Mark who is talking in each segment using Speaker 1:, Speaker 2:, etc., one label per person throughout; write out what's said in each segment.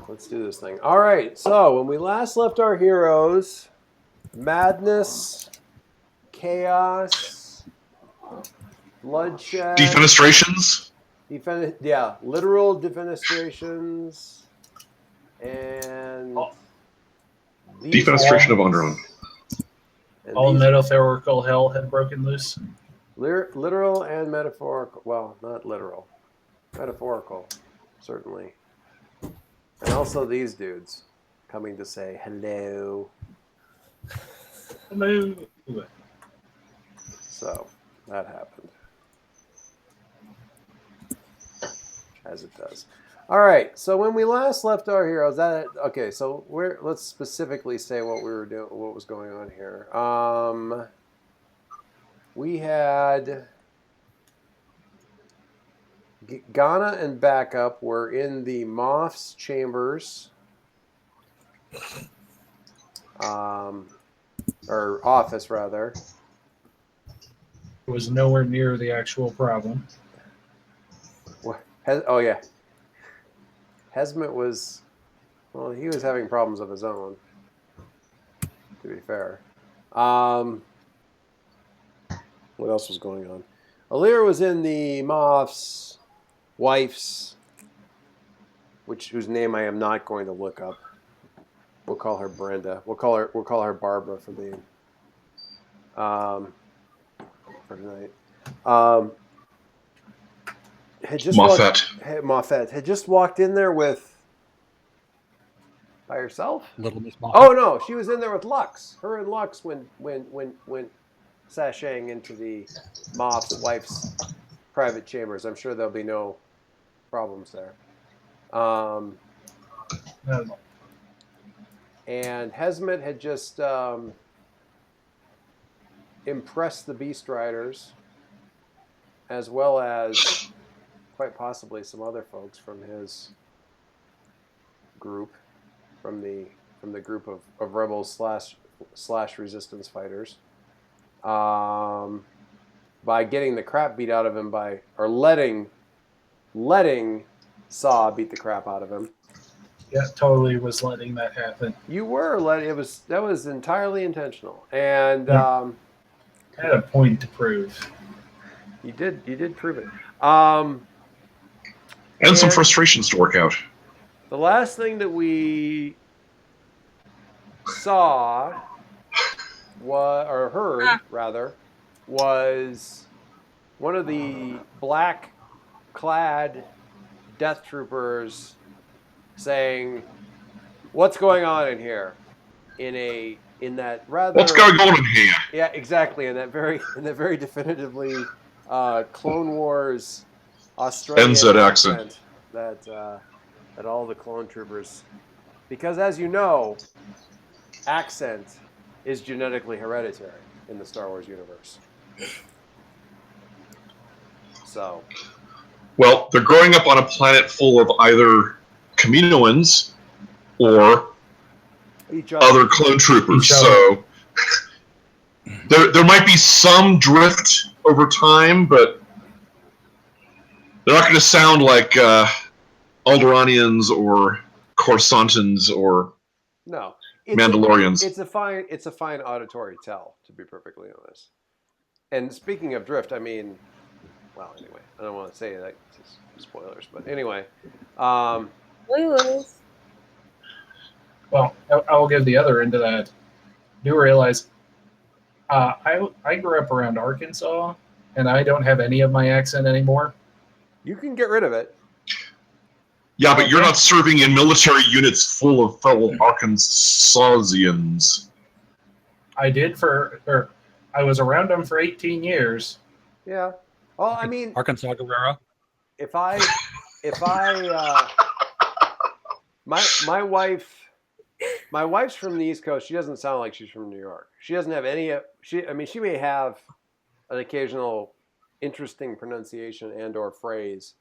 Speaker 1: Let's do this thing. All right. So when we last left our heroes, madness, chaos, bloodshed,
Speaker 2: Defenestrations.
Speaker 1: literal defenestrations, and
Speaker 2: Defenestration of Onderon.
Speaker 3: All metaphorical hell had broken loose.
Speaker 1: Literal and metaphorical. Well, not literal. Metaphorical, certainly. And also these dudes coming to say hello.
Speaker 3: Hello.
Speaker 1: So that happened. As it does. All right. So when we last left our heroes, so let's specifically say what we were doing, what was going on here. We had Ghana and backup were in the Moth's chambers, or office rather.
Speaker 3: It was nowhere near the actual problem.
Speaker 1: Oh yeah, Hesmet was, well, he was having problems of his own. To be fair, what else was going on? Alir was in the Moth's wife's, whose name I am not going to look up. We'll call her Brenda. We'll call her Barbara for tonight. Moffat had just walked in there by herself.
Speaker 4: Little Miss Moffat.
Speaker 1: Oh no, she was in there with Lux. Her and Lux went sashaying into the Moth's wife's private chambers. I'm sure there'll be no problems there. And Hesmet had just impressed the Beast Riders, as well as quite possibly some other folks from his group, from the group of rebels slash resistance fighters, by getting the crap beat out of him or letting Saw beat the crap out of him.
Speaker 3: Yeah, totally was letting that happen.
Speaker 1: You were that was entirely intentional, and
Speaker 3: I had a point to prove.
Speaker 1: You did prove it.
Speaker 2: And some frustrations to work out.
Speaker 1: The last thing that we saw heard was one of the black-clad death troopers saying, "What's going on in here?" In that rather.
Speaker 2: What's going on in here?
Speaker 1: Yeah, exactly. In that very definitively Clone Wars Australian accent that all the clone troopers, because as you know, accent is genetically hereditary in the Star Wars universe. So.
Speaker 2: Well, they're growing up on a planet full of either Kaminoans or other clone troopers. So there might be some drift over time, but they're not going to sound like Alderanians or Coruscantans or Mandalorians.
Speaker 1: It's a fine auditory tell, to be perfectly honest. And speaking of drift, I mean, well, anyway, I don't want to say that, spoilers, but anyway.
Speaker 5: Spoilers.
Speaker 3: Well, I will give the other end of that. Do realize I grew up around Arkansas, and I don't have any of my accent anymore.
Speaker 1: You can get rid of it.
Speaker 2: Yeah, but you're not serving in military units full of fellow Arkansasians.
Speaker 3: I did I was around them for 18 years.
Speaker 1: Yeah. Well, I mean,
Speaker 4: Arkansas Guerrero.
Speaker 1: My wife's from the East Coast. She doesn't sound like she's from New York. She doesn't have any. She may have an occasional interesting pronunciation and/or phrase.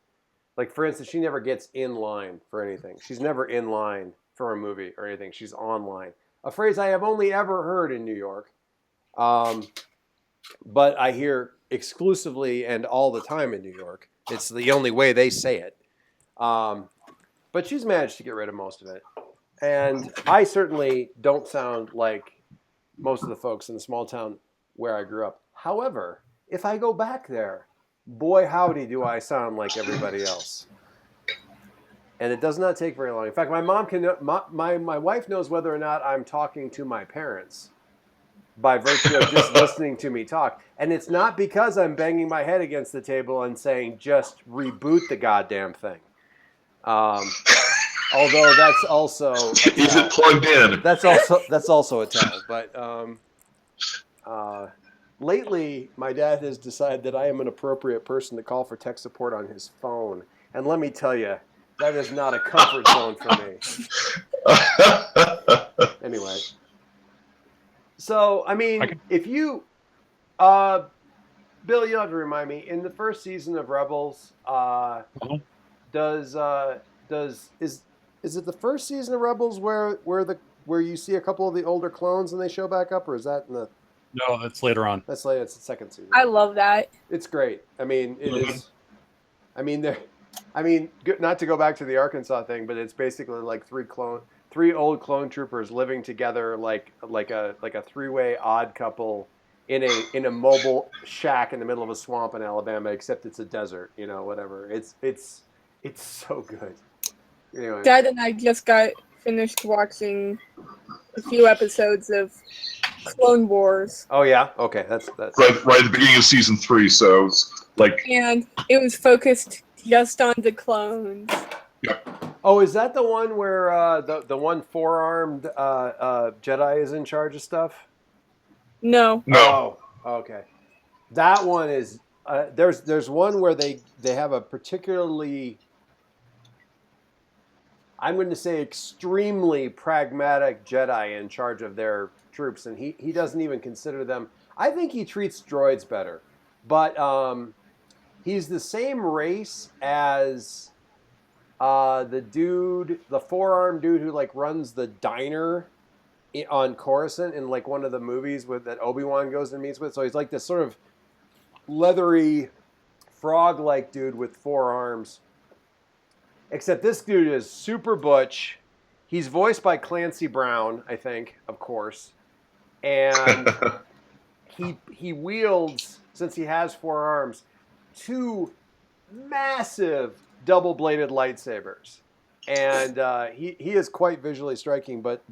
Speaker 1: Like, for instance, she never gets in line for anything. She's never in line for a movie or anything. She's online. A phrase I have only ever heard in New York, but I hear exclusively and all the time in New York. It's the only way they say it. but she's managed to get rid of most of it. And I certainly don't sound like most of the folks in the small town where I grew up. However, if I go back there, boy howdy do I sound like everybody else. And it does not take very long. In fact, my mom can my wife knows whether or not I'm talking to my parents by virtue of just listening to me talk. And it's not because I'm banging my head against the table and saying just reboot the goddamn thing. Although that's also
Speaker 2: is it plugged in?
Speaker 1: That's also a tell. But lately, my dad has decided that I am an appropriate person to call for tech support on his phone. And let me tell you, that is not a comfort zone for me. Anyway. So, I mean, if you... Bill, you'll have to remind me. In the first season of Rebels, is it the first season of Rebels where you see a couple of the older clones and they show back up, or is that in the...
Speaker 4: No, that's later on.
Speaker 1: That's later. It's the second season.
Speaker 5: I love that.
Speaker 1: It's great. I mean, it is. I mean, not to go back to the Arkansas thing, but it's basically like three old clone troopers living together like a three-way odd couple in a mobile shack in the middle of a swamp in Alabama, except it's a desert. You know, whatever. It's so good. Anyway.
Speaker 5: Dad and I just got finished watching a few episodes of Clone Wars.
Speaker 1: Oh yeah, okay, that's
Speaker 2: right at the beginning of season 3. So it's like,
Speaker 5: and it was focused just on the clones.
Speaker 2: Yep.
Speaker 1: Oh, is that the one where the one four-armed Jedi is in charge of stuff?
Speaker 5: No.
Speaker 1: Oh, okay. That one is there's one where they have a particularly, I'm going to say, extremely pragmatic Jedi in charge of their troops, and he doesn't even consider them. I think he treats droids better, but he's the same race as the four-armed dude who like runs the diner on Coruscant in like one of the movies that Obi-Wan goes and meets with. So he's like this sort of leathery frog-like dude with 4 arms. Except this dude is super butch. He's voiced by Clancy Brown, I think, of course. And he wields, since he has 4 arms, 2 massive double-bladed lightsabers. And he is quite visually striking, but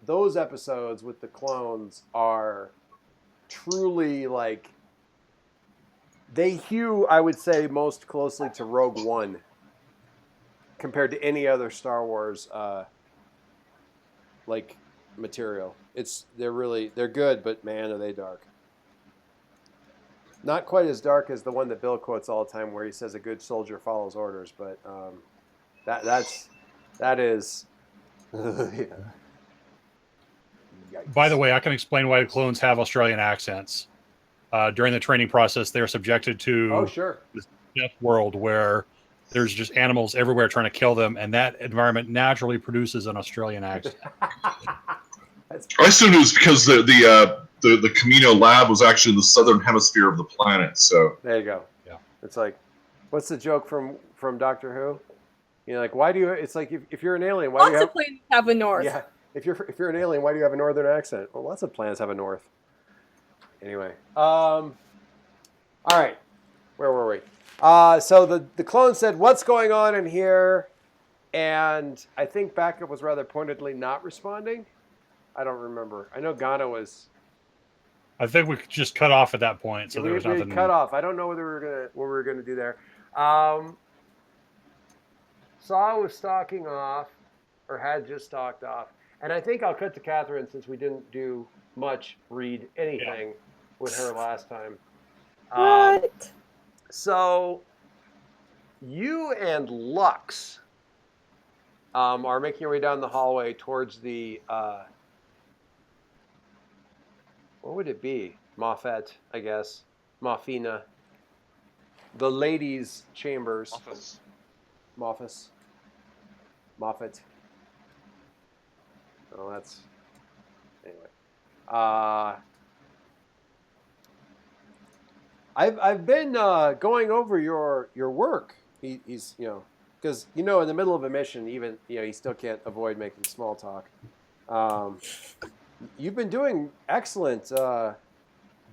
Speaker 1: those episodes with the clones are truly like, they hew, I would say, most closely to Rogue One compared to any other Star Wars like material. They're good, but man, are they dark. Not quite as dark as the one that Bill quotes all the time, where he says a good soldier follows orders, but that is. Yeah.
Speaker 4: By the way, I can explain why clones have Australian accents. During the training process, they're subjected to this death world where there's just animals everywhere trying to kill them, and that environment naturally produces an Australian accent.
Speaker 2: I assumed it was because the Camino lab was actually in the southern hemisphere of the planet. So
Speaker 1: there you go.
Speaker 4: Yeah,
Speaker 1: it's like, what's the joke from Doctor Who? You know, like, why do you? It's like if you're an alien, why do you have?
Speaker 5: Lots of planets have a north.
Speaker 1: Yeah, if you're an alien, why do you have a northern accent? Well, lots of planets have a north. Anyway, all right, where were we? So the clone said, "What's going on in here?" And I think Backup was rather pointedly not responding. I don't remember. I know Ghana was.
Speaker 4: I think we just cut off at that point, so
Speaker 1: Yeah,
Speaker 4: there was nothing.
Speaker 1: Cut off. I don't know what we were gonna do there. Saw was stalking off, or had just stalked off, and I think I'll cut to Catherine since we didn't do much read anything with her last time.
Speaker 5: What?
Speaker 1: So you and Lux are making your way down the hallway towards the what would it be? Moffat, I guess. Moffina. The ladies' chambers. Moffat. Oh, that's... Anyway. I've been going over your work. He's because in the middle of a mission, even you still can't avoid making small talk. You've been doing excellent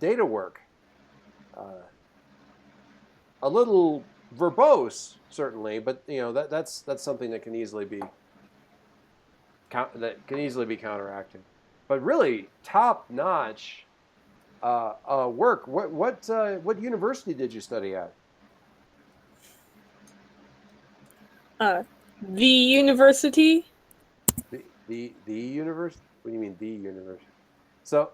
Speaker 1: data work. A little verbose, certainly, but that's something that can easily be counteracted. But really top notch work. What university did you study at?
Speaker 5: The university.
Speaker 1: The university. What do you mean the university? So,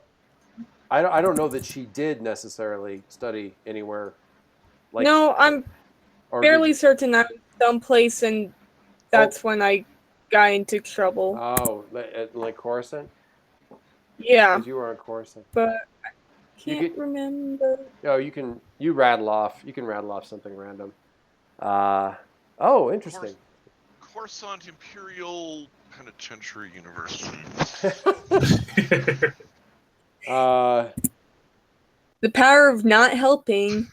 Speaker 1: I don't know that she did necessarily study anywhere.
Speaker 5: No, I'm fairly certain I was someplace, and that's when I got into trouble.
Speaker 1: Oh, like Coruscant?
Speaker 5: Yeah.
Speaker 1: Because you were on Coruscant.
Speaker 5: But I can't remember.
Speaker 1: No, you can rattle off something random. Interesting.
Speaker 6: Coruscant Imperial Penitentiary University.
Speaker 5: The power of not helping.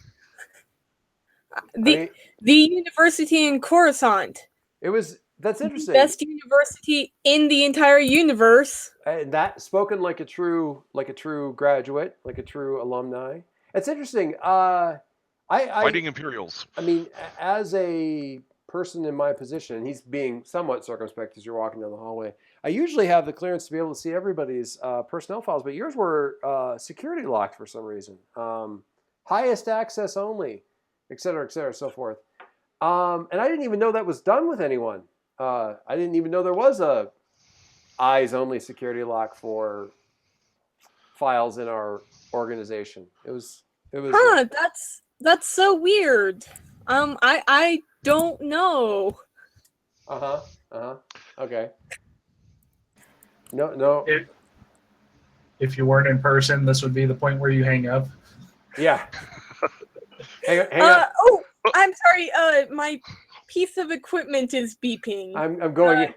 Speaker 5: The university in Coruscant.
Speaker 1: That's interesting.
Speaker 5: Best university in the entire universe.
Speaker 1: That spoken like a true graduate, like a true alumni. It's interesting.
Speaker 6: Fighting Imperials.
Speaker 1: I mean, as a person in my position, he's being somewhat circumspect as you're walking down the hallway. I usually have the clearance to be able to see everybody's personnel files, but yours were security locked for some reason. Highest access only, et cetera, so forth. And I didn't even know that was done with anyone. I didn't even know there was a eyes only security lock for files in our organization. It was.
Speaker 5: Huh? That's so weird. I don't know.
Speaker 1: Okay. No.
Speaker 3: If you weren't in person, this would be the point where you hang up.
Speaker 1: Yeah. hang on.
Speaker 5: Oh, I'm sorry. My piece of equipment is beeping.
Speaker 1: I'm going.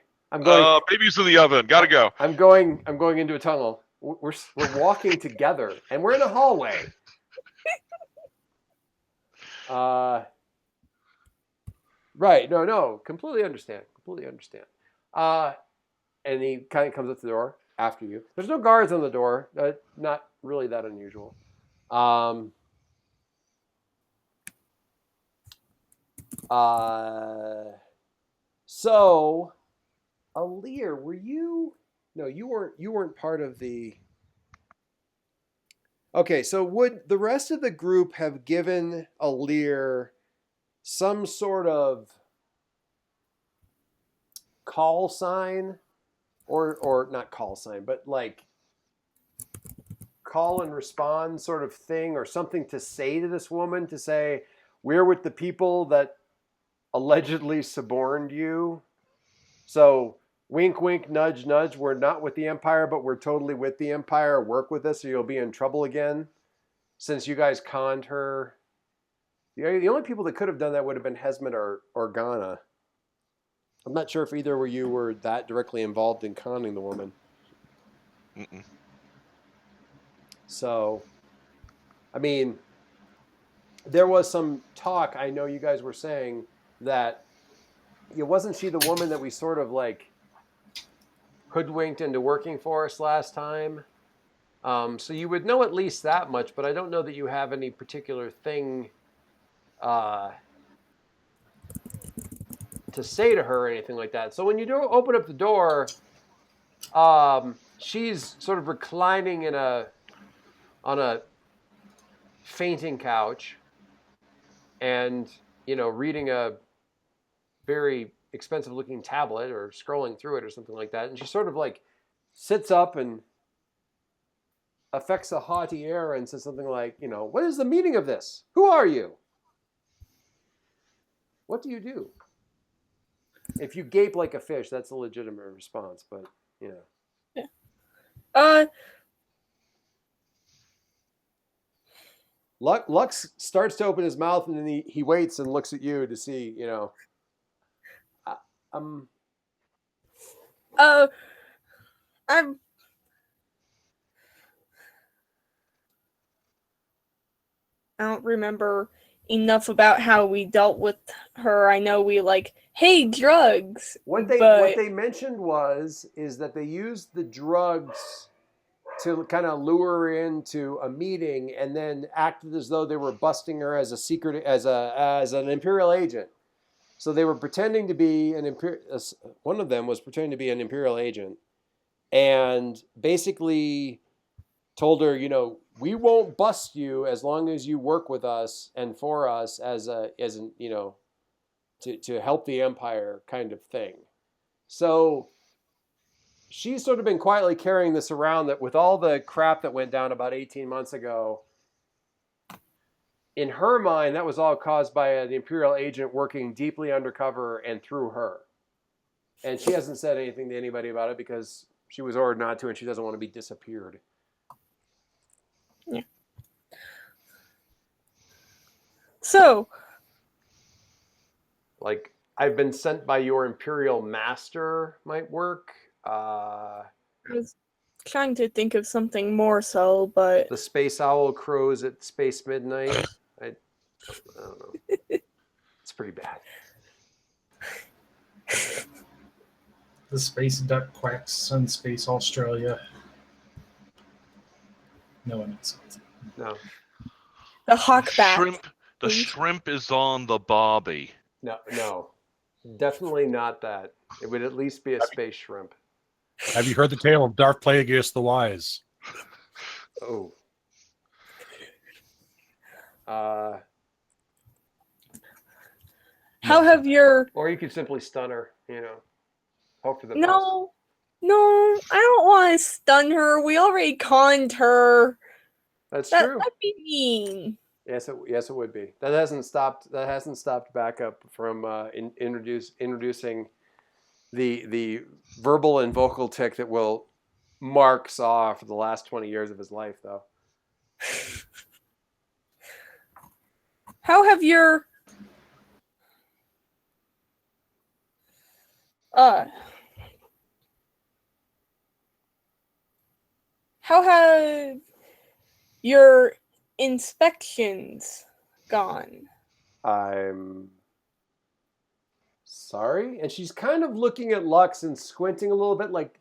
Speaker 6: Baby's in the oven. Gotta go.
Speaker 1: I'm going into a tunnel. We're walking together, and we're in a hallway. Right. No. Completely understand. And he kind of comes up to the door after you. There's no guards on the door. Not really that unusual. So, Alir, were you? No, you weren't. You weren't part of the. Okay, so would the rest of the group have given Alir some sort of call sign, or not call sign, but like call and respond sort of thing, or something to say to this woman, to say, we're with the people that allegedly suborned you. So wink, wink, nudge, nudge. We're not with the Empire, but we're totally with the Empire. Work with us or you'll be in trouble again. Since you guys conned her. The only people that could have done that would have been Hesmet or Organa. I'm not sure if either of you were that directly involved in conning the woman.
Speaker 6: Mm-mm.
Speaker 1: So, I mean, there was some talk, I know you guys were saying, that wasn't she the woman that we sort of like hoodwinked into working for us last time? So you would know at least that much, but I don't know that you have any particular thing to say to her or anything like that. So when you do open up the door, she's sort of reclining on a fainting couch and, reading a very expensive looking tablet or scrolling through it or something like that. And she sort of like sits up and affects a haughty air and says something like, what is the meaning of this? Who are you? What do you do? If you gape like a fish, that's a legitimate response, but,
Speaker 5: Yeah.
Speaker 1: Lux starts to open his mouth and then he waits and looks at you to see,
Speaker 5: I don't remember enough about how we dealt with her. I know we like, hey, drugs.
Speaker 1: What they mentioned is that they used the drugs to kind of lure her into a meeting, and then acted as though they were busting her as an Imperial agent. So they were pretending to be one of them was pretending to be an Imperial agent, and basically told her, we won't bust you as long as you work with us and for us to help the Empire, kind of thing. So she's sort of been quietly carrying this around, that with all the crap that went down about 18 months ago, in her mind, that was all caused by an Imperial agent working deeply undercover and through her. And she hasn't said anything to anybody about it because she was ordered not to, and she doesn't want to be disappeared.
Speaker 5: Yeah. So,
Speaker 1: like, I've been sent by your Imperial master might work.
Speaker 5: I was trying to think of something more so, but
Speaker 1: the space owl crows at space midnight. I don't know. It's pretty bad.
Speaker 3: The space duck quacks on Space Australia. No one knows.
Speaker 1: No.
Speaker 5: The hawkback.
Speaker 6: The shrimp is on the bobby.
Speaker 1: No. Definitely not that. It would at least be a space shrimp.
Speaker 4: Have you heard the tale of Darth Plagueis the Wise?
Speaker 1: Oh.
Speaker 5: How have your...
Speaker 1: Or you could simply stun her, Hope for the best.
Speaker 5: No, I don't want to stun her. We already conned her.
Speaker 1: That's true.
Speaker 5: That'd be mean.
Speaker 1: Yes, it would be. That hasn't stopped backup from introducing the verbal and vocal tick that will mark Saw for the last 20 years of his life, though.
Speaker 5: How have your how have your inspections gone?
Speaker 1: I'm sorry. And she's kind of looking at Lux and squinting a little bit like,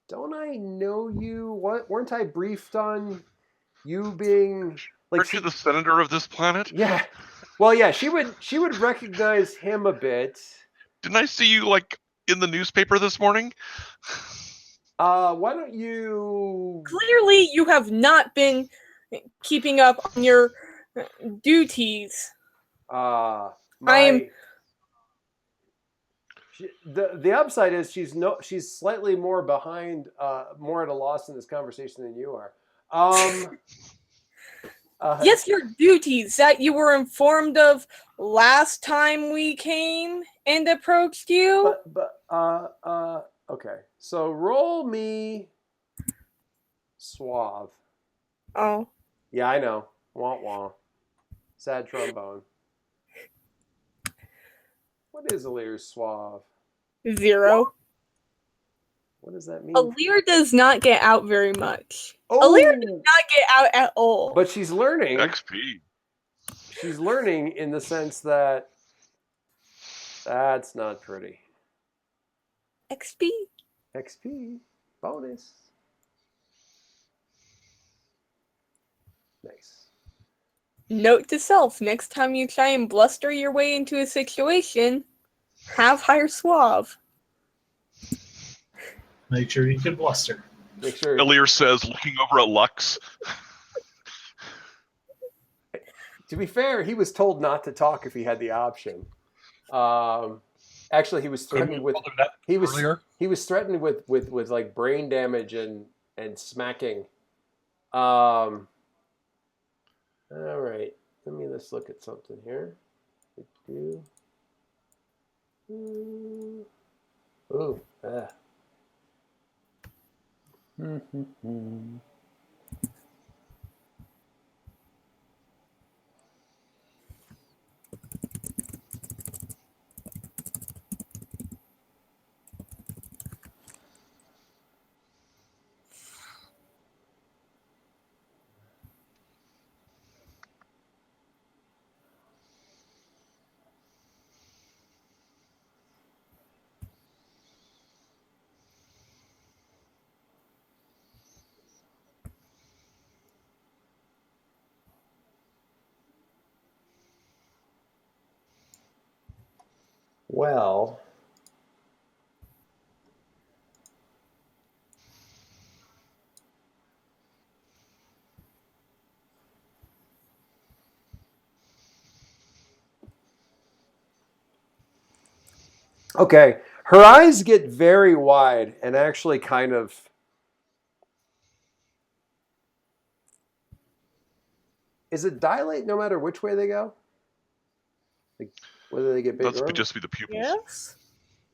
Speaker 1: don't I know you? What? Weren't I briefed on you being...
Speaker 6: Aren't you the senator of this planet?
Speaker 1: Yeah. Well, yeah, she would recognize him a bit.
Speaker 6: Didn't I see you, in the newspaper this morning?
Speaker 1: Why don't you...
Speaker 5: Clearly, you have not been keeping up on your duties.
Speaker 1: The upside is she's slightly more behind, more at a loss in this conversation than you are.
Speaker 5: Yes, your duties that you were informed of last time we came and approached you.
Speaker 1: Okay. So roll me suave.
Speaker 5: Oh.
Speaker 1: Yeah, I know. Wah wah. Sad trombone. What is Alir's suave?
Speaker 5: 0.
Speaker 1: What does that mean?
Speaker 5: Alir does not get out very much. Oh! Alir does not get out at all.
Speaker 1: But she's learning.
Speaker 6: XP.
Speaker 1: She's learning in the sense that that's not pretty.
Speaker 5: XP.
Speaker 1: Bonus. Nice.
Speaker 5: Note to self, next time you try and bluster your way into a situation, have higher suave.
Speaker 3: Make sure you can bluster.
Speaker 1: Make sure.
Speaker 6: Alir says, looking over at Lux.
Speaker 1: To be fair, he was told not to talk if he had the option. Actually, he was threatened with he was threatened with like brain damage and smacking. All right, let's look at something here. Ooh, ah. Well, okay. Her eyes get very wide and actually kind of. Is it dilate no matter which way they go? Like, whether they get bigger?
Speaker 6: That'd just be the pupils.
Speaker 5: Yes.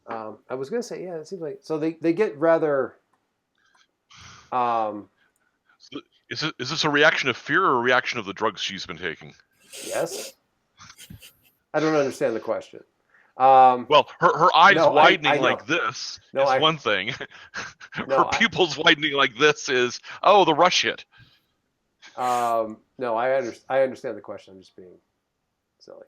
Speaker 1: I was gonna say, yeah, it seems like so they get rather.
Speaker 6: Is this a reaction of fear or a reaction of the drugs she's been taking?
Speaker 1: Yes. I don't understand the question.
Speaker 6: Well, her eyes widening like this is one thing. Her pupils widening like this is, oh, the rush hit.
Speaker 1: No, I understand the question. I'm just being silly.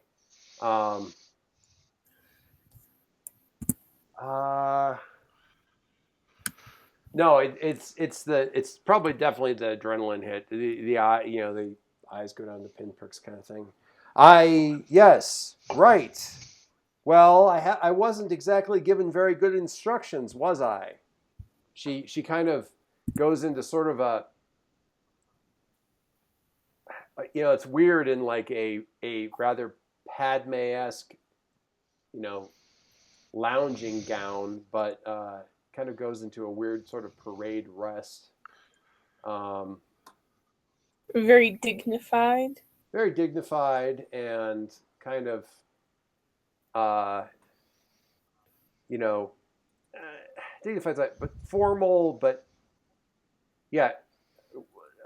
Speaker 1: No, it's probably definitely the adrenaline hit. The eye, the eyes go down to pinpricks kind of thing. Yes, right. Well, I wasn't exactly given very good instructions, was I? She kind of goes into sort of a, it's weird in like a rather Padme-esque, lounging gown, but kind of goes into a weird sort of parade rest.
Speaker 5: Very dignified.
Speaker 1: Very dignified and kind of, dignified, but formal, but yeah,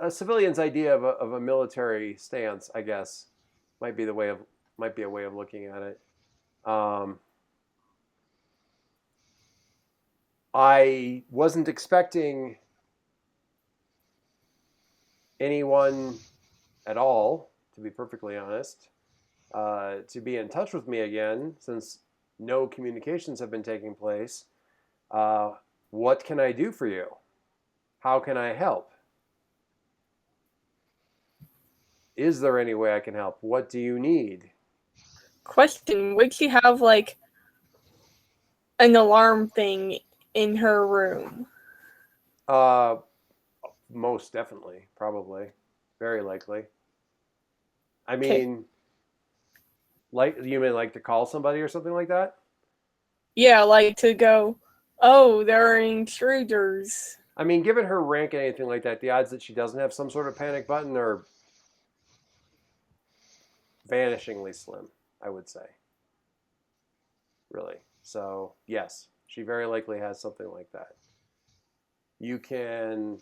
Speaker 1: a civilian's idea of a military stance, I guess, might be a way of looking at it. I wasn't expecting anyone at all, to be perfectly honest, to be in touch with me again, since no communications have been taking place. What can I do for you? How can I help? Is there any way I can help? What do you need?
Speaker 5: Question, would she have like an alarm thing in her room?
Speaker 1: Most definitely, probably, very likely. I mean, like, you mean like to call somebody or something like that?
Speaker 5: Yeah, like to go, oh, there are intruders.
Speaker 1: I mean, given her rank and anything like that, the odds that she doesn't have some sort of panic button are vanishingly slim, I would say. Really. So, yes, she very likely has something like that. You can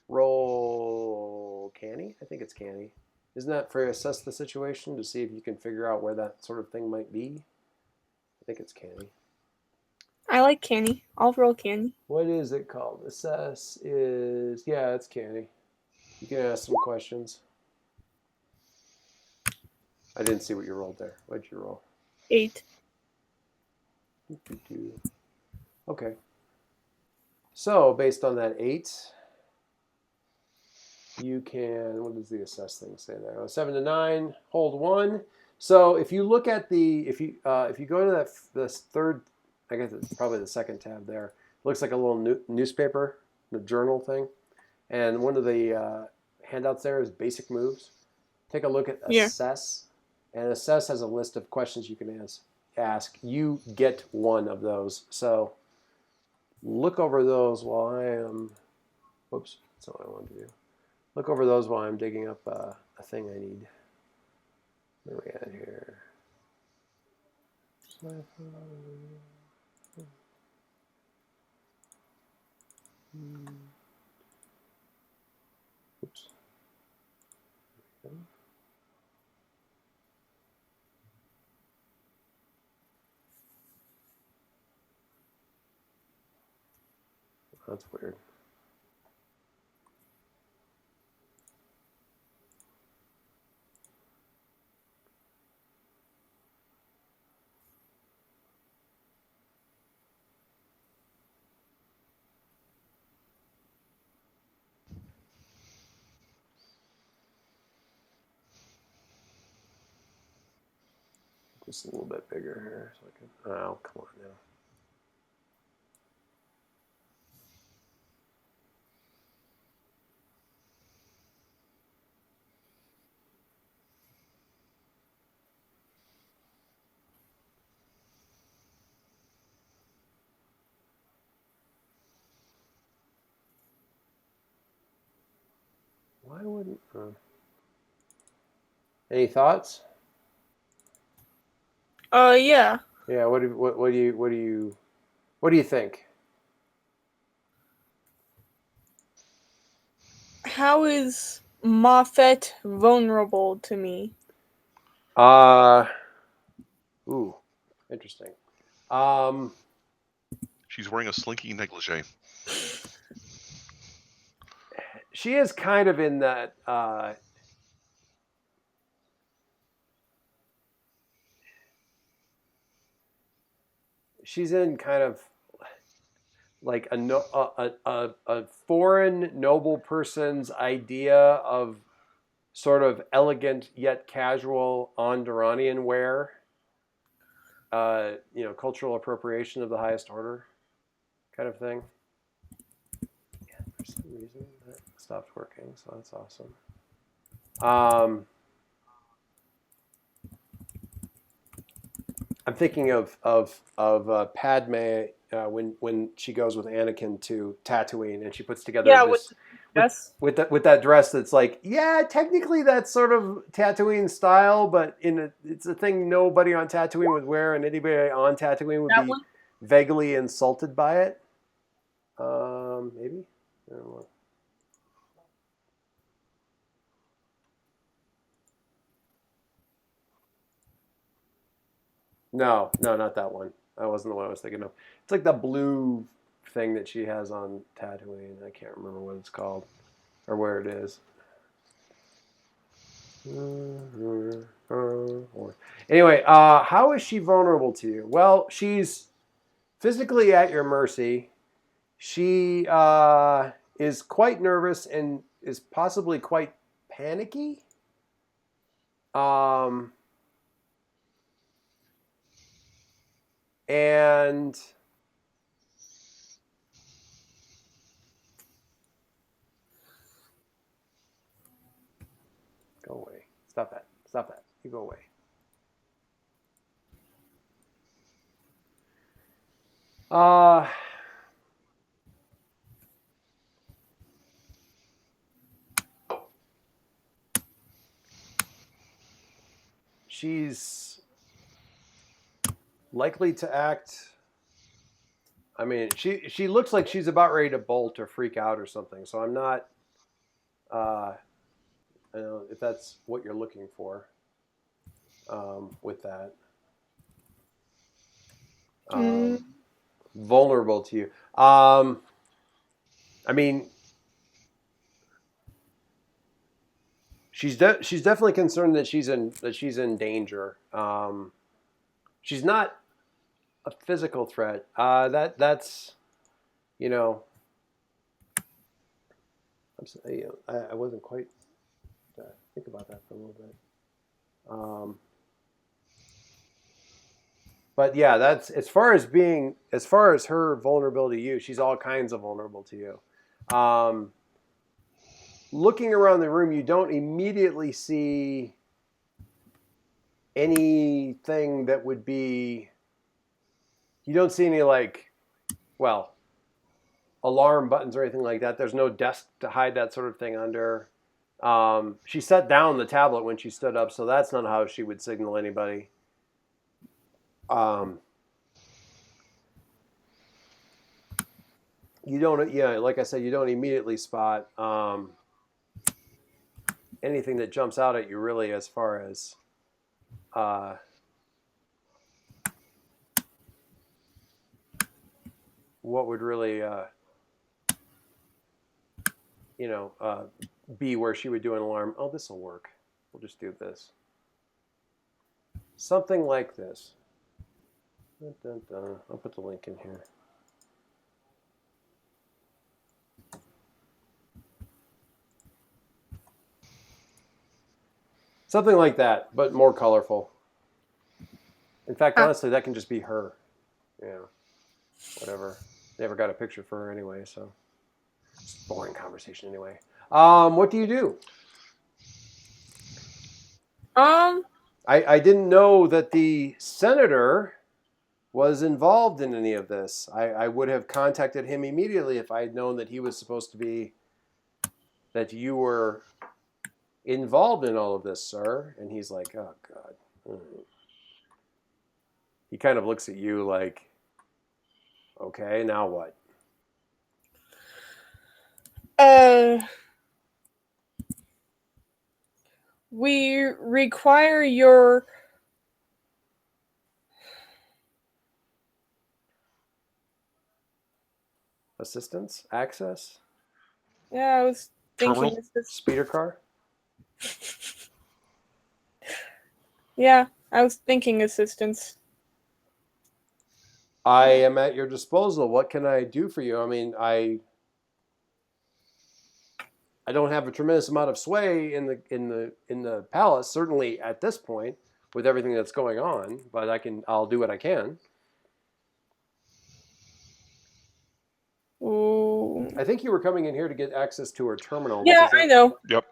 Speaker 1: roll canny. I think it's canny. Isn't that for assess the situation to see if you can figure out where that sort of thing might be? I think it's canny.
Speaker 5: I like canny. I'll roll canny.
Speaker 1: What is it called? Assess is, yeah, it's canny. You can ask some questions. I didn't see what you rolled there. What did you roll?
Speaker 5: 8.
Speaker 1: Okay. So based on that 8, you can, what does the assess thing say there? 7 to 9, hold 1. So if you look at if you go to this third, I guess it's probably the second tab there. It looks like a little newspaper, the journal thing, and one of the handouts there is basic moves. Take a look at assess, and assess has a list of questions you can ask. You get one of those, so look over those while I am. Whoops, that's not what I wanted to do. Look over those while I'm digging up a thing I need. Where are we at here? Oops. That's weird. this a little bit bigger here. So I can, oh, come on now. Why wouldn't? Any thoughts?
Speaker 5: Yeah.
Speaker 1: Yeah. What do you think?
Speaker 5: How is Moffat vulnerable to me?
Speaker 1: Ooh, interesting.
Speaker 6: She's wearing a slinky negligee.
Speaker 1: She is kind of in that. She's in kind of like a foreign noble person's idea of sort of elegant yet casual Onderonian wear. Cultural appropriation of the highest order, kind of thing. Yeah, for some reason that stopped working, so that's awesome. I'm thinking of Padme when she goes with Anakin to Tatooine and she puts together with that dress that's like, yeah, technically that's sort of Tatooine style, but it's a thing nobody on Tatooine would wear, and anybody on Tatooine would be vaguely insulted by it. Maybe. I don't know. No, not that one. That wasn't the one I was thinking of. It's like the blue thing that she has on Tatooine. I can't remember what it's called or where it is. Anyway, how is she vulnerable to you? Well, she's physically at your mercy. She is quite nervous and is possibly quite panicky. And go away. Stop that. You go away. She's likely to act. I mean, she looks like she's about ready to bolt or freak out or something. So I'm not. I don't know if that's what you're looking for. With that. Vulnerable to you. I mean, she's definitely concerned that she's in danger. She's not a physical threat. That's I wasn't quite think about that for a little bit. But yeah, that's as far as her vulnerability to you, she's all kinds of vulnerable to you. Looking around the room, you don't immediately see anything that would be. You don't see any alarm buttons or anything like that. There's no desk to hide that sort of thing under. She set down the tablet when she stood up, so that's not how she would signal anybody. You don't, like I said, you don't immediately spot anything that jumps out at you really as far as what would really be where she would do an alarm. Oh, this will work. We'll just do this. Something like this. Dun, dun, dun. I'll put the link in here. Something like that, but more colorful. In fact, honestly, that can just be her. Yeah. Whatever. Never got a picture for her anyway, so it's a boring conversation anyway. What do you do? I didn't know that the senator was involved in any of this. I would have contacted him immediately if I had known that he was supposed to be, that you were involved in all of this, sir. And he's like, oh, God. He kind of looks at you like, okay, now what?
Speaker 5: We require your
Speaker 1: assistance? Access?
Speaker 5: Yeah, I was thinking
Speaker 1: speeder car?
Speaker 5: Yeah, I was thinking assistance.
Speaker 1: I am at your disposal. What can I do for you? I mean, I don't have a tremendous amount of sway in the palace, certainly at this point, with everything that's going on. But I'll do what I can.
Speaker 5: Ooh.
Speaker 1: I think you were coming in here to get access to her terminal.
Speaker 5: Yeah, I know.
Speaker 6: Yep.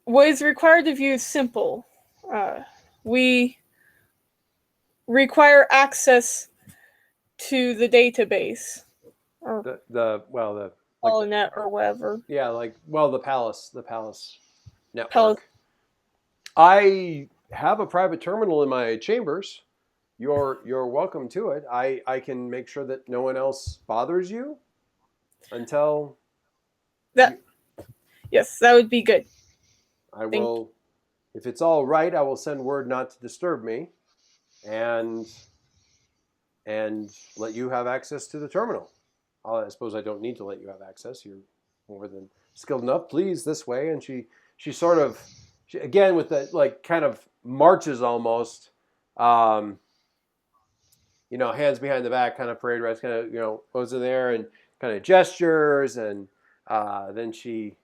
Speaker 5: What is required of you is simple. We require access to the database. Or
Speaker 1: the
Speaker 5: net or whatever.
Speaker 1: Yeah, the palace network. I have a private terminal in my chambers. You're welcome to it. I can make sure that no one else bothers you until
Speaker 5: Yes, that would be good.
Speaker 1: I will, if it's all right, I will send word not to disturb me and let you have access to the terminal. I suppose I don't need to let you have access. You're more than skilled enough. Please, this way. And she sort of, again, with the, kind of marches almost, hands behind the back, kind of parade rights, kind of, goes in there and kind of gestures. And then she,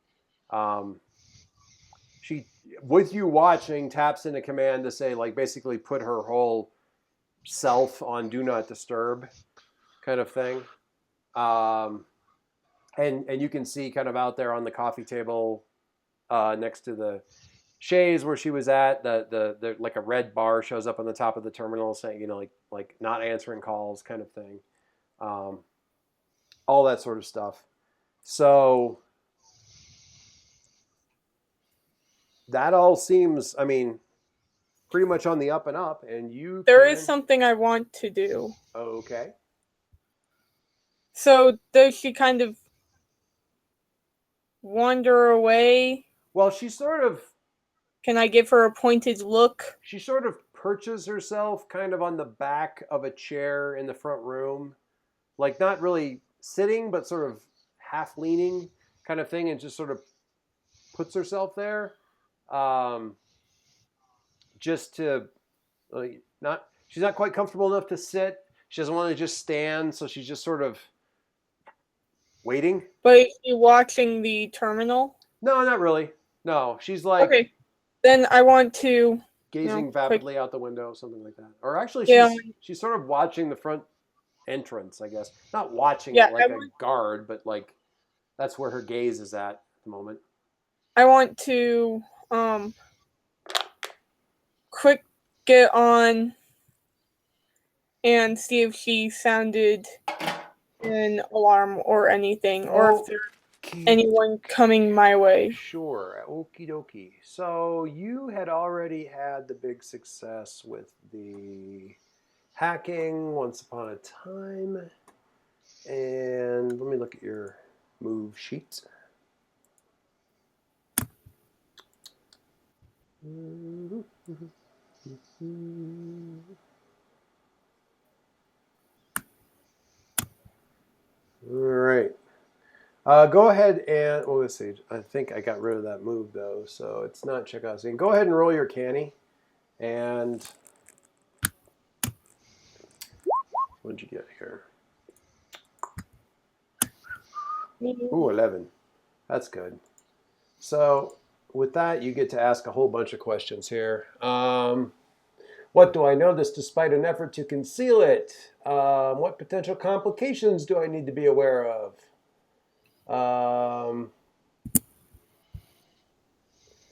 Speaker 1: with you watching, taps in a command to say, basically put her whole self on do not disturb kind of thing. And you can see kind of out there on the coffee table next to the chaise where she was at, the like a red bar shows up on the top of the terminal saying, like not answering calls kind of thing. All that sort of stuff. So that all seems, pretty much on the up and up, and
Speaker 5: There is something I want to do.
Speaker 1: Okay.
Speaker 5: So does she kind of wander away?
Speaker 1: Well, she sort of...
Speaker 5: Can I give her a pointed look?
Speaker 1: She sort of perches herself kind of on the back of a chair in the front room. Like not really sitting, but sort of half leaning kind of thing, and just sort of puts herself there. Just to... she's not quite comfortable enough to sit. She doesn't want to just stand, so she's just sort of waiting.
Speaker 5: But is she watching the terminal?
Speaker 1: No, not really. No, she's like...
Speaker 5: Okay. Then I want to...
Speaker 1: Gazing vapidly out the window, something like that. Or actually, she's sort of watching the front entrance, I guess. Not watching it like a guard, but that's where her gaze is at the moment.
Speaker 5: I want to quick get on and see if she sounded an alarm or anything, or if there's anyone coming my way.
Speaker 1: Sure, okie dokie. So you had already had the big success with the hacking once upon a time. And let me look at your move sheet. All right. Go ahead and, let's see. I think I got rid of that move, though, so it's not check out scene. Go ahead and roll your canny. And what did you get here? Ooh, 11. That's good. So with that, you get to ask a whole bunch of questions here. What do I know this despite an effort to conceal it? What potential complications do I need to be aware of?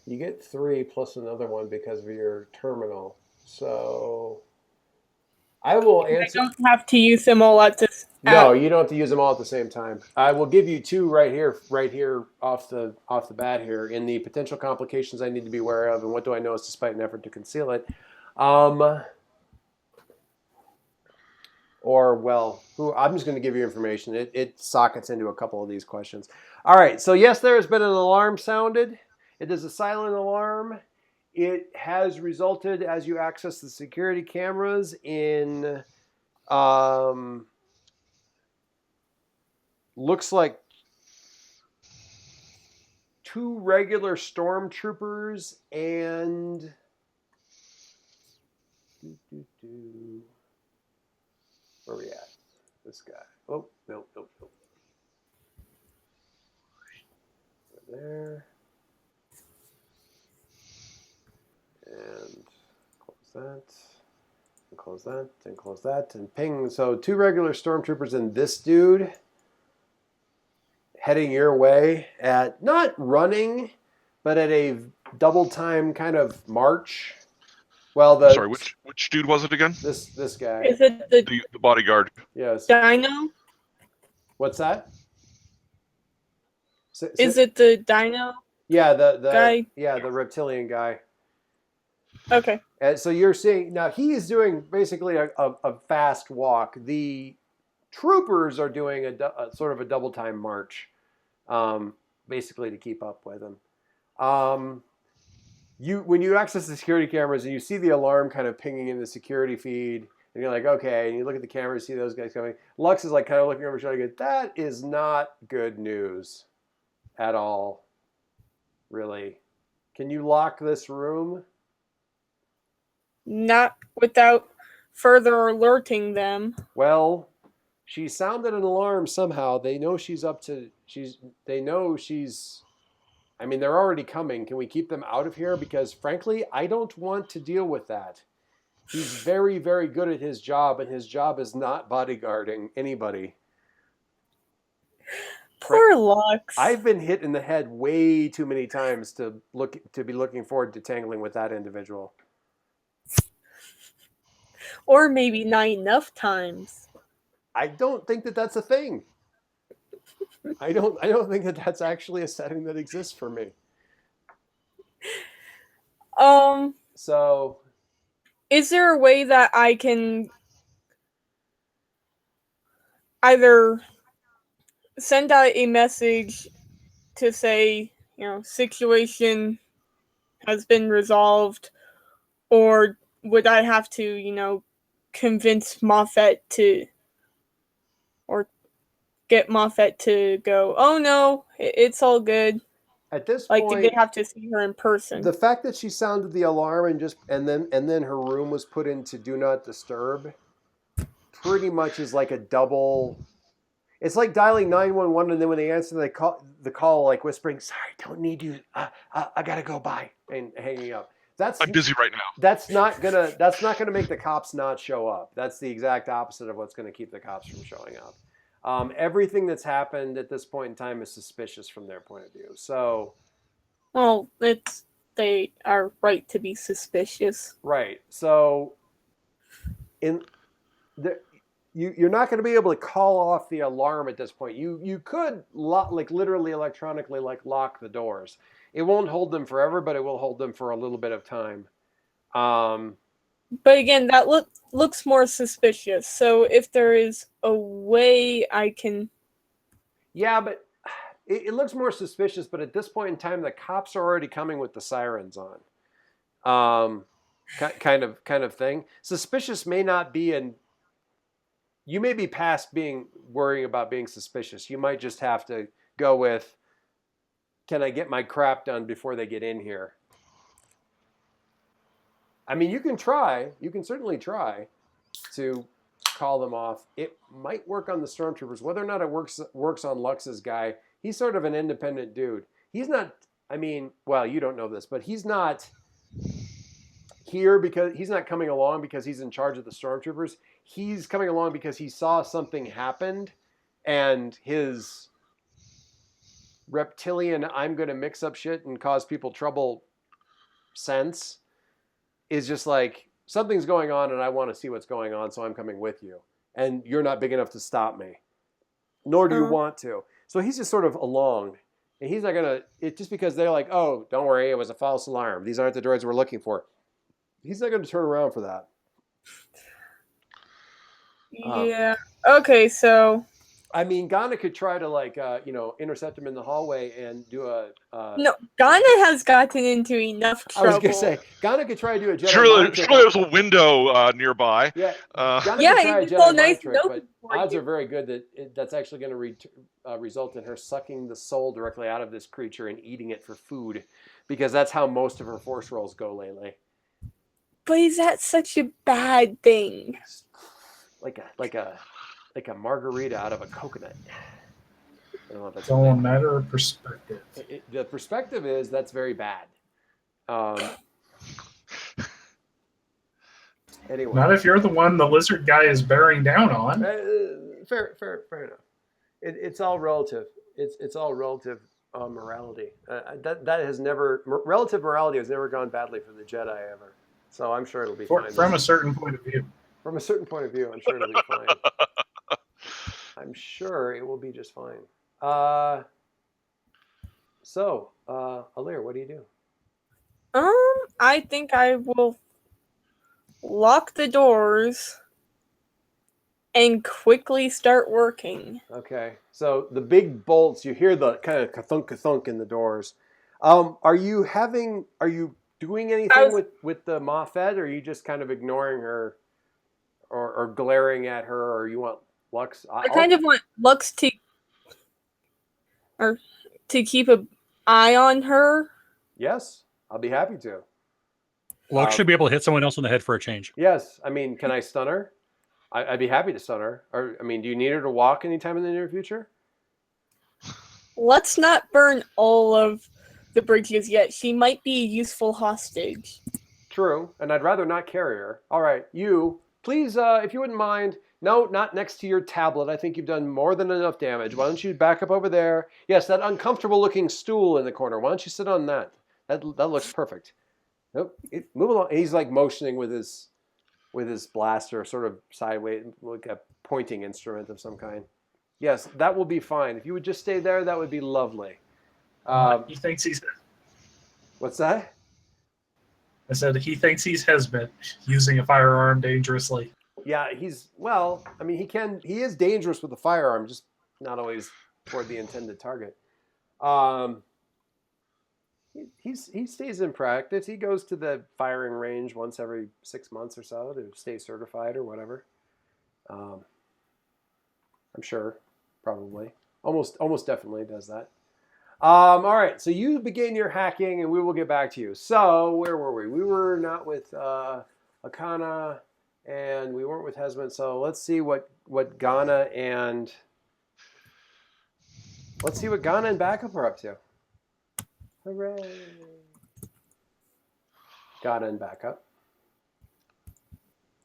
Speaker 1: You get 3 plus another one because of your terminal. So I will answer.
Speaker 5: I don't have to use them all at this.
Speaker 1: No, you don't have to use them all at the same time. I will give you 2 right here off the bat here in the potential complications I need to be aware of, and what do I know is despite an effort to conceal it. I'm just going to give you information. It sockets into a couple of these questions. All right, so yes, there has been an alarm sounded. It is a silent alarm. It has resulted, as you access the security cameras, in looks like 2 regular stormtroopers and where are we at? This guy. Oh, no. There. And close that. And close that. And close that. And ping. So 2 regular stormtroopers and this dude heading your way at not running, but at a double time kind of march. Well,
Speaker 6: sorry, which dude was it again?
Speaker 1: This guy.
Speaker 5: Is it
Speaker 6: the bodyguard?
Speaker 1: Yes.
Speaker 5: Dino?
Speaker 1: What's that?
Speaker 5: Is it the Dino?
Speaker 1: Yeah, the
Speaker 5: guy.
Speaker 1: Yeah, the reptilian guy.
Speaker 5: Okay.
Speaker 1: And so you're seeing now he is doing basically a fast walk. The troopers are doing a sort of a double time march, basically to keep up with him. When you access the security cameras and you see the alarm kind of pinging in the security feed, and you're like, okay, and you look at the camera, see those guys coming. Lux is like kind of looking over his shoulder, going, that is not good news at all, really. Can you lock this room?
Speaker 5: Not without further alerting them.
Speaker 1: Well, she sounded an alarm somehow. They know she's up to. I mean, they're already coming. Can we keep them out of here? Because frankly, I don't want to deal with that. He's very, very good at his job, and his job is not bodyguarding anybody.
Speaker 5: Poor Lux.
Speaker 1: I've been hit in the head way too many times to be looking forward to tangling with that individual.
Speaker 5: Or maybe not enough times.
Speaker 1: I don't think that that's a thing. I don't think that that's actually a setting that exists for me. So,
Speaker 5: is there a way that I can either send out a message to say, situation has been resolved, or would I have to, convince Moffat or get Moffat to go, oh no, it's all good?
Speaker 1: At this point,
Speaker 5: do they have to see her in person?
Speaker 1: The fact that she sounded the alarm and then her room was put into do not disturb pretty much is like a double. It's like dialing 911 and then when they answer the call like whispering, sorry, don't need you. I gotta go, bye, and hanging up.
Speaker 6: I'm busy right now.
Speaker 1: That's not gonna make the cops not show up. That's the exact opposite of what's gonna keep the cops from showing up. Everything that's happened at this point in time is suspicious from their point of view. So,
Speaker 5: well, they are right to be suspicious.
Speaker 1: Right. So, you're not going to be able to call off the alarm at this point. You could literally electronically lock the doors. It won't hold them forever, but it will hold them for a little bit of time.
Speaker 5: But again, that looks more suspicious. So if there is a way I can...
Speaker 1: Yeah, but it looks more suspicious, but at this point in time, the cops are already coming with the sirens on. Kind of thing. Suspicious may not be you may be past worrying about being suspicious. You might just have to go with, can I get my crap done before they get in here? I mean, you can certainly try to call them off. It might work on the stormtroopers. Whether or not it works on Lux's guy, he's sort of an independent dude. He's not, I mean, well, you don't know this, but he's not here because he's not coming along because he's in charge of the stormtroopers. He's coming along because he saw something happened, and his reptilian "I'm going to mix up shit and cause people trouble" sense is just like, something's going on and I want to see what's going on, so I'm coming with you. And you're not big enough to stop me. Nor do you want to. So he's just sort of along. And he's not going to, just because they're like, oh, don't worry, it was a false alarm. These aren't the droids we're looking for. He's not going to turn around for that.
Speaker 5: Yeah. Okay, so...
Speaker 1: I mean, Ghana could try to, intercept him in the hallway and do a...
Speaker 5: No, Ghana has gotten into enough trouble.
Speaker 1: I was going to say, Ghana could try to do a Jedi
Speaker 6: Surely
Speaker 1: mind trick.
Speaker 6: there's a window nearby.
Speaker 1: Yeah, Ghana could try a Jedi mind trick, but odds are very good that that's actually going to result in her sucking the soul directly out of this creature and eating it for food, because that's how most of her force rolls go lately.
Speaker 5: But is that such a bad thing?
Speaker 1: Like a margarita out of a coconut. I don't know if that's
Speaker 3: it's all a matter of perspective.
Speaker 1: The perspective is that's very bad. Anyway,
Speaker 3: not if you're the one the lizard guy is bearing down on.
Speaker 1: Fair enough. It's all relative. It's all relative morality. That has never relative morality has never gone badly for the Jedi ever. So I'm sure it'll be fine.
Speaker 3: From a certain point of view.
Speaker 1: From a certain point of view, I'm sure it'll be fine. I'm sure it will be just fine. So, Alir, what do you do?
Speaker 5: I think I will lock the doors and quickly start working.
Speaker 1: Okay. So the big bolts, you hear the kind of ka-thunk in the doors. Are you doing anything with the Moffett, or are you just kind of ignoring her or glaring at her, or you want Lux?
Speaker 5: I kind of want Lux to keep an eye on her.
Speaker 1: Yes, I'll be happy to.
Speaker 4: Lux should be able to hit someone else on the head for a change.
Speaker 1: Yes, I mean, can I stun her? I'd be happy to stun her. Or, I mean, do you need her to walk anytime in the near future?
Speaker 5: Let's not burn all of the bridges yet. She might be a useful hostage.
Speaker 1: True, and I'd rather not carry her. All right, you, please, if you wouldn't mind. No, not next to your tablet. I think you've done more than enough damage. Why don't you back up over there? Yes, that uncomfortable-looking stool in the corner. Why don't you sit on that? That looks perfect. Nope. Move along. He's like motioning with his blaster, sort of sideways, like a pointing instrument of some kind. Yes, that will be fine. If you would just stay there, that would be lovely.
Speaker 3: He thinks he's...
Speaker 1: What's that?
Speaker 3: I said he thinks he's Hesbit, using a firearm dangerously.
Speaker 1: Yeah, he is dangerous with a firearm, just not always toward the intended target. He stays in practice. He goes to the firing range once every 6 months or so to stay certified or whatever. I'm sure, probably, almost definitely does that. All right, so you begin your hacking, and we will get back to you. So where were we? We were not with Akana, and we weren't with Hesbit. So let's see what Ghana and Backup are up to. Hooray! Ghana and Backup.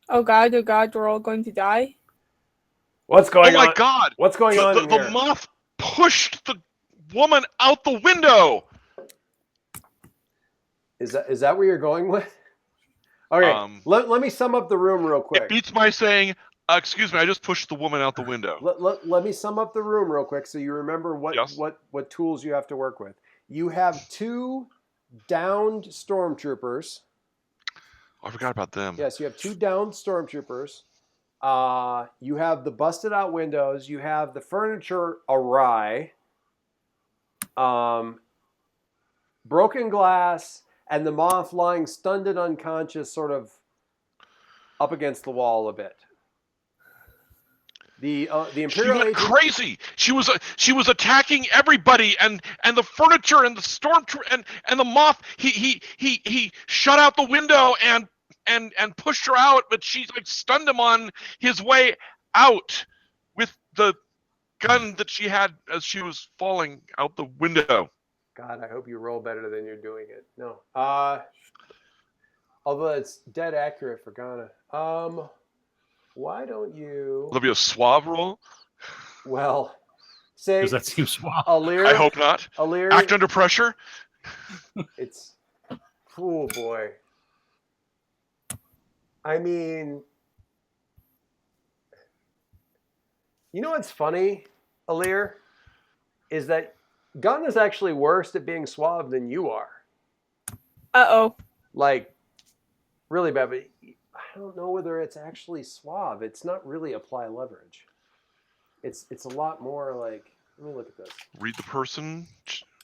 Speaker 5: Oh God, we're all going to die?
Speaker 1: What's going on?
Speaker 6: Oh my God!
Speaker 1: What's going on in here?
Speaker 6: The moth pushed the woman out the window!
Speaker 1: Is that where you're going with? Okay, let me sum up the room real quick.
Speaker 6: It beats my saying, excuse me, I just pushed the woman out the window.
Speaker 1: Let me sum up the room real quick so you remember what tools you have to work with. You have 2 downed stormtroopers.
Speaker 6: Oh, I forgot about them.
Speaker 1: Yes, you have 2 downed stormtroopers. You have the busted out windows. You have the furniture awry. Broken glass, and the moth lying stunned and unconscious, sort of up against the wall a bit. The Imperial agent,
Speaker 6: crazy. She was attacking everybody, and the furniture and the stormtrooper and the moth. He shut out the window and pushed her out, but she like stunned him on his way out with the gun that she had as she was falling out the window.
Speaker 1: God, I hope you roll better than you're doing it. No. Although it's dead accurate for Ghana. Why don't you...
Speaker 6: Will there be a suave roll?
Speaker 1: Well, say...
Speaker 4: Does that seem suave?
Speaker 1: Alir,
Speaker 6: I hope not.
Speaker 1: Alir,
Speaker 6: Act under pressure?
Speaker 1: It's... Oh, boy. I mean... You know what's funny, Alir? Is that Ghana's actually worse at being suave than you are.
Speaker 5: Uh-oh.
Speaker 1: Like, really bad, but I don't know whether it's actually suave. It's not really apply leverage. It's a lot more like, let me look at this.
Speaker 6: Read the person.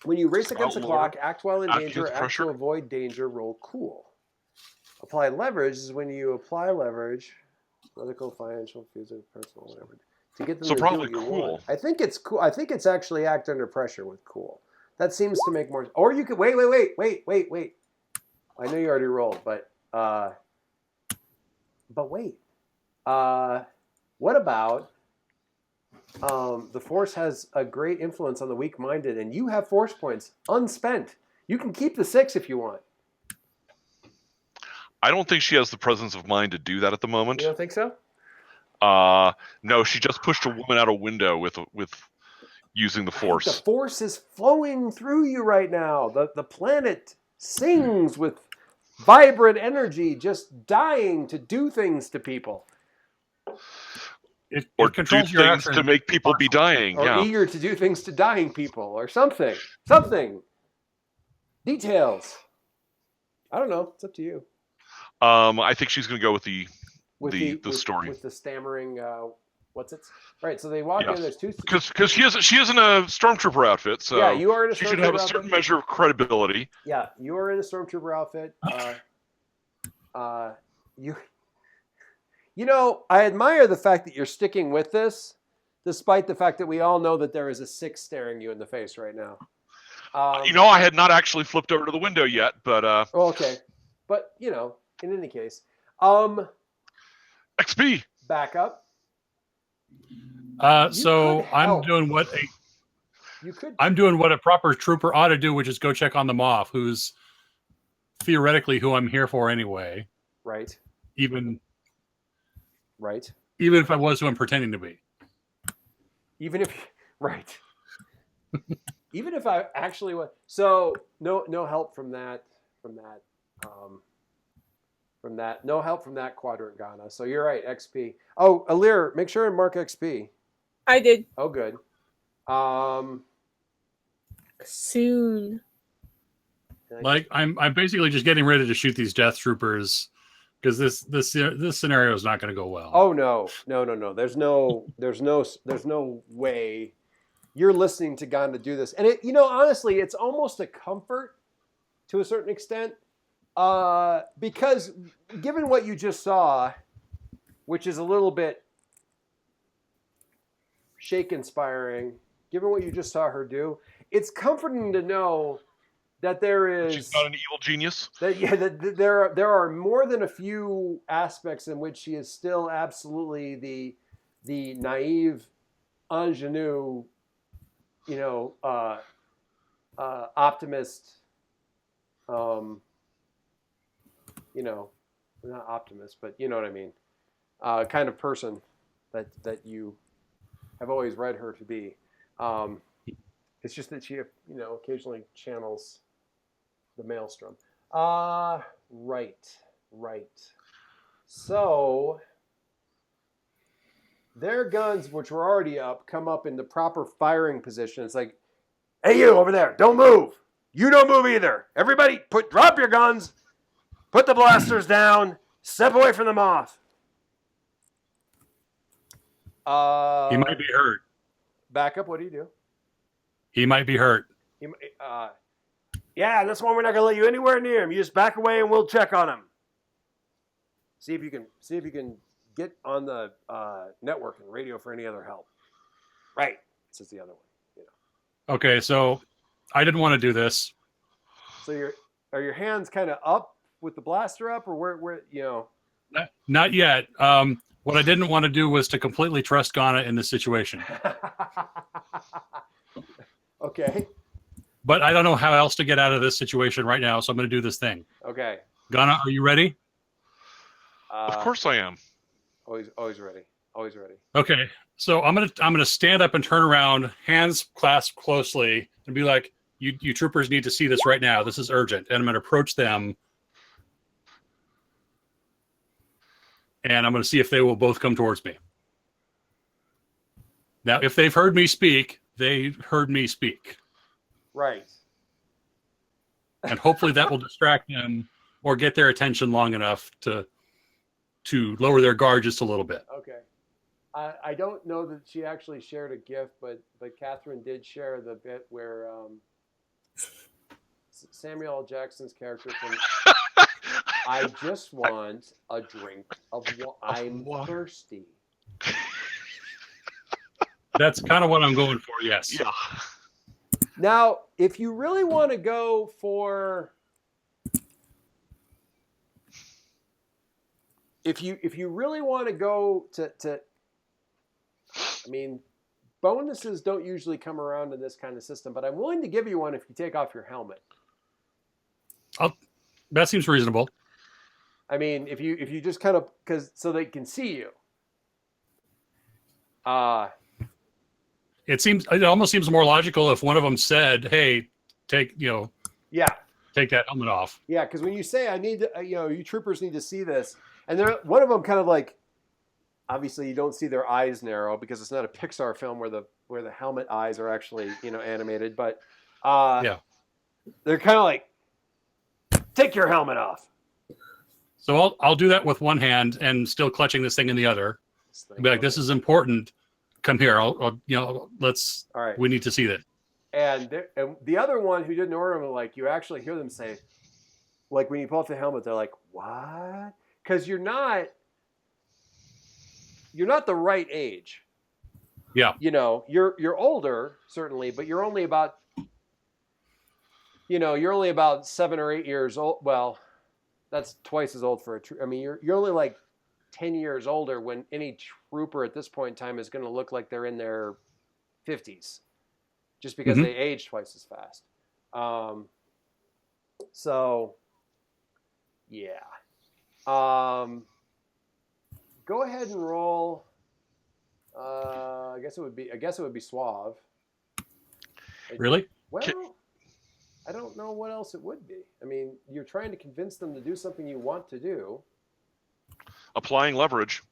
Speaker 1: When you race against the
Speaker 6: Outlord,
Speaker 1: clock, act while in
Speaker 6: act
Speaker 1: danger,
Speaker 6: against
Speaker 1: act
Speaker 6: pressure.
Speaker 1: to avoid danger, roll cool. Apply leverage is when you apply leverage, political, financial, physical, personal, whatever, to get them
Speaker 6: So
Speaker 1: to
Speaker 6: probably
Speaker 1: do what you
Speaker 6: cool.
Speaker 1: want. I think it's cool. I think it's actually act under pressure with cool. That seems to make more. Or you could wait. I know you already rolled, but wait. What about the force has a great influence on the weak-minded, and you have force points unspent. You can keep the 6 if you want.
Speaker 6: I don't think she has the presence of mind to do that at the moment.
Speaker 1: You don't think so?
Speaker 6: No, she just pushed a woman out a window with using the force.
Speaker 1: The force is flowing through you right now. The planet sings with vibrant energy, just dying to do things to people.
Speaker 4: It
Speaker 6: Or do
Speaker 4: controls your
Speaker 6: things
Speaker 4: action.
Speaker 6: to make people be dying.
Speaker 1: Or
Speaker 6: Yeah.
Speaker 1: eager to do things to dying people, or something. Something. Details. I don't know. It's up to you.
Speaker 6: I think she's going to go with the story.
Speaker 1: With the stammering, what's it? Right, so they walk in, there's two...
Speaker 6: Because she is in a stormtrooper outfit, so
Speaker 1: yeah, you are in a
Speaker 6: she should have a
Speaker 1: stormtrooper
Speaker 6: certain
Speaker 1: outfit.
Speaker 6: measure of credibility.
Speaker 1: Yeah, you are in a stormtrooper outfit. You know, I admire the fact that you're sticking with this, despite the fact that we all know that there is a 6 staring you in the face right now.
Speaker 6: I had not actually flipped over to the window yet, but...
Speaker 1: okay. But, in any case.
Speaker 6: XP!
Speaker 1: Back up.
Speaker 4: So I'm doing what a proper trooper ought to do, which is go check on the Moff, who's theoretically who I'm here for anyway.
Speaker 1: Right.
Speaker 4: Even
Speaker 1: Even
Speaker 4: if I was who I'm pretending to be.
Speaker 1: Even if I actually was. So no help from that. No help from that quadrant, Ghana. So you're right, XP. Oh, Alir, make sure and mark XP.
Speaker 5: I did.
Speaker 1: Oh, good.
Speaker 5: Soon.
Speaker 4: Like I'm basically just getting ready to shoot these death troopers because this scenario is not going to go well.
Speaker 1: Oh no. There's no way you're listening to Ghana do this. And honestly, it's almost a comfort to a certain extent. Because given what you just saw, which is a little bit shake-inspiring, given what you just saw her do, it's comforting to know that
Speaker 6: She's not an evil genius.
Speaker 1: That there are more than a few aspects in which she is still absolutely the naive ingenue, optimist. Not optimist, but you know what I mean. Kind of person that you have always read her to be. It's just that she, occasionally channels the maelstrom. Right. So their guns, which were already up, come up in the proper firing position. It's like, hey, you over there, don't move. You don't move either. Everybody, drop your guns. Put the blasters down. Step away from the Moth.
Speaker 4: He might be hurt.
Speaker 1: Back up. What do you do?
Speaker 4: He might be hurt.
Speaker 1: Yeah, that's why we're not going to let you anywhere near him. You just back away and we'll check on him. See if you can get on the network and radio for any other help. Right. This is the other one.
Speaker 4: Okay, so I didn't want to do this.
Speaker 1: So are your hands kind of up with the blaster up, or where
Speaker 4: Not yet. What I didn't want to do was to completely trust Ghana in this situation.
Speaker 1: Okay.
Speaker 4: but I don't know how else to get out of this situation right now, so I'm going to do this thing.
Speaker 1: Okay.
Speaker 4: Ghana, are you ready?
Speaker 6: Of course I am.
Speaker 1: Always ready. Always ready.
Speaker 4: Okay. So I'm gonna stand up and turn around, hands clasped closely, and be like, "You troopers need to see this right now. This is urgent." And I'm gonna approach them, and I'm gonna see if they will both come towards me. Now, if they've heard me speak, they heard me speak.
Speaker 1: Right.
Speaker 4: And hopefully that will distract them or get their attention long enough to lower their guard just a little bit.
Speaker 1: Okay. I don't know that she actually shared a GIF, but Catherine did share the bit where Samuel L. Jackson's character from I just want a drink of water. I'm thirsty.
Speaker 4: That's kind of what I'm going for, yes.
Speaker 6: Yeah.
Speaker 1: Now, if you really want to go for if you really want to go to I mean, bonuses don't usually come around in this kind of system, but I'm willing to give you one if you take off your helmet.
Speaker 4: That seems reasonable.
Speaker 1: I mean, if you just kind of so they can see you.
Speaker 4: It almost seems more logical if one of them said, "Hey, take that helmet off."
Speaker 1: Yeah, because when you say I need to, you troopers need to see this, and one of them kind of like, obviously you don't see their eyes narrow because it's not a Pixar film where the helmet eyes are actually animated, but they're kind of like, take your helmet off.
Speaker 4: So I'll do that with one hand and still clutching this thing in the other. Be like, this is important. Come here. Let's.
Speaker 1: All right.
Speaker 4: We need to see that.
Speaker 1: And the other one who didn't order them, like you actually hear them say, like when you pull off the helmet, they're like, "What?" Because you're not the right age.
Speaker 4: Yeah.
Speaker 1: You're older certainly, but you're only about 7 or 8 years old. Well, that's twice as old for a trooper. I mean, you're only like 10 years older when any trooper at this point in time is going to look like they're in their 50s just because they age twice as fast. So yeah. Go ahead and roll. I guess it would be suave.
Speaker 4: Really?
Speaker 1: Well, I don't know what else it would be. I mean, you're trying to convince them to do something you want to do.
Speaker 6: Applying leverage.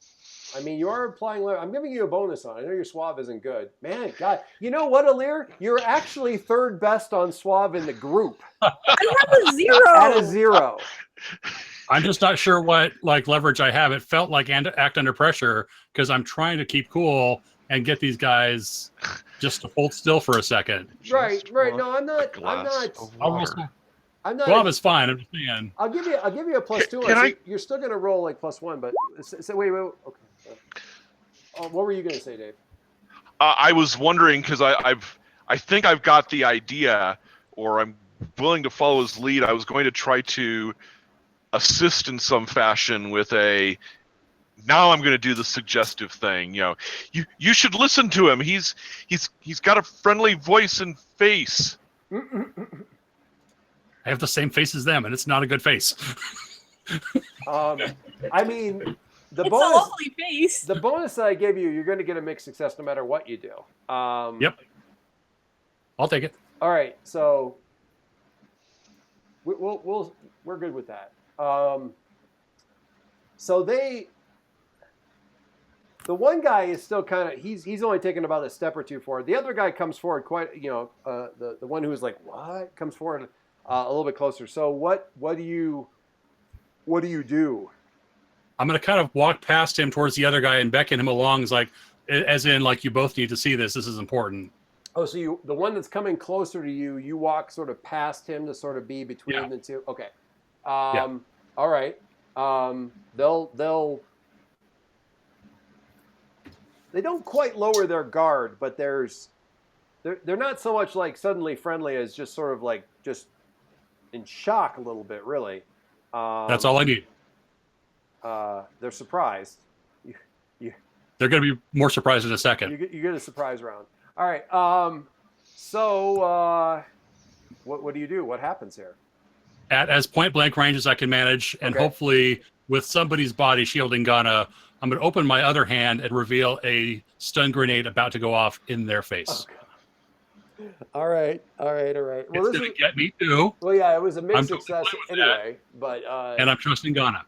Speaker 1: I mean, you are applying leverage. I'm giving you a bonus on it. I know your suave isn't good. Man, God. You know what, Alir? You're actually third best on suave in the group.
Speaker 5: I have a 0.
Speaker 1: At a 0.
Speaker 4: I'm just not sure what leverage I have. It felt like act under pressure because I'm trying to keep cool and get these guys just to hold still for a second.
Speaker 1: Right. No, I'm not.
Speaker 4: Suave is fine. I'm just saying.
Speaker 1: I'll give you a +2. You're still going to roll like +1, but wait. Okay. What were you going to say, Dave?
Speaker 6: I was wondering because I think I've got the idea, or I'm willing to follow his lead. I was going to try to assist in some fashion with now I'm going to do the suggestive thing. You should listen to him. He's got a friendly voice and face.
Speaker 4: I have the same face as them, and it's not a good face.
Speaker 1: I mean,
Speaker 5: it's a lovely face.
Speaker 1: The bonus that I gave you, you're going to get a mixed success no matter what you do.
Speaker 4: Yep. I'll take it.
Speaker 1: All right, so we're good with that. So the one guy is still kind of he's only taken about a step or two forward. The other guy comes forward quite the one who was like what comes forward a little bit closer. So what do you do?
Speaker 4: I'm going to kind of walk past him towards the other guy and beckon him along, as in you both need to see this. This is important.
Speaker 1: Oh, so the one that's coming closer to you, you walk sort of past him to sort of be between the two. Okay. All right. They don't quite lower their guard, but they're not so much like suddenly friendly as just sort of like just in shock a little bit, really.
Speaker 4: That's all I need.
Speaker 1: They're surprised.
Speaker 4: They're going to be more surprised in a second.
Speaker 1: You get a surprise round. All right. So What do you do? What happens here?
Speaker 4: At as point blank range as I can manage, and hopefully with somebody's body shielding Ghana, I'm going to open my other hand and reveal a stun grenade about to go off in their face.
Speaker 1: All right. Well,
Speaker 4: it's going to get me too.
Speaker 1: Well, yeah, it was a mixed success anyway, but
Speaker 4: and I'm trusting Ghana.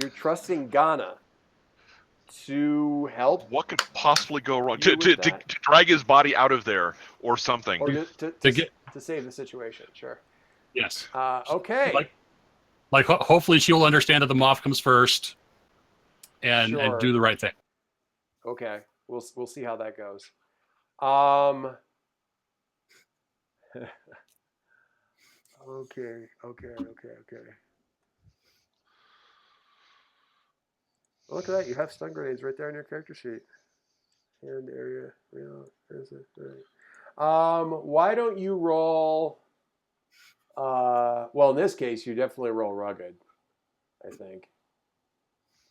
Speaker 1: You're trusting Ghana to help.
Speaker 6: What could possibly go wrong? To drag his body out of there or something.
Speaker 1: Or to save the situation. Sure.
Speaker 4: Yes.
Speaker 1: Okay.
Speaker 4: Like hopefully she'll understand that the moth comes first, and do the right thing.
Speaker 1: Okay. We'll see how that goes. Okay. Look at that. You have stun grenades right there in your character sheet. Hand area. Why don't you roll? Well, in this case, you definitely roll rugged, I think.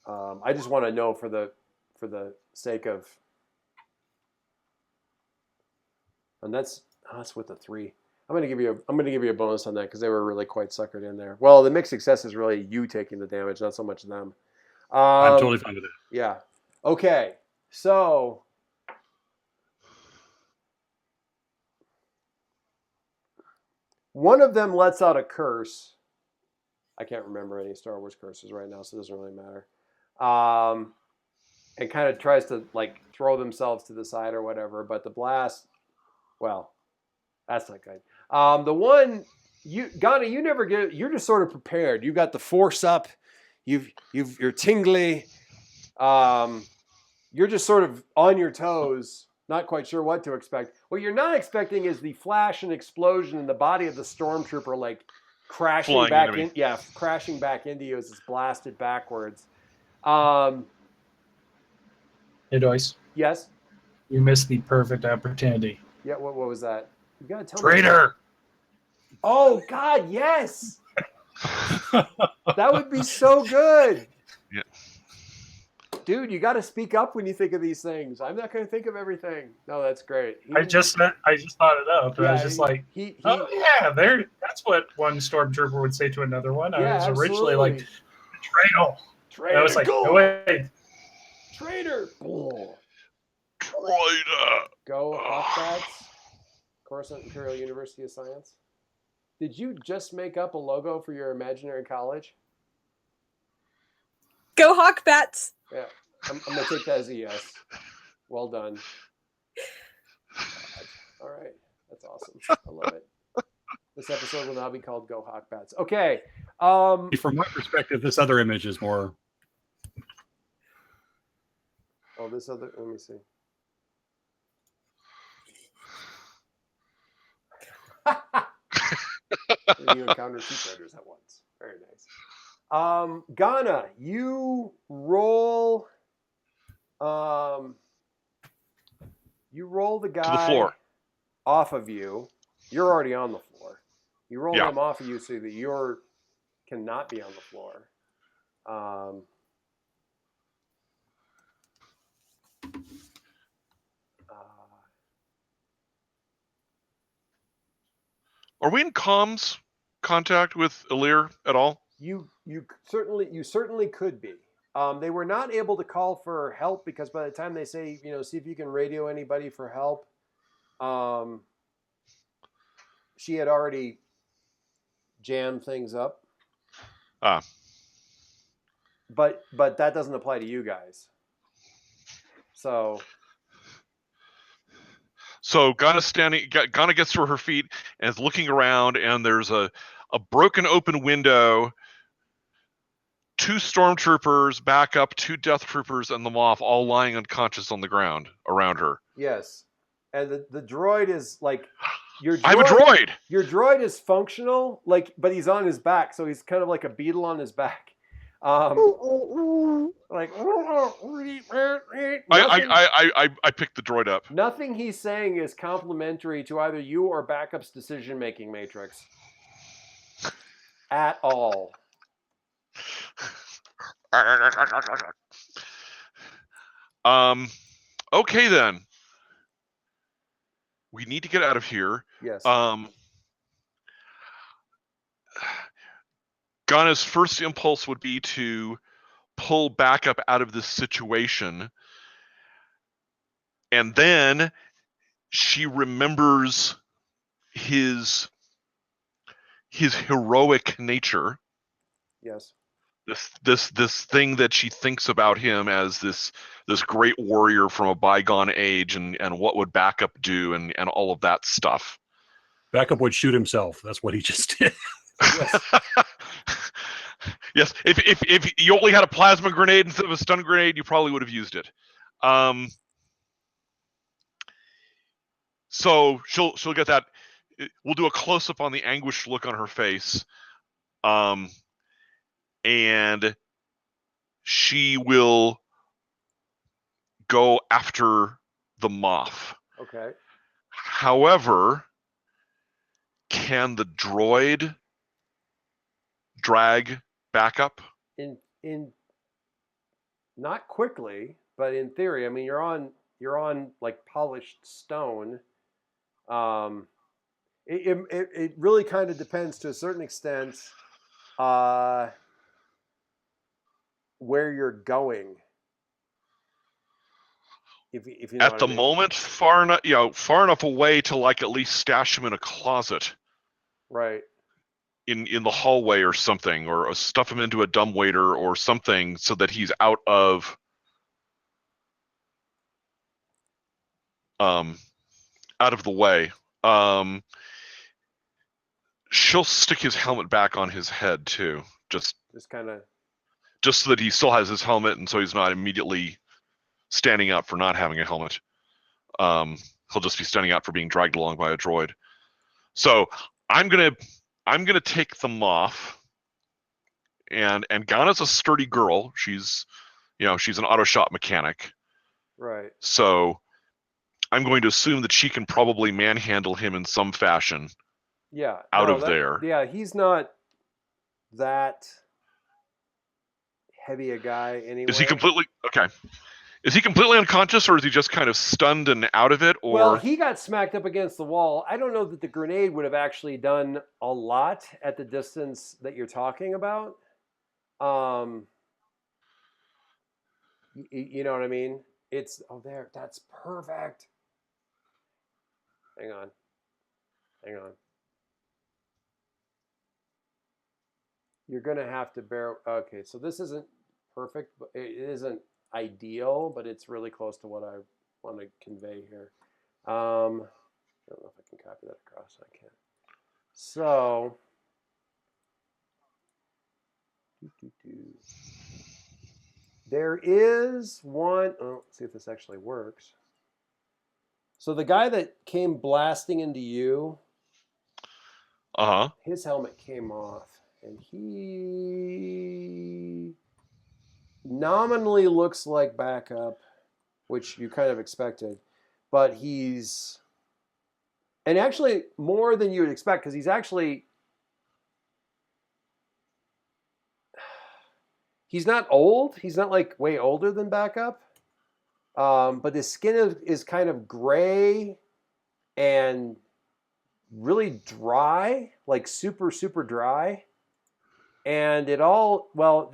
Speaker 1: I just want to know for the sake of, and that's with a 3. I'm gonna give you a bonus on that because they were really quite suckered in there. Well, the mixed success is really you taking the damage, not so much them.
Speaker 4: I'm totally fine with it.
Speaker 1: Yeah. Okay. So one of them lets out a curse. I can't remember any Star Wars curses right now, so it doesn't really matter. And kind of tries to like throw themselves to the side or whatever, but the blast, well, that's not good. The one Ghana, you never get. You're just sort of prepared. You got the force up. You're tingly. You're just sort of on your toes, not quite sure what to expect. What you're not expecting is the flash and explosion in the body of the stormtrooper, like crashing
Speaker 6: Flying
Speaker 1: back
Speaker 6: into me.
Speaker 1: in. Yeah, crashing back into you as it's blasted backwards. Hey,
Speaker 3: Doyce.
Speaker 1: Yes.
Speaker 3: You missed the perfect opportunity.
Speaker 1: Yeah. What was that? You gotta tell
Speaker 3: Traitor.
Speaker 1: me. Oh God, yes. That would be so good.
Speaker 6: Yeah.
Speaker 1: Dude, you got to speak up when you think of these things. I'm not going to think of everything. No, that's great.
Speaker 3: I just thought it up.
Speaker 1: Yeah,
Speaker 3: I was just that's what one stormtrooper would say to another one.
Speaker 1: Yeah,
Speaker 3: I was originally
Speaker 1: absolutely.
Speaker 3: like, betrayal.
Speaker 1: Traitor.
Speaker 3: I was like,
Speaker 1: go.
Speaker 3: No way.
Speaker 1: Traitor.
Speaker 6: Traitor.
Speaker 1: Go Hawkbats. Coruscant Imperial University of Science. Did you just make up a logo for your imaginary college?
Speaker 5: Go Hawkbats.
Speaker 1: Yeah, I'm going to take that as a yes. Well done. All right. That's awesome. I love it. This episode will now be called Go Hawkbats. Okay.
Speaker 4: From my perspective, this other image is more...
Speaker 1: Oh, this other... Let me see. You encounter 2 traitors at once. Very nice. Ghana, you roll. You roll the guy
Speaker 6: to the floor
Speaker 1: off of you. You're already on the floor. You roll him off of you so that you cannot be on the floor.
Speaker 6: Are we in comms contact with Ilir at all?
Speaker 1: You certainly could be. They were not able to call for help because by the time they say, see if you can radio anybody for help, she had already jammed things up. But that doesn't apply to you guys. So
Speaker 6: Ghana gets to her feet and is looking around, and there's a broken open window, 2 stormtroopers back up, 2 death troopers, and the moth all lying unconscious on the ground around her.
Speaker 1: Yes. And the droid is like
Speaker 6: I have a droid.
Speaker 1: Your droid is functional, but he's on his back, so he's kind of like a beetle on his back. I
Speaker 6: picked the droid up.
Speaker 1: Nothing he's saying is complimentary to either you or Backup's decision-making matrix at all.
Speaker 6: Okay then. We need to get out of here.
Speaker 1: Yes.
Speaker 6: Ghana's first impulse would be to pull Backup out of this situation, and then she remembers his heroic nature.
Speaker 1: Yes.
Speaker 6: This thing that she thinks about him as this great warrior from a bygone age, and what would Backup do, and all of that stuff.
Speaker 4: Backup would shoot himself. That's what he just did.
Speaker 1: Yes.
Speaker 6: Yes. If you only had a plasma grenade instead of a stun grenade, you probably would have used it. So she'll get that. We'll do a close up on the anguished look on her face. And she will go after the moth.
Speaker 1: Okay.
Speaker 6: However, can the droid drag Backup?
Speaker 1: In not quickly, but in theory. I mean, you're on like polished stone. It really kind of depends to a certain extent where you're going. If you know
Speaker 6: at
Speaker 1: what
Speaker 6: the
Speaker 1: I mean.
Speaker 6: moment, far enough away to like at least stash him in a closet,
Speaker 1: right?
Speaker 6: In the hallway or something, or stuff him into a dumbwaiter or something, so that he's out of the way. She'll stick his helmet back on his head too, just
Speaker 1: kind of,
Speaker 6: just so that he still has his helmet, and so he's not immediately standing up for not having a helmet. He'll just be standing out for being dragged along by a droid. So I'm gonna take them off. And Ghana's a sturdy girl. She's an auto shop mechanic.
Speaker 1: Right.
Speaker 6: So I'm going to assume that she can probably manhandle him in some fashion.
Speaker 1: Yeah.
Speaker 6: Out of there.
Speaker 1: Yeah, he's not that heavy a guy anyway.
Speaker 6: Is he completely okay? Is he completely unconscious, or is he just kind of stunned and out of it? Or
Speaker 1: well, he got smacked up against the wall. I don't know that the grenade would have actually done a lot at the distance that you're talking about. You know what I mean? It's there. That's perfect. Hang on. You're gonna have to bear. Okay, so this isn't perfect, but it isn't ideal, but it's really close to what I want to convey here. I don't know if I can copy that across. I can't. So, there is one. Oh, let's see if this actually works. So the guy that came blasting into you, his helmet came off, and he nominally looks like Backup, which you kind of expected, but he's, and actually more than you would expect, because he's not old. He's not like way older than Backup. But his skin is kind of gray and really dry, like super, super dry. And it all, well,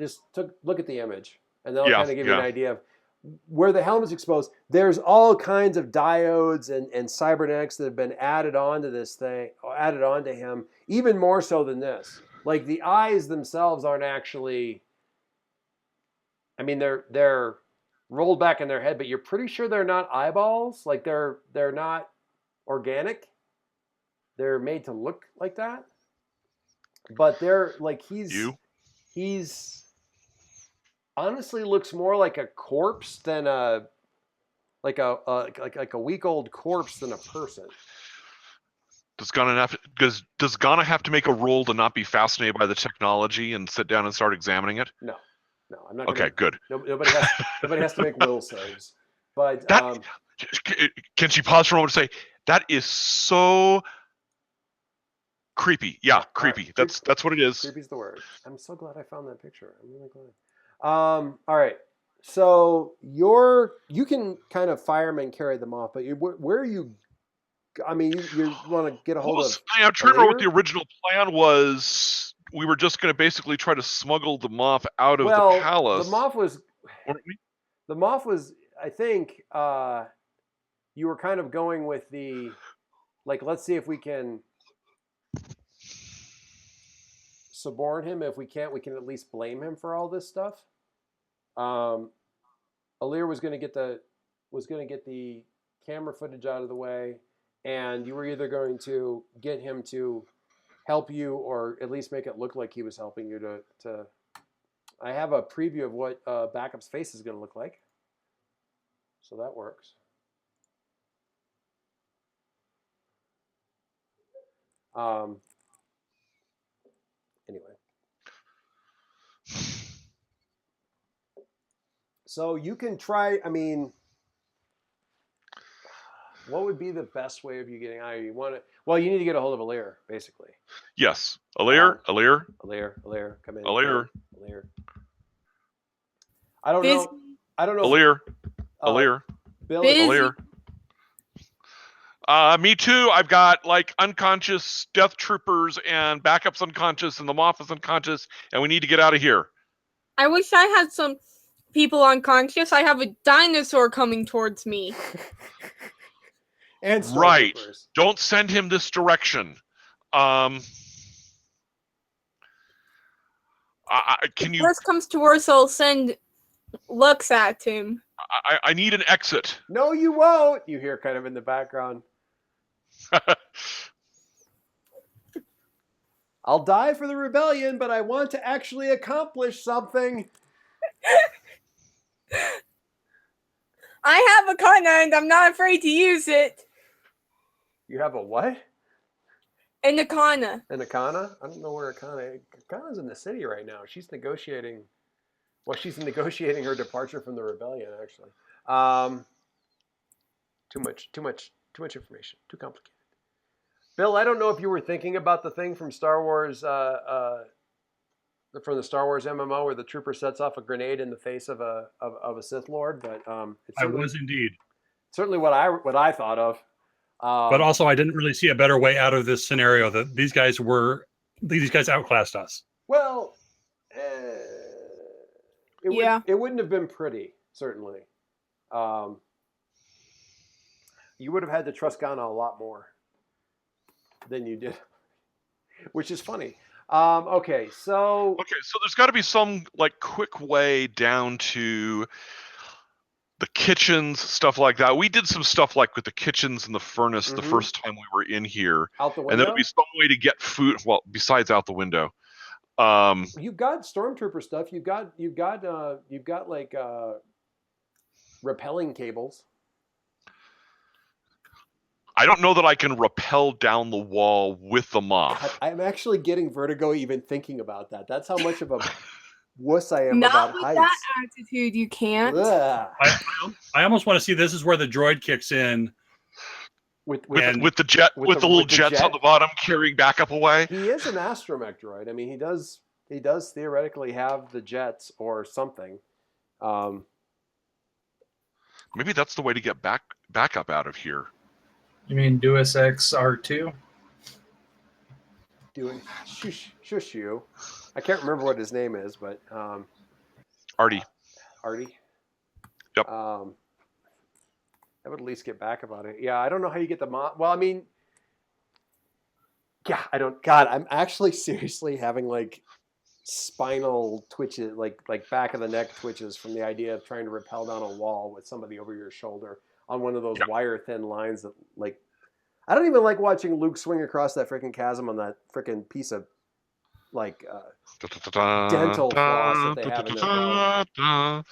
Speaker 1: look at the image, and that'll kind of give you an idea of where the helmet's exposed. There's all kinds of diodes and cybernetics that have been added onto this thing, added onto him, even more so than this. Like the eyes themselves aren't actually, I mean, they're rolled back in their head, but you're pretty sure they're not eyeballs. Like they're not organic. They're made to look like that. But they're like he's honestly looks more like a corpse than a week old corpse than a person.
Speaker 6: Does Ghana have to make a roll to not be fascinated by the technology and sit down and start examining it?
Speaker 1: No, I'm not.
Speaker 6: Okay, good.
Speaker 1: Nobody has to make will saves. But
Speaker 6: can she pause for a moment and say that is so creepy? Yeah, creepy. That's what it is.
Speaker 1: Creepy's the word. I'm so glad I found that picture. I'm really glad. All right. So you can kind of fireman carry them off, but where are you? I mean, you want to get a hold of.
Speaker 6: I'm trying to remember what the original plan was we were just going to basically try to smuggle the Moff out of the palace.
Speaker 1: The Moff was. I think you were kind of going with the, like, let's see if we can suborn him. If we can't, we can at least blame him for all this stuff. Alir was going to get the camera footage out of the way, and you were either going to get him to help you or at least make it look like he was helping you to I have a preview of what Backup's face is going to look like. So that works. Anyway. So you can try, I mean, what would be the best way of you getting out? You want to, well, you need to get a hold of Alir, basically.
Speaker 6: Yes. Alir,
Speaker 1: come in.
Speaker 6: Alir.
Speaker 1: I don't know.
Speaker 6: Alir.
Speaker 1: Bill.
Speaker 6: Alir. Me too. I've got like unconscious death troopers and Backup's unconscious and the Moff is unconscious, and we need to get out of here.
Speaker 5: I wish I had some people unconscious. I have a dinosaur coming towards me.
Speaker 1: And
Speaker 6: right. Don't send him this direction. Can you?
Speaker 5: Worst comes to worst, I'll send looks at him.
Speaker 6: I need an exit.
Speaker 1: No, you won't. You hear kind of in the background. I'll die for the rebellion, but I want to actually accomplish something.
Speaker 5: I have a katana and I'm not afraid to use it.
Speaker 1: You have a what?
Speaker 5: An Akana.
Speaker 1: An Akana? I don't know where Akana's in the city right now. She's negotiating. Well, she's negotiating her departure from the rebellion, actually. Too much information. Too complicated. Bill, I don't know if you were thinking about the thing from Star Wars, from the Star Wars MMO, where the trooper sets off a grenade in the face of a Sith Lord, but
Speaker 4: I was indeed.
Speaker 1: Certainly what I thought of.
Speaker 4: But also, I didn't really see a better way out of this scenario. That these guys outclassed us.
Speaker 1: Well, it wouldn't have been pretty, certainly. You would have had to trust Ghana a lot more than you did, which is funny. Okay, so
Speaker 6: there's got to be some like quick way down to the kitchens, stuff like that. We did some stuff like with the kitchens and the furnace the first time we were in here.
Speaker 1: Out the window?
Speaker 6: And there'll be some way to get food. Well, besides out the window.
Speaker 1: You've got stormtrooper stuff. You've got like rappelling cables.
Speaker 6: I don't know that I can rappel down the wall with the Moff.
Speaker 1: I'm actually getting vertigo even thinking about that. That's how much of a wuss I am
Speaker 5: Not
Speaker 1: about
Speaker 5: with
Speaker 1: heights.
Speaker 5: that attitude, you can't.
Speaker 4: I almost want to see this is where the droid kicks in.
Speaker 6: With the little jets on the bottom carrying Backup away.
Speaker 1: He is an astromech droid. I mean, he does theoretically have the jets or something.
Speaker 6: Maybe that's the way to get Backup out of here.
Speaker 3: You mean Deus Ex R2?
Speaker 1: Shush you. I can't remember what his name is, but
Speaker 6: Artie.
Speaker 1: I
Speaker 6: Yep.
Speaker 1: would at least get back about it. Yeah, I don't know how you get the Well, I mean, yeah, I don't. God, I'm actually seriously having like spinal twitches, like back of the neck twitches from the idea of trying to rappel down a wall with somebody over your shoulder on one of those wire thin lines that, like, I don't even like watching Luke swing across that freaking chasm on that freaking piece of like dental floss that they have in their belt.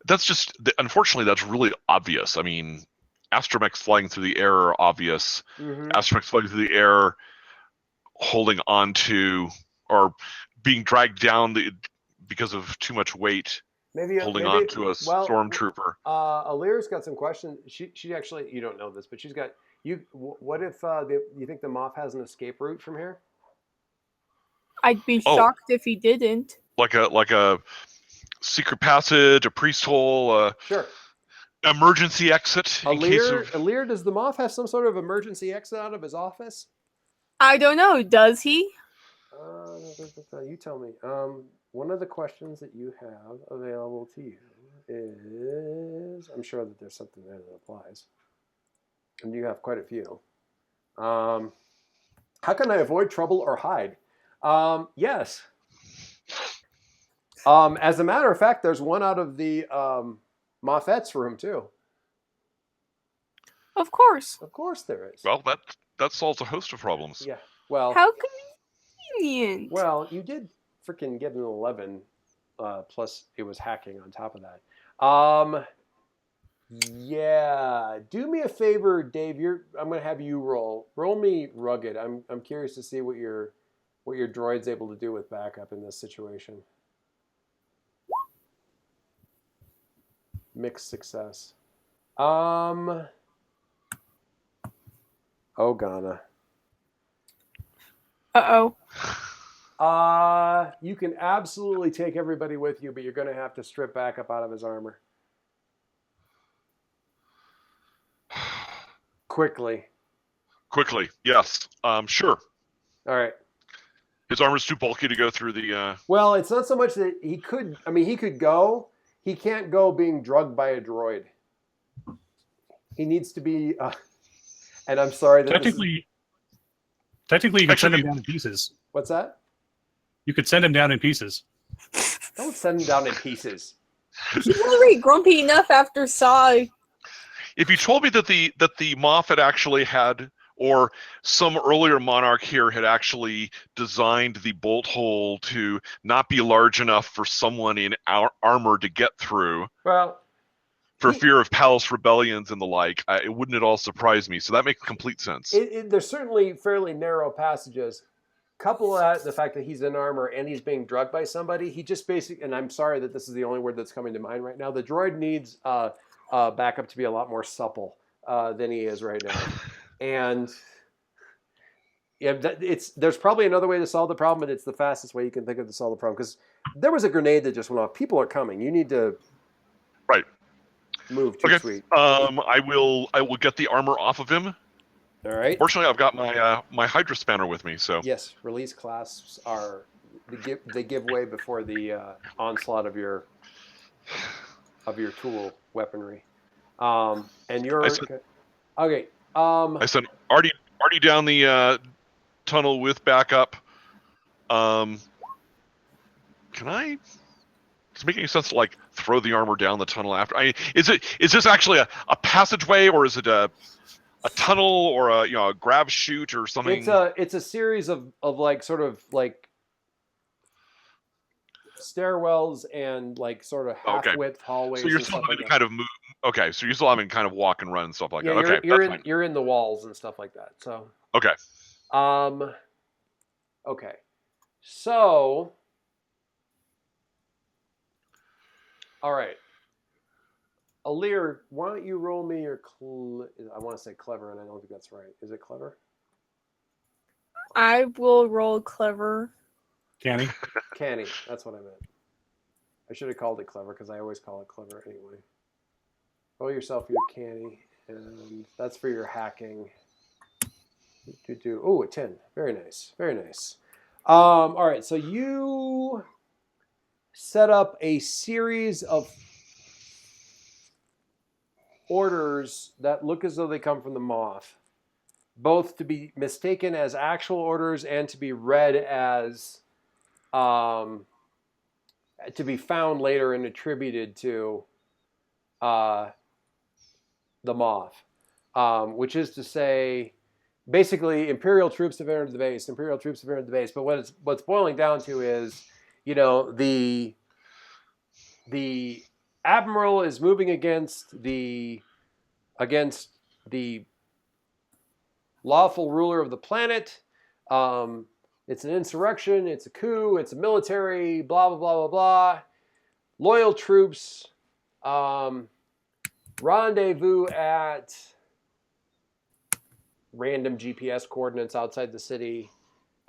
Speaker 6: That's just, unfortunately, that's really obvious. I mean, astromechs flying through the air are obvious. Astromechs flying through the air, holding on to or being dragged down because of too much weight. Holding on to a stormtrooper.
Speaker 1: Alir's got some questions. She actually, you don't know this, but she's got you. What if you think the Moff has an escape route from here?
Speaker 5: I'd be shocked if he didn't.
Speaker 6: Like a secret passage, a priest hole.
Speaker 1: Sure.
Speaker 6: emergency exit in case of...
Speaker 1: Alir, does the Moth have some sort of emergency exit out of his office?
Speaker 5: I don't know. Does he?
Speaker 1: You tell me. One of the questions that you have available to you is, I'm sure that there's something there that applies, and you have quite a few. How can I avoid trouble or hide? Yes. As a matter of fact, there's one out of the Moffett's room too.
Speaker 5: Of course.
Speaker 1: Of course there is.
Speaker 6: Well, that solves a host of problems.
Speaker 1: Yeah. Well.
Speaker 5: How convenient.
Speaker 1: Well, you did freaking get an 11, plus it was hacking on top of that. Yeah. Do me a favor, Dave. I'm going to have you roll. Roll me rugged. I'm curious to see what your droid's able to do with backup in this situation. Mixed success. Oh, Ghana.
Speaker 5: Uh-oh.
Speaker 1: You can absolutely take everybody with you, but you're going to have to strip backup out of his armor. Quickly,
Speaker 6: yes. Sure.
Speaker 1: All right.
Speaker 6: His armor's too bulky to go through the...
Speaker 1: Well, it's not so much that he could... I mean, he could go. He can't go being drugged by a droid. He needs to be... and I'm sorry that
Speaker 4: Technically, you could send him down in pieces.
Speaker 1: What's that?
Speaker 4: You could send him down in pieces.
Speaker 1: Don't send him down in pieces.
Speaker 5: He's already grumpy enough after Saw.
Speaker 6: If you told me that the Moff had actually had, or some earlier monarch here had actually designed the bolt hole to not be large enough for someone in our armor to get through,
Speaker 1: well,
Speaker 6: for fear of palace rebellions and the like, it wouldn't at all surprise me. So that makes complete sense.
Speaker 1: There's certainly fairly narrow passages. Couple that, the fact that he's in armor and he's being drugged by somebody, he just basically, and I'm sorry that this is the only word that's coming to mind right now, the droid needs backup to be a lot more supple than he is right now. And yeah, there's probably another way to solve the problem, but it's the fastest way you can think of to solve the problem. Because there was a grenade that just went off. People are coming. You need to move too sweet.
Speaker 6: I will get the armor off of him.
Speaker 1: All right.
Speaker 6: Fortunately, I've got my Hydra spanner with me. So
Speaker 1: yes, release clasps are they give way before the onslaught of your tool weaponry. And you're okay.
Speaker 6: I sent Artie down the tunnel with backup. Can I? Does it make any sense to like throw the armor down the tunnel after? Is this actually a passageway, or is it a tunnel, or a grab chute or something?
Speaker 1: It's a series of like sort of like stairwells and like sort of half-width hallways.
Speaker 6: So you're still having to kind of move. Okay, so you're still having to kind of walk and run and stuff like that. Okay,
Speaker 1: you're in the walls and stuff like that. So
Speaker 6: okay.
Speaker 1: Okay. So all right. Alir, why don't you roll me your I want to say clever, and I don't think that's right. Is it clever?
Speaker 5: I will roll clever.
Speaker 4: Canny.
Speaker 1: Canny, that's what I meant. I should have called it clever because I always call it clever anyway. Roll yourself your canny, and that's for your hacking. Oh, a 10. Very nice. Very nice. All right, so you set up a series of orders that look as though they come from the Moth, both to be mistaken as actual orders and to be read as to be found later and attributed to the Moth, which is to say, basically, Imperial troops have entered the base. Imperial troops have entered the base. But what's boiling down to is, the Admiral is moving against the lawful ruler of the planet. It's an insurrection. It's a coup. It's a military. Blah blah blah blah blah. Loyal troops. Rendezvous at random GPS coordinates outside the city.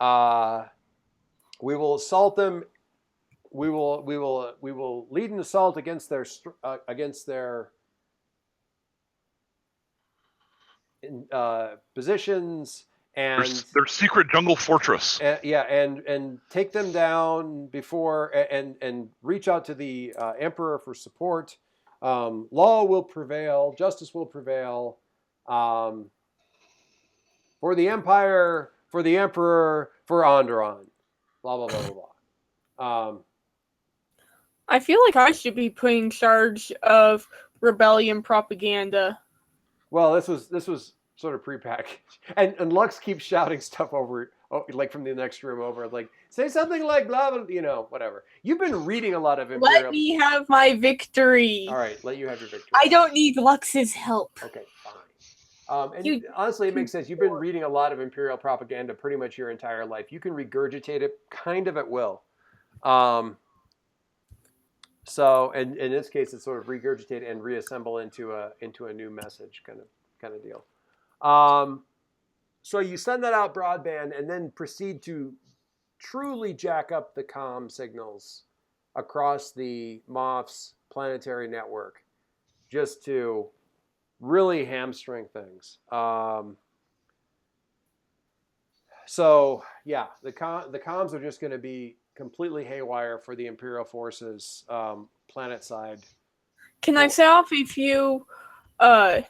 Speaker 1: We will assault them. We will lead an assault against their positions and
Speaker 6: their secret jungle fortress.
Speaker 1: And take them down before and reach out to the Emperor for support. Law will prevail, justice will prevail. For the Empire, for the Emperor, for Onderon. Blah blah blah blah blah.
Speaker 5: I feel like I should be put in charge of rebellion propaganda.
Speaker 1: Well, this was sort of prepackaged, and Lux keeps shouting stuff over, like from the next room over, like say something like blah blah, whatever. You've been reading a lot of Imperial.
Speaker 5: Let me have my victory.
Speaker 1: All right, let you have your victory.
Speaker 5: I don't need Lux's help.
Speaker 1: Okay, fine. And honestly, it makes sense. You've been reading a lot of Imperial propaganda pretty much your entire life. You can regurgitate it kind of at will. So, and in this case, it's sort of regurgitate and reassemble into a new message kind of deal. So you send that out broadband and then proceed to truly jack up the comm signals across the Moff's planetary network, just to really hamstring things. So yeah, the comms are just going to be completely haywire for the Imperial forces, planet side.
Speaker 5: Can I set off a few
Speaker 6: fire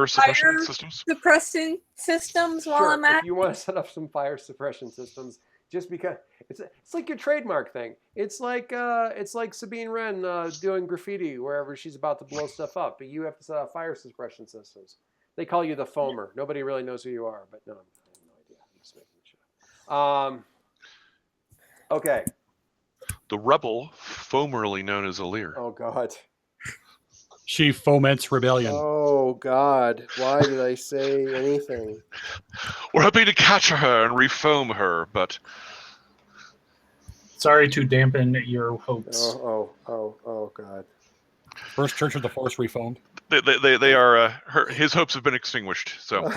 Speaker 6: suppression systems?
Speaker 5: Suppression systems while
Speaker 1: Sure,
Speaker 5: I'm at
Speaker 1: if you want to set up some fire suppression systems, just because it's like your trademark thing. It's like Sabine Wren doing graffiti wherever she's about to blow stuff up, but you have to set up fire suppression systems. They call you the foamer. Nobody really knows who you are, but no, I have no idea. I'm just making sure. Okay.
Speaker 6: The rebel, formerly known as Alir.
Speaker 1: Oh God.
Speaker 4: She foments rebellion.
Speaker 1: Oh God. Why did I say anything?
Speaker 6: We're hoping to capture her and refoam her, but
Speaker 3: sorry to dampen your hopes.
Speaker 1: Oh God.
Speaker 4: First Church of the Force refoamed.
Speaker 6: They are his hopes have been extinguished. So.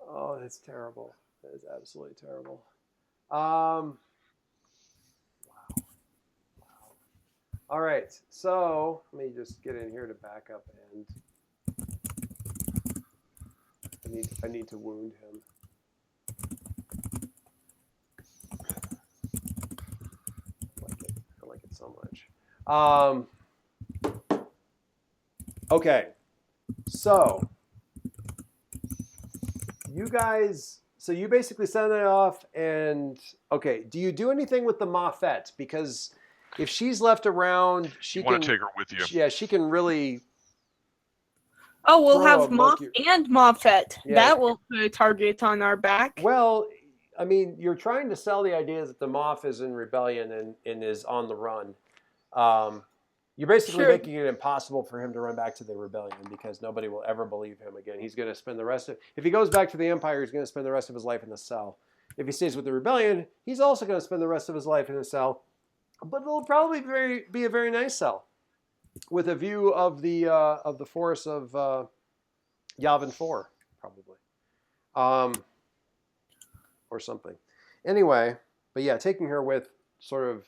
Speaker 1: Oh, that's terrible. That is absolutely terrible. Wow. All right. So let me just get in here to back up, and I need to wound him. I like it so much. Okay. So you guys. So you basically send it off, and okay. Do you do anything with the Moffett? Because if she's left around, she can
Speaker 6: take her with you.
Speaker 1: Yeah, she can really.
Speaker 5: Oh, we'll have Moff and Moffett.
Speaker 1: Yeah.
Speaker 5: That will put a target on our back.
Speaker 1: Well, I mean, you're trying to sell the idea that the Moff is in rebellion and is on the run. You're basically making it impossible for him to run back to the rebellion because nobody will ever believe him again. He's going to spend the rest of... If he goes back to the Empire, he's going to spend the rest of his life in the cell. If he stays with the rebellion, he's also going to spend the rest of his life in a cell. But it'll probably be a very nice cell with a view of the forest of Yavin 4, probably. Or something. Anyway, but yeah, taking her with sort of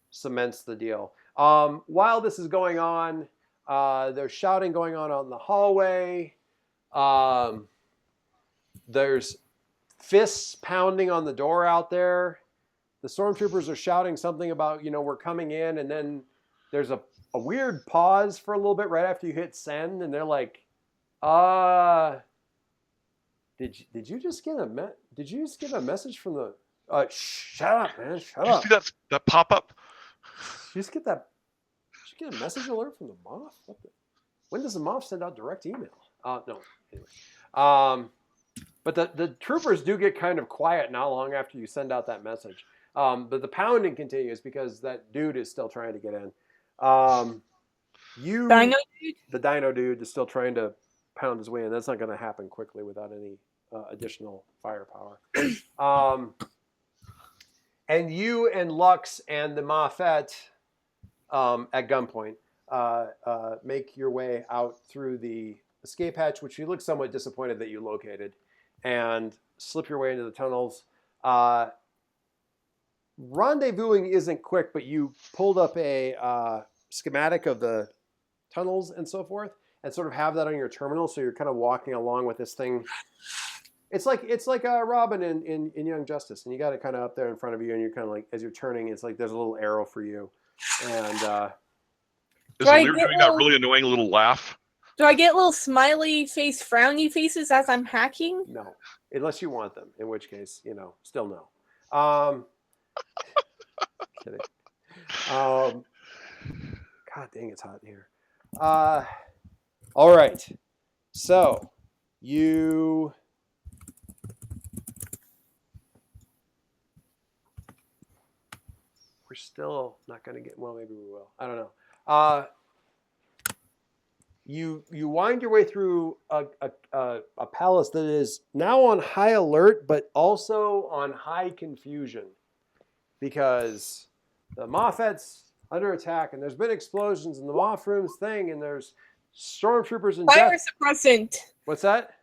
Speaker 1: cements the deal. While this is going on, there's shouting going on the hallway. There's fists pounding on the door out there. The stormtroopers are shouting something about, we're coming in, and then there's a weird pause for a little bit right after you hit send, and they're like, did you just get a message from the shut up, man, shut up.
Speaker 6: Did you see that pop up?
Speaker 1: Did you get a message alert from the Moff? When does the Moff send out direct email? No. Anyway. But the troopers do get kind of quiet not long after you send out that message. But the pounding continues because that dude is still trying to get in.
Speaker 5: Dino dude?
Speaker 1: The Dino dude is still trying to pound his way in. That's not going to happen quickly without any additional firepower. And you and Lux and the Moffett at gunpoint make your way out through the escape hatch, which you look somewhat disappointed that you located, and slip your way into the tunnels. Rendezvousing isn't quick, but you pulled up a schematic of the tunnels and so forth, and sort of have that on your terminal, so you're kind of walking along with this thing. It's like Robin in Young Justice, and you got it kind of up there in front of you, and you're kind of like, as you're turning, it's like there's a little arrow for you. And
Speaker 6: is Lear doing that really annoying little laugh?
Speaker 5: Do I get little smiley face, frowny faces as I'm hacking?
Speaker 1: No, unless you want them, in which case, still no. Kidding. God dang, it's hot in here. All right. So we're still not going to get, well, maybe we will. I don't know. You wind your way through a palace that is now on high alert, but also on high confusion, because the Moffet's under attack, and there's been explosions in the Moff Room's thing, and there's stormtroopers and
Speaker 5: fire suppressant.
Speaker 1: What's that?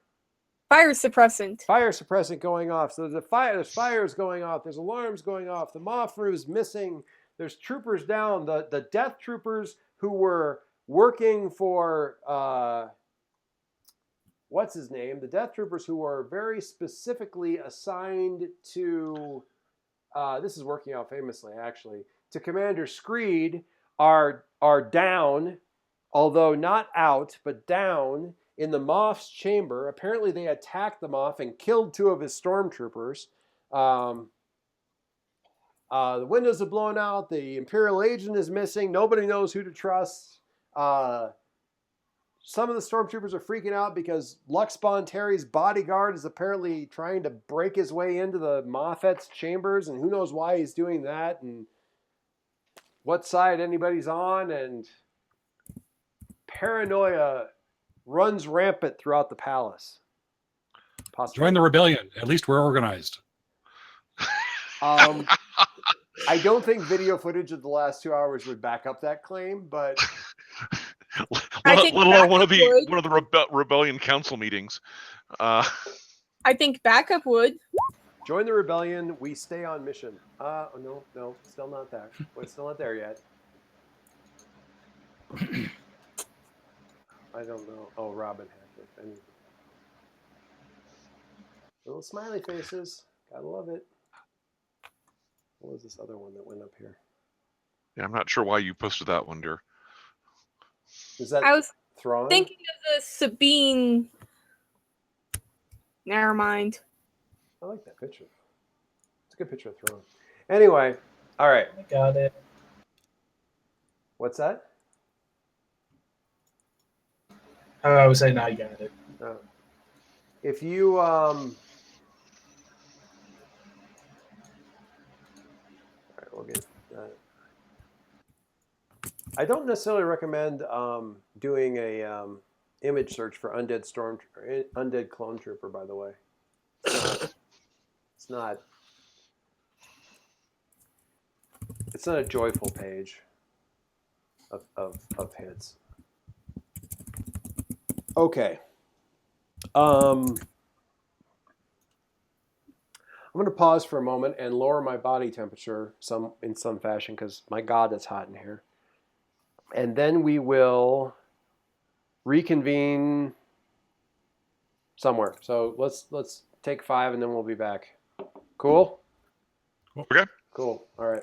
Speaker 5: Fire suppressant.
Speaker 1: Fire suppressant going off. So there's fires going off. There's alarms going off. The Moff Room's missing. There's troopers down. The Death Troopers who were working for what's his name? The Death Troopers who were very specifically assigned to this is working out famously, actually, to Commander Screed are down, although not out, but down in the Moff's chamber. Apparently they attacked the Moff and killed 2 of his stormtroopers. The windows have blown out. The Imperial agent is missing. Nobody knows who to trust. Some of the stormtroopers are freaking out because Lux Bonteri's bodyguard is apparently trying to break his way into the Moffet's chambers, and who knows why he's doing that, and what side anybody's on, and paranoia runs rampant throughout the palace. Possibly.
Speaker 4: Join the rebellion. At least we're organized.
Speaker 1: I don't think video footage of the last 2 hours would back up that claim, but
Speaker 6: let alone one of the rebellion council meetings.
Speaker 5: I think backup would.
Speaker 1: Join the rebellion. We stay on mission. No, still not there. We're still not there yet. I don't know. Oh, Robin hacked it. Little smiley faces. Gotta love it. What was this other one that went up here?
Speaker 6: Yeah, I'm not sure why you posted that one, dear.
Speaker 1: Is that
Speaker 5: I was
Speaker 1: Thrawn?
Speaker 5: thinking of the Sabine. Never mind.
Speaker 1: I like that picture. It's a good picture of Thrawn. Anyway, all right.
Speaker 3: I got it.
Speaker 1: What's that?
Speaker 3: I was saying I got it.
Speaker 1: If you all right, we'll get that. I don't necessarily recommend doing a image search for undead clone trooper. By the way, it's not a joyful page of hits. Okay. I'm going to pause for a moment and lower my body temperature in some fashion, because my God, it's hot in here. And then we will reconvene somewhere. So let's take 5 and then we'll be back. Cool?
Speaker 6: Okay.
Speaker 1: Cool. All right.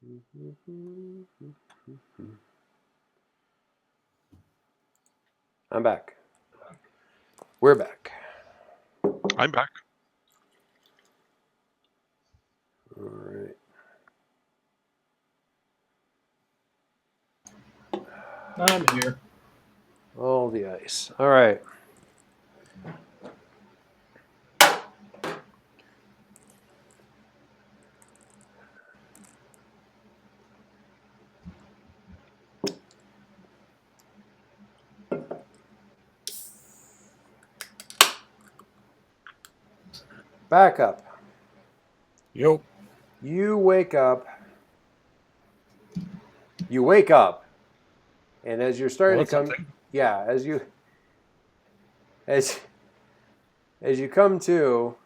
Speaker 1: I'm back. We're back.
Speaker 6: I'm back.
Speaker 1: All right.
Speaker 3: I'm here.
Speaker 1: All the ice. All right. Back up.
Speaker 4: Yo.
Speaker 1: You wake up. You wake up, and as you're starting to come,
Speaker 4: something.
Speaker 1: yeah, as you come to,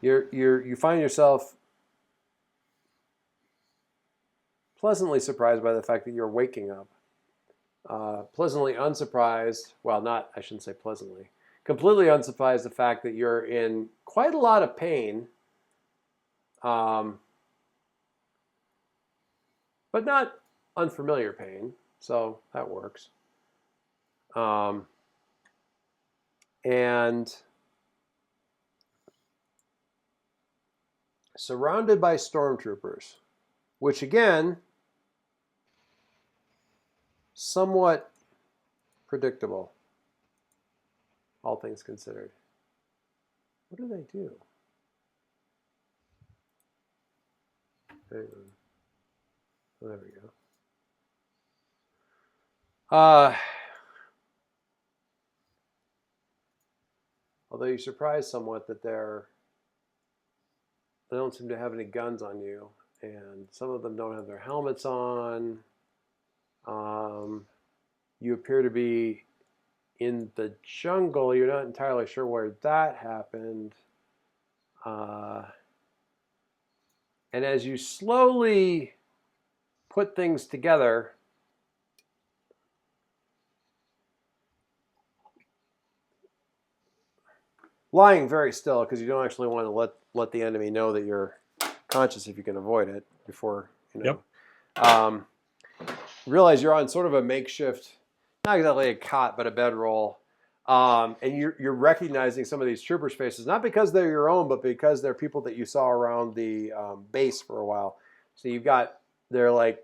Speaker 1: you find yourself pleasantly surprised by the fact that you're waking up. Pleasantly unsurprised. Well, not, I shouldn't say pleasantly. Completely unsurprised the fact that you're in quite a lot of pain. But not unfamiliar pain, so that works. And surrounded by stormtroopers, which again, somewhat predictable, all things considered. What do they do? Hang on. Oh, there we go. Although you're surprised somewhat that they don't seem to have any guns on you, and some of them don't have their helmets on. You appear to be in the jungle. You're not entirely sure where that happened. And as you slowly put things together, lying very still, because you don't actually want to let the enemy know that you're conscious if you can avoid it before, you know.
Speaker 4: Yep.
Speaker 1: Realize you're on sort of a makeshift, not exactly a cot, but a bedroll. And you're recognizing some of these troopers' faces, not because they're your own, but because they're people that you saw around the base for a while. So they're like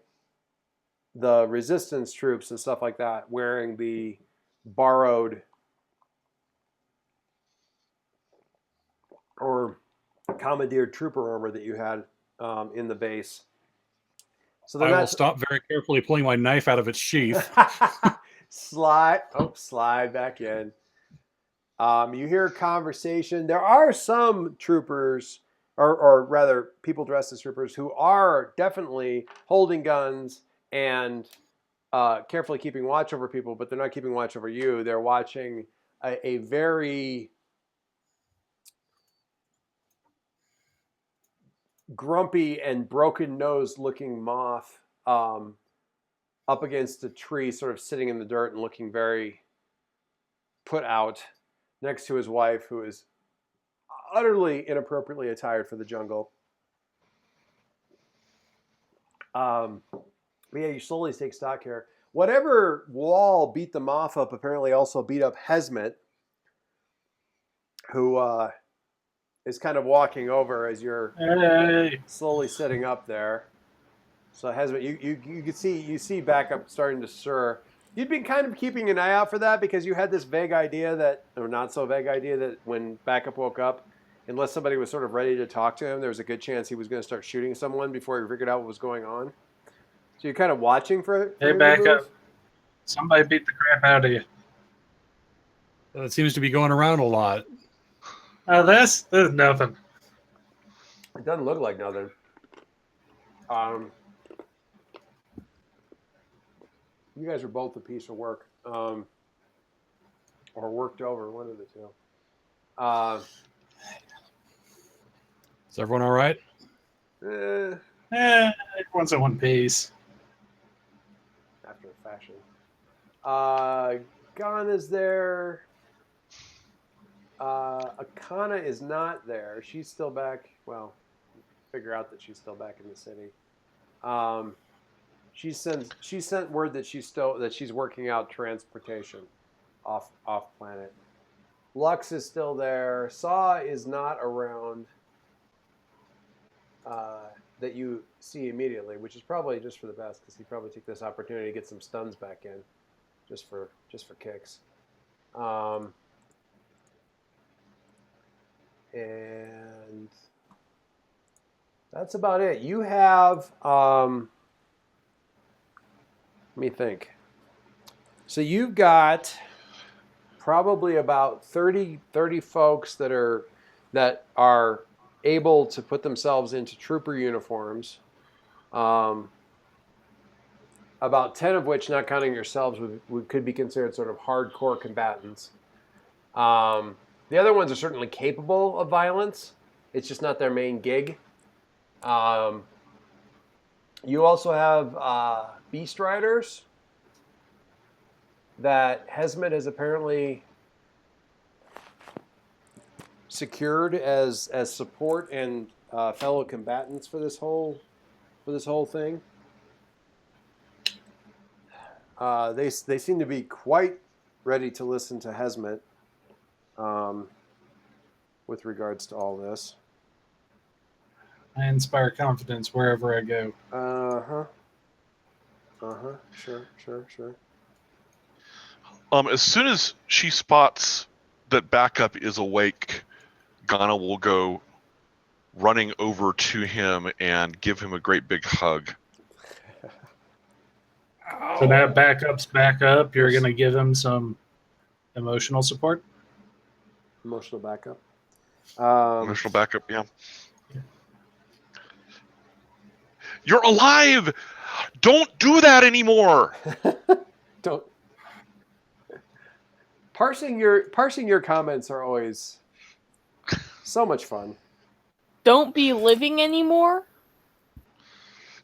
Speaker 1: the resistance troops and stuff like that, wearing the borrowed or commandeered trooper armor that you had in the base. So
Speaker 4: I will stop very carefully pulling my knife out of its sheath.
Speaker 1: Slide back in. You hear a conversation. There are some troopers, or rather people dressed as troopers, who are definitely holding guns and carefully keeping watch over people, but they're not keeping watch over you. They're watching a very grumpy and broken-nosed looking moth up against a tree, sort of sitting in the dirt and looking very put out, next to his wife, who is utterly inappropriately attired for the jungle. But yeah, you slowly take stock here. Whatever wall beat the moth up apparently also beat up Hesmet, who is kind of walking over as you're slowly sitting up there. So Hesmet, you can see backup starting to stir. You'd been kind of keeping an eye out for that because you had this vague idea that, or not so vague idea, that when backup woke up, unless somebody was sort of ready to talk to him, there was a good chance he was going to start shooting someone before he figured out what was going on. So you're kind of watching for
Speaker 3: hey, backup. Somebody beat the crap out of you.
Speaker 4: It seems to be going around a lot.
Speaker 3: Oh, there's nothing.
Speaker 1: It doesn't look like nothing. You guys are both a piece of work, or worked over, one of the two.
Speaker 4: Is everyone all right?
Speaker 3: Everyone's in one piece.
Speaker 1: After a fashion. Gon is there. Akana is not there. She's still back. Well, figure out that she's still back in the city. She sent word that she's working out transportation off planet. Lux is still there. Saw is not around. That you see immediately, which is probably just for the best, because he probably took this opportunity to get some stuns back in, just for kicks. And that's about it. You have, let me think. So you've got probably about 30 folks that are able to put themselves into trooper uniforms. About 10 of which, not counting yourselves, could be considered sort of hardcore combatants. The other ones are certainly capable of violence. It's just not their main gig. You also have beast riders that Hesmet has apparently secured as support and fellow combatants for this whole thing. They seem to be quite ready to listen to Hesmet with regards to all this.
Speaker 3: I inspire confidence wherever I go.
Speaker 1: Sure.
Speaker 6: As soon as she spots that backup is awake, Ghana will go running over to him and give him a great big hug.
Speaker 3: So that backup's back up. You're going to give him some emotional support?
Speaker 1: Emotional backup.
Speaker 6: Emotional backup, yeah. You're alive! Don't do that anymore!
Speaker 1: Don't. Parsing your comments are always so much fun.
Speaker 5: Don't be living anymore?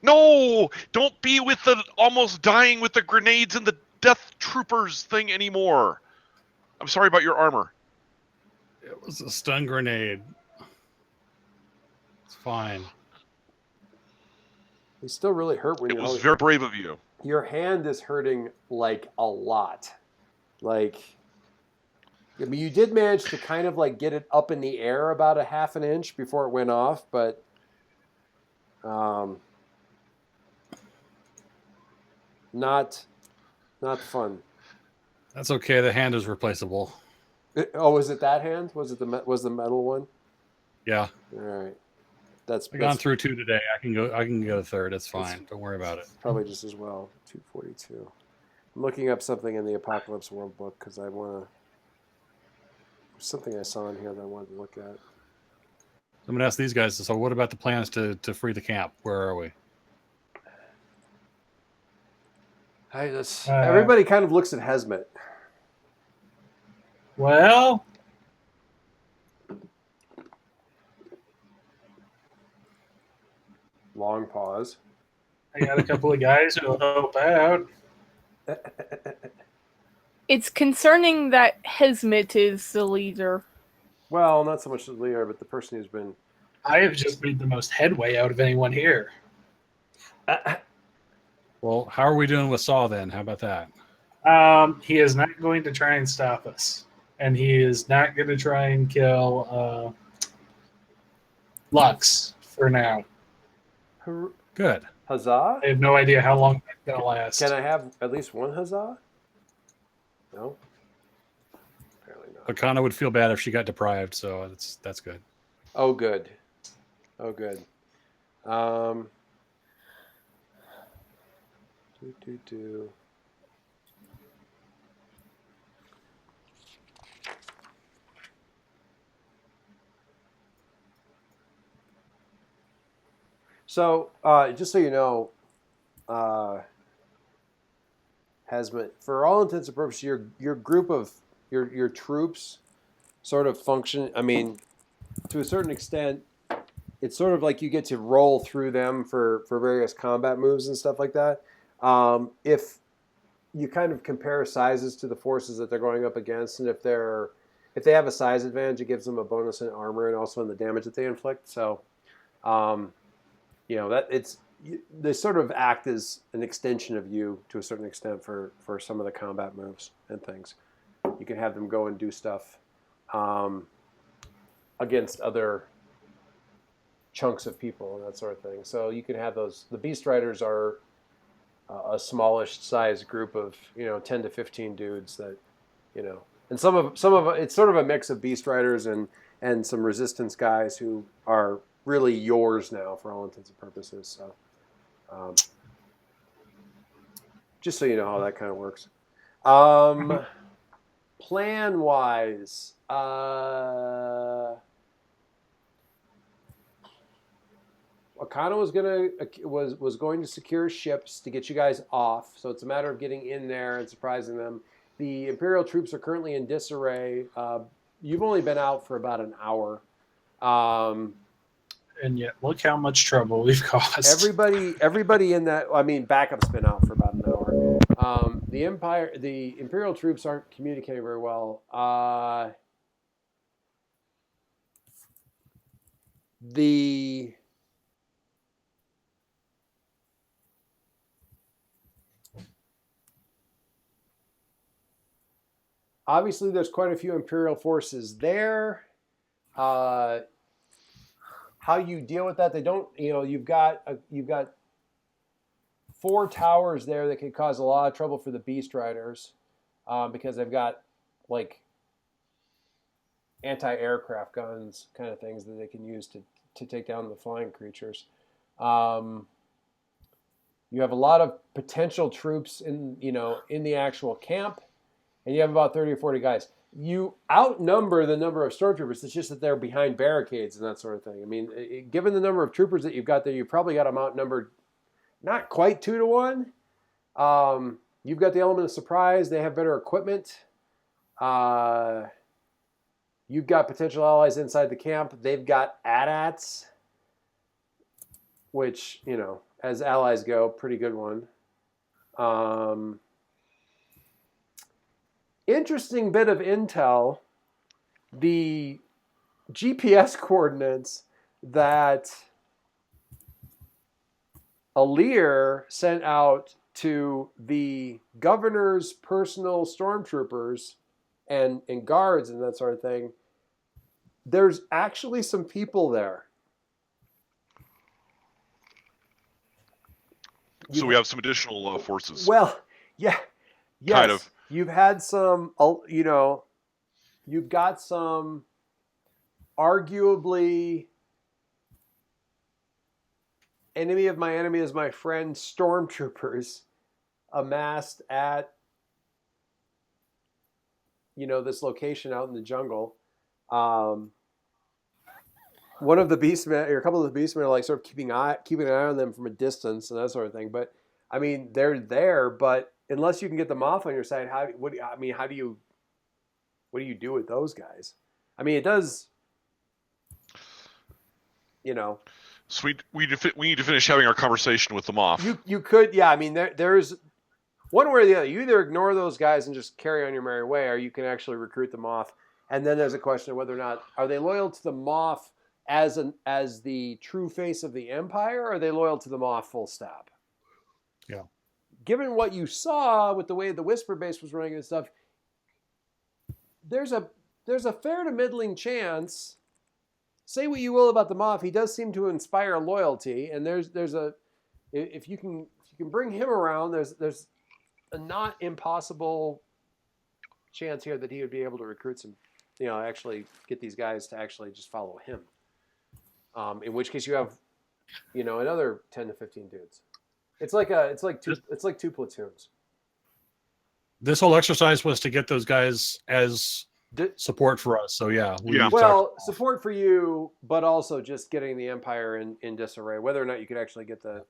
Speaker 6: No! Don't be with the almost dying with the grenades and the death troopers thing anymore. I'm sorry about your armor.
Speaker 4: It was a stun grenade. It's fine.
Speaker 1: You still really hurt when
Speaker 6: it was very brave of you.
Speaker 1: Your hand is hurting like a lot. Like, I mean, you did manage to kind of like get it up in the air about a half an inch before it went off, but not fun.
Speaker 4: That's okay. The hand is replaceable.
Speaker 1: Was it that hand? Was the metal one?
Speaker 4: Yeah.
Speaker 1: All right.
Speaker 4: I've gone through 2 today. I can go a third. It's fine. Don't worry about it.
Speaker 1: Probably just as well. 242. I'm looking up something in the Apocalypse World book because I want to. Something I saw in here that I wanted to look at.
Speaker 4: I'm going to ask these guys. So, what about the plans to free the camp? Where are we?
Speaker 1: Everybody kind of looks at Hesmet.
Speaker 3: Well,
Speaker 1: long pause.
Speaker 3: I got a couple of guys who will help out.
Speaker 5: It's concerning that Hesmet is the leader.
Speaker 1: Well, not so much the leader, but the person who's been...
Speaker 3: I have just made the most headway out of anyone here.
Speaker 4: Well, how are we doing with Saw then? How about that?
Speaker 3: He is not going to try and stop us. And he is not going to try and kill Lux for now.
Speaker 4: Good.
Speaker 1: Huzzah?
Speaker 3: I have no idea how long that's going to last.
Speaker 1: Can I have at least one huzzah? No? Apparently not.
Speaker 4: But Kana would feel bad if she got deprived, so that's good.
Speaker 1: Oh, good. Oh, good. So, just so you know, Hesmet, for all intents and purposes, your group of your troops sort of function. I mean, to a certain extent, it's sort of like you get to roll through them for various combat moves and stuff like that. If you kind of compare sizes to the forces that they're going up against, and if they have a size advantage, it gives them a bonus in armor and also in the damage that they inflict. So they sort of act as an extension of you to a certain extent for some of the combat moves and things. You can have them go and do stuff against other chunks of people and that sort of thing. So you can have those. The Beast Riders are a smallish size group of 10 to 15 dudes that and some of it's sort of a mix of Beast Riders and some Resistance guys who are really yours now for all intents and purposes. So just so you know how that kind of works. Plan wise, Akana was going to secure ships to get you guys off, so it's a matter of getting in there and surprising them. The Imperial troops are currently in disarray. You've only been out for about an hour.
Speaker 3: And yet, look how much trouble we've caused.
Speaker 1: Everybody in that, backup's been out for about an hour. The Imperial troops aren't communicating very well. Obviously, there's quite a few Imperial forces there. How you deal with that? They don't. You've got 4 towers there that could cause a lot of trouble for the Beast Riders because they've got like anti-aircraft guns, kind of things that they can use to take down the flying creatures. You have a lot of potential troops in the actual camp, and you have about 30 or 40 guys. You outnumber the number of stormtroopers. It's just that they're behind barricades and that sort of thing. I mean, given the number of troopers that you've got there, you probably got them outnumbered not quite 2 to 1. You've got the element of surprise. They have better equipment. You've got potential allies inside the camp. They've got AT-ATs, which, as allies go, pretty good one. Interesting bit of intel, the GPS coordinates that Alir sent out to the governor's personal stormtroopers and guards and that sort of thing, there's actually some people there.
Speaker 6: So we have some additional forces.
Speaker 1: Well, yeah. Yes.
Speaker 6: Kind of.
Speaker 1: You've had some, you've got some arguably enemy of my enemy is my friend stormtroopers amassed at, this location out in the jungle. One of the beastmen, or a couple of the beastmen are like sort of keeping an eye on them from a distance and that sort of thing. But I mean, they're there, but unless you can get them off on your side, what do you do with those guys? I mean, it does,
Speaker 6: So we need to finish having our conversation with them off.
Speaker 1: You could, yeah. I mean, there's one way or the other. You either ignore those guys and just carry on your merry way, or you can actually recruit them off. And then there's a question of whether or not are they loyal to the Moff as the true face of the Empire, or are they loyal to the Moff full stop?
Speaker 4: Yeah.
Speaker 1: Given what you saw with the way the Whisper base was running and stuff, there's a fair to middling chance. Say what you will about the Moff, he does seem to inspire loyalty, and if you can bring him around, there's a not impossible chance here that he would be able to recruit some, actually get these guys to actually just follow him. In which case you have, another 10 to 15 dudes. It's like two platoons.
Speaker 4: This whole exercise was to get those guys as support for us. So yeah.
Speaker 1: Well, support for you, but also just getting the Empire in disarray. Whether or not you could actually get the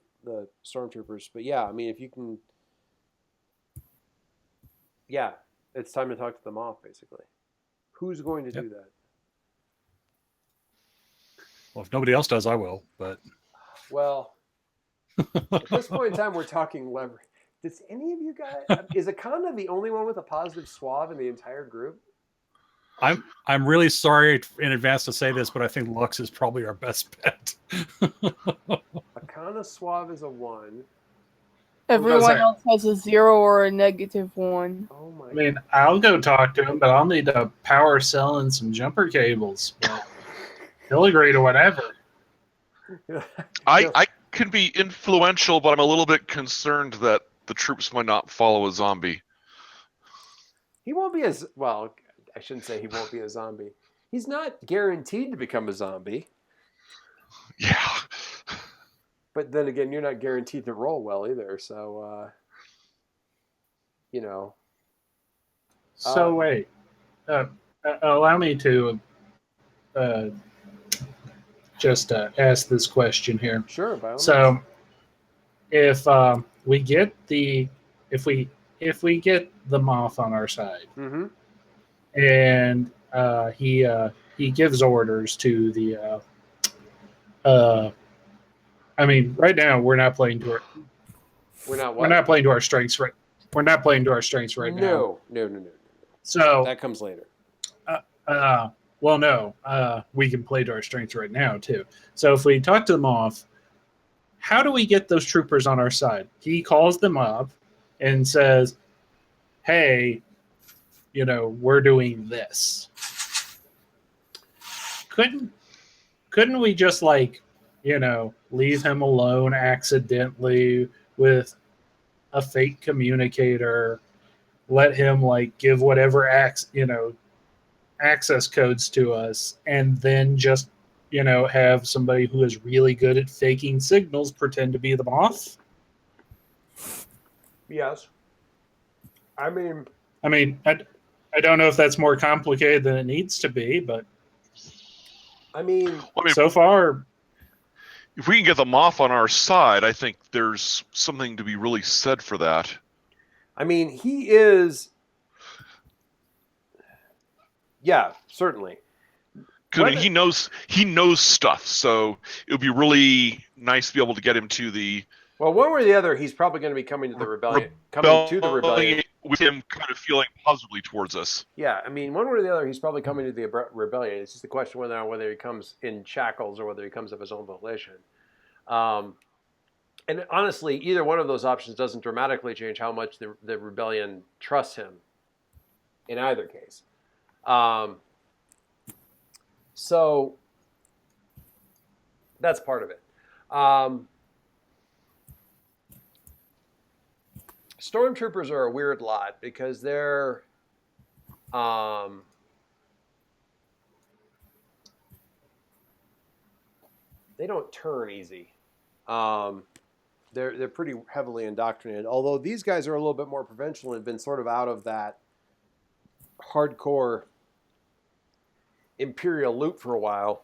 Speaker 1: stormtroopers, but yeah, I mean, if you can, yeah, it's time to talk to them off. Basically, who's going to do that?
Speaker 4: Well, if nobody else does, I will. But
Speaker 1: well. At this point in time, we're talking leverage. Does any of you guys? Is Akana the only one with a positive swab in the entire group?
Speaker 4: I'm really sorry in advance to say this, but I think Lux is probably our best bet.
Speaker 1: Akana a suave is a 1.
Speaker 5: Everyone else has a 0 or a -1.
Speaker 1: Oh my!
Speaker 3: I mean, I'll go talk to him, but I'll need a power cell and some jumper cables. But he'll agree to whatever.
Speaker 6: I can be influential, but I'm a little bit concerned that the troops might not follow a zombie.
Speaker 1: He won't be as well. I shouldn't say he won't be a zombie. He's not guaranteed to become a zombie.
Speaker 6: Yeah.
Speaker 1: But then again, you're not guaranteed to roll well either. So,
Speaker 3: So wait, allow me to just ask this question here.
Speaker 1: Sure, by all means.
Speaker 3: So, if we get the if we get the moth on our side,
Speaker 1: mm-hmm.
Speaker 3: and he gives orders to the I mean, right now we're not playing to our we're not playing to our strengths right. We're not playing to our strengths right now.
Speaker 1: No.
Speaker 3: So
Speaker 1: that comes later.
Speaker 3: Well, no, we can play to our strengths right now too. So if we talk to them off, how do we get those troopers on our side? He calls them up and says, "Hey, we're doing this." Couldn't we just leave him alone accidentally with a fake communicator, let him give whatever access codes to us, and then just have somebody who is really good at faking signals pretend to be the moth?
Speaker 1: Yes. I mean,
Speaker 3: I don't know if that's more complicated than it needs to be, but so far,
Speaker 6: if we can get the moth on our side, I think there's something to be really said for that.
Speaker 1: I mean, he is. Yeah, certainly.
Speaker 6: Because he knows stuff, so it would be really nice to be able to get him to the.
Speaker 1: Well, one way or the other, he's probably going to be coming to the rebellion.
Speaker 6: With him kind of feeling positively towards us.
Speaker 1: Yeah, I mean, one way or the other, he's probably coming to the rebellion. It's just a question whether he comes in shackles or whether he comes of his own volition. And honestly, either one of those options doesn't dramatically change how much the rebellion trusts him. In either case. So that's part of it. Stormtroopers are a weird lot because they're they don't turn easy. They're pretty heavily indoctrinated. Although these guys are a little bit more provincial and have been sort of out of that hardcore Imperial loop for a while.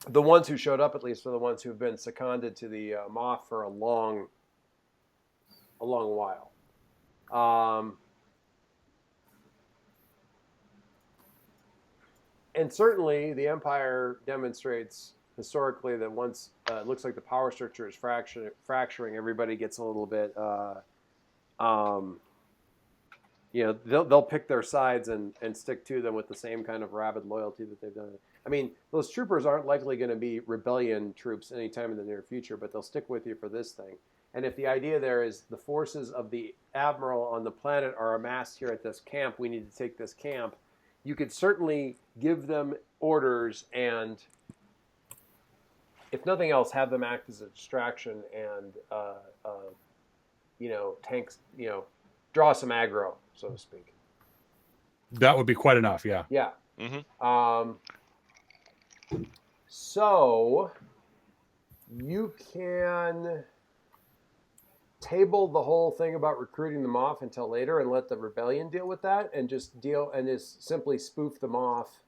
Speaker 1: The ones who showed up, at least, are the ones who've been seconded to the Moth for a long while. And certainly, the Empire demonstrates historically that once it looks like the power structure is fracturing, everybody gets a little bit. They'll pick their sides and stick to them with the same kind of rabid loyalty that they've done. I mean, those troopers aren't likely going to be rebellion troops anytime in the near future, but they'll stick with you for this thing. And if the idea there is the forces of the Admiral on the planet are amassed here at this camp, we need to take this camp, you could certainly give them orders and, if nothing else, have them act as a distraction and, tanks, draw some aggro, so to speak.
Speaker 4: That would be quite enough, yeah.
Speaker 1: Yeah.
Speaker 6: Mm-hmm.
Speaker 1: So you can table the whole thing about recruiting them off until later and let the rebellion deal with that, and just simply spoof them off.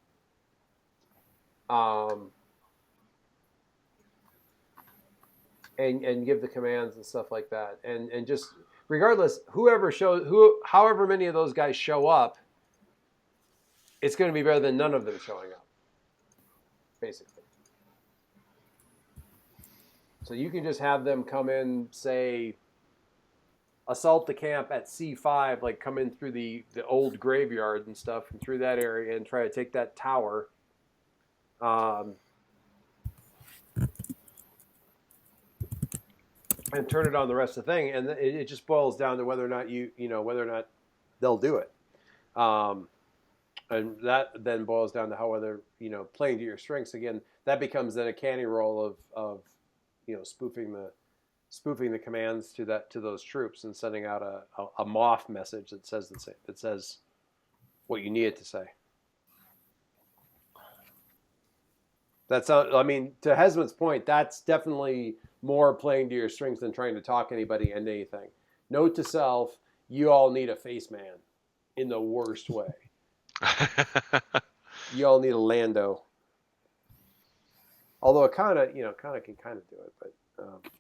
Speaker 1: And give the commands and stuff like that, and just regardless, however many of those guys show up, it's going to be better than none of them showing up, basically. So you can just have them come in, say, assault the camp at C5, like come in through the old graveyard and stuff, and through that area, and try to take that tower. and turn it on the rest of the thing, and it just boils down to whether or not whether or not they'll do it, and that then boils down to how whether playing to your strengths again. That becomes then a canny role of spoofing the commands to those troops and sending out a Moff message that says what you need it to say. I mean, to Hesman's point, that's definitely more playing to your strengths than trying to talk anybody into anything. Note to self: you all need a face man, in the worst way. You all need a Lando. Although it kind of can do it, but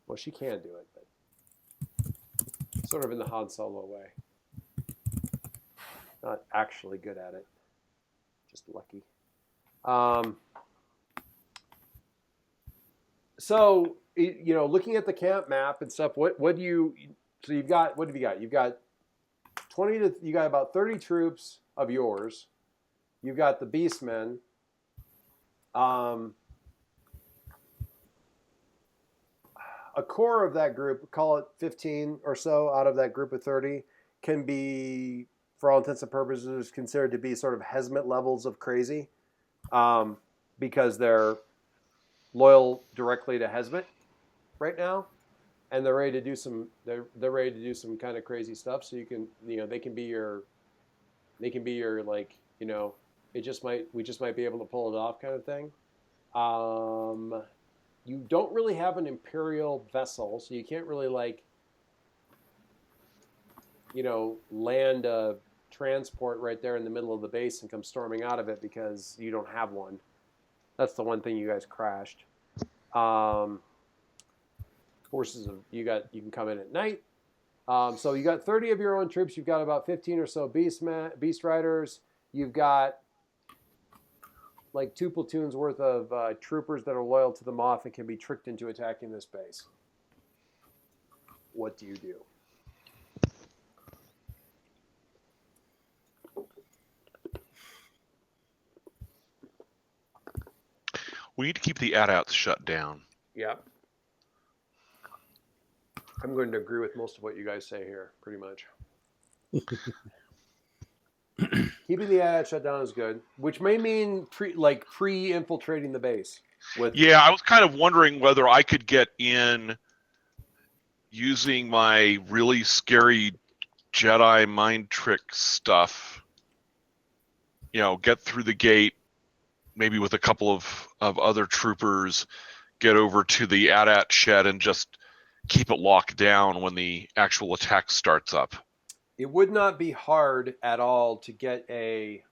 Speaker 1: well, she can do it, but sort of in the Han Solo way. Not actually good at it, just lucky. So looking at the camp map and stuff, what have you got? You've got you got about 30 troops of yours. You've got the Beastmen. A core of that group, call it 15 or so out of that group of 30, can be, for all intents and purposes, considered to be sort of Hesmet levels of crazy, because they're loyal directly to Hesmet right now, and they're ready to do some kind of crazy stuff. So you can they can be your like we just might be able to pull it off kind of thing. You don't really have an Imperial vessel, so you can't really land a transport right there in the middle of the base and come storming out of it because you don't have one. That's the one thing you guys crashed. Forces you can come in at night. So you got 30 of your own troops. You've got about 15 or so beast riders. You've got like 2 platoons worth of troopers that are loyal to the Moff and can be tricked into attacking this base. What do you do?
Speaker 6: We need to keep the AT-ATs shut down.
Speaker 1: Yeah. I'm going to agree with most of what you guys say here, pretty much. Keeping the AT-AT shut down is good, which may mean pre-infiltrating the base.
Speaker 6: Yeah, I was kind of wondering whether I could get in using my really scary Jedi mind trick stuff. Get through the gate, maybe with a couple of other troopers, get over to the AT-AT shed and just keep it locked down when the actual attack starts up.
Speaker 1: It would not be hard at all to get a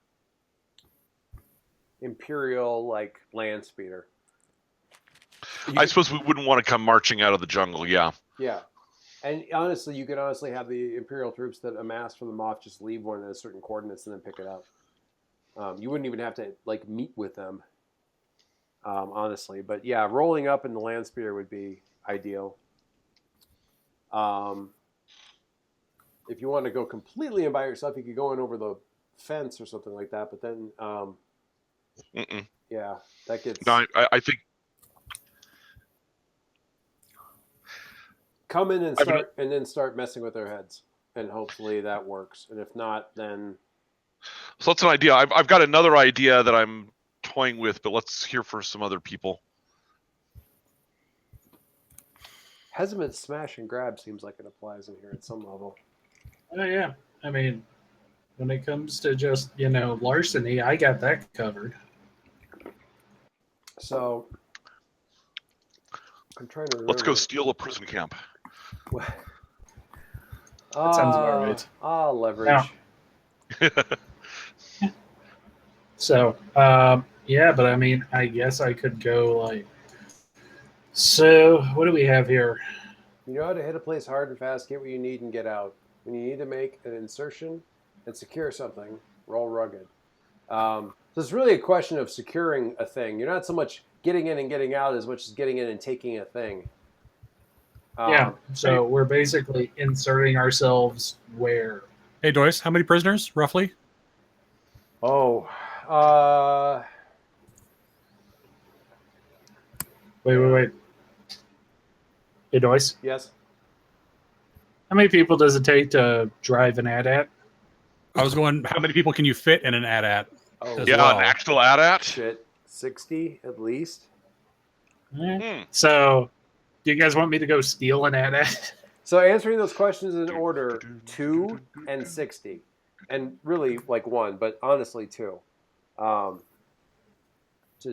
Speaker 1: Imperial land speeder.
Speaker 6: I suppose we wouldn't want to come marching out of the jungle, yeah.
Speaker 1: Yeah. And honestly, you could have the Imperial troops that amass from the Moff just leave one at a certain coordinates and then pick it up. You wouldn't even have to meet with them, honestly. But yeah, rolling up in the land speeder would be ideal. If you want to go completely in by yourself, you could go in over the fence or something like that. But then, yeah, that gets.
Speaker 6: No, I think.
Speaker 1: Come in and start messing with their heads, and hopefully that works. And if not, then.
Speaker 6: So that's an idea. I've got another idea that I'm toying with, but let's hear from some other people.
Speaker 1: Hesmet smash and grab seems like it applies in here at some level.
Speaker 3: Oh yeah, I mean, when it comes to just larceny, I got that covered.
Speaker 1: So I'm trying to remember.
Speaker 6: Let's go steal a prison camp.
Speaker 3: That sounds about right.
Speaker 1: Leverage.
Speaker 3: So, yeah, but I mean, I guess I could go So, what do we have here?
Speaker 1: You know how to hit a place hard and fast, get what you need, and get out. When you need to make an insertion and secure something, roll rugged. So it's really a question of securing a thing. You're not so much getting in and getting out as much as getting in and taking a thing.
Speaker 3: Yeah, so we're basically inserting ourselves where?
Speaker 4: Hey, Doyce, how many prisoners, roughly?
Speaker 1: Oh,
Speaker 3: Wait. Hey, Doyce?
Speaker 1: Yes?
Speaker 3: How many people does it take to drive an AT-AT?
Speaker 4: I was going, how many people can you fit in an AT-AT?
Speaker 1: Oh,
Speaker 6: Yeah,
Speaker 4: well?
Speaker 6: an actual AT-AT.
Speaker 1: shit. 60 at least.
Speaker 3: So, do you guys want me to go steal an AT-AT?
Speaker 1: So answering those questions in order, 2 and 60. And really, like 1, but honestly 2. To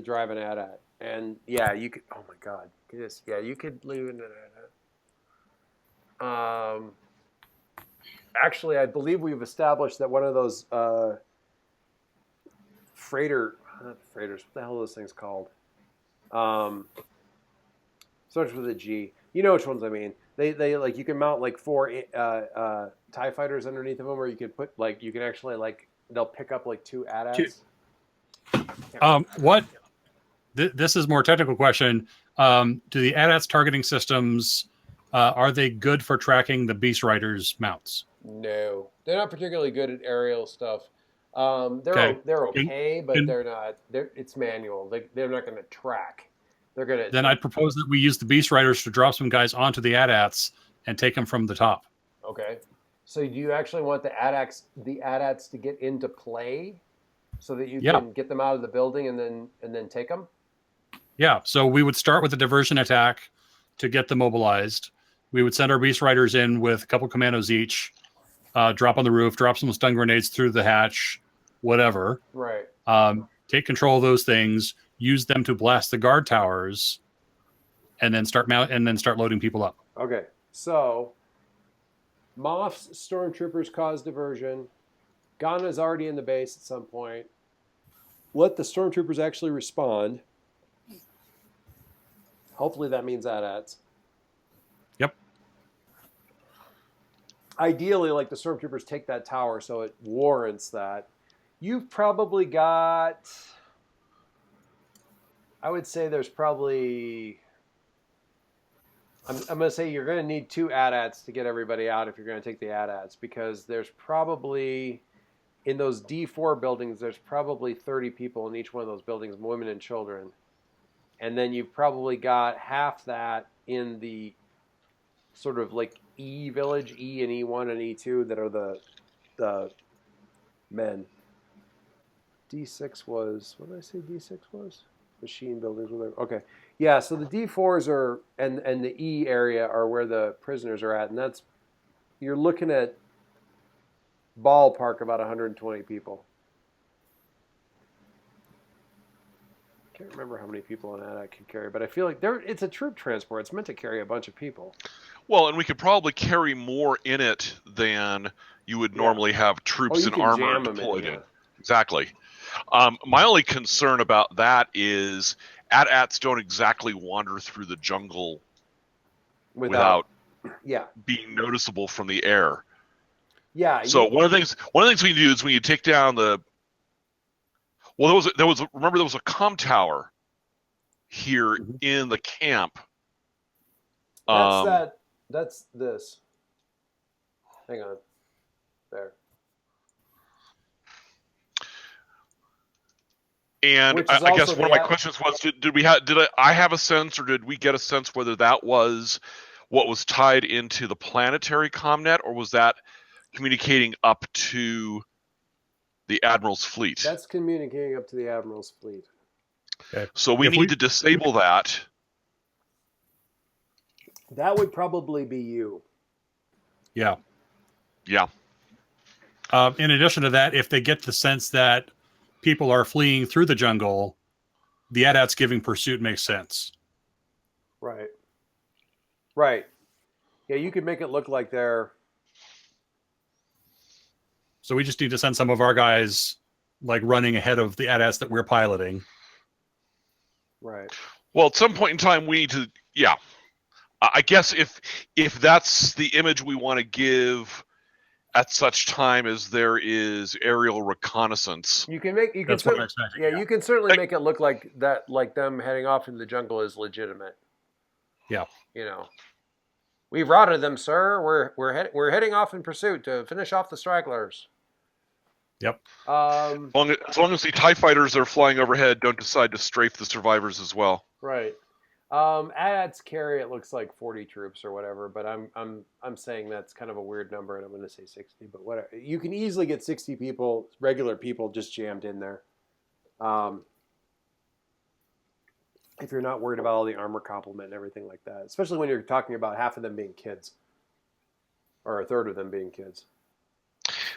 Speaker 1: drive an AT-AT. And yeah, you could, oh my God. Yeah, you could leave an AT-AT. Actually, I believe we've established that one of those not freighters, what the hell are those things called? Starts with a G. You know which ones I mean. They like, you can mount like 4 TIE fighters underneath of them, or you could put like, you can actually like, they'll pick up like 2 AT-ATs.
Speaker 4: What? This is a more technical question. Do the AT-ATs targeting systems, are they good for tracking the Beast Riders mounts?
Speaker 1: No, they're not particularly good at aerial stuff. They're okay, but they're not. It's manual. They're not going to track. They're going to.
Speaker 4: Then I'd propose that we use the Beast Riders to drop some guys onto the AT-ATs and take them from the top.
Speaker 1: Okay. So do you actually want the AT-ATs to get into play, so that you can get them out of the building and then take them?
Speaker 4: Yeah. So we would start with a diversion attack to get them mobilized. We would send our Beast Riders in with a couple commandos each. Drop on the roof, drop some stun grenades through the hatch, whatever.
Speaker 1: Right.
Speaker 4: Take control of those things, use them to blast the guard towers, and then start loading people up.
Speaker 1: Okay. So Moff's stormtroopers cause diversion. Ghana's already in the base at some point. Let the stormtroopers actually respond. Hopefully that means AT-ATs.
Speaker 4: Yep.
Speaker 1: Ideally, like, the stormtroopers take that tower, so it warrants that. You've probably got, I would say there's probably, I'm going to say you're going to need 2 AT-ATs to get everybody out if you're going to take the AT-ATs, because there's probably, in those D4 buildings, there's probably 30 people in each one of those buildings, women and children. And then you've probably got half that in the sort of like E village, E and E1 and E2, that are the men. D6 was, what did I say D6 was? Machine buildings. Okay. Yeah, so the D4s are, and the E area are where the prisoners are at. And that's, you're looking at ballpark about 120 people. I can't remember how many people an AT-AT can carry, but I feel like it's a troop transport. It's meant to carry a bunch of people.
Speaker 6: Well, and we could probably carry more in it than you would normally have troops in armor deployed in. Exactly. My only concern about that is AT-ATs don't exactly wander through the jungle without being noticeable from the air.
Speaker 1: Yeah.
Speaker 6: So one of the things we can do is when you take down the, well, there was a comm tower here in the camp.
Speaker 1: That's this. Hang on. There.
Speaker 6: And I guess one of my questions was, did I have a sense, or did we get a sense whether that was what was tied into the planetary comnet, or was that communicating up to the Admiral's fleet?
Speaker 1: That's communicating up to the Admiral's fleet.
Speaker 4: Okay.
Speaker 6: So we need to disable that.
Speaker 1: That would probably be you.
Speaker 4: Yeah.
Speaker 6: Yeah.
Speaker 4: In addition to that, if they get the sense that people are fleeing through the jungle, the AT-ATs giving pursuit makes sense.
Speaker 1: Right. Right. Yeah, you could make it look like they're...
Speaker 4: So we just need to send some of our guys like running ahead of the AT-ATs that we're piloting.
Speaker 1: Right.
Speaker 6: Well, at some point in time, we need to, I guess if that's the image we want to give at such time as there is aerial reconnaissance,
Speaker 1: you can certainly make it look like that, like them heading off into the jungle is legitimate.
Speaker 4: Yeah.
Speaker 1: You know, we've routed them, sir. We're heading off in pursuit to finish off the stragglers.
Speaker 4: Yep.
Speaker 6: As long as the TIE fighters that are flying overhead don't decide to strafe the survivors as well.
Speaker 1: Right. AT-ATs carry, it looks like 40 troops or whatever, but I'm saying that's kind of a weird number, and I'm going to say 60. But whatever, you can easily get 60 people, regular people, just jammed in there. If you're not worried about all the armor complement and everything like that, especially when you're talking about half of them being kids, or a third of them being kids.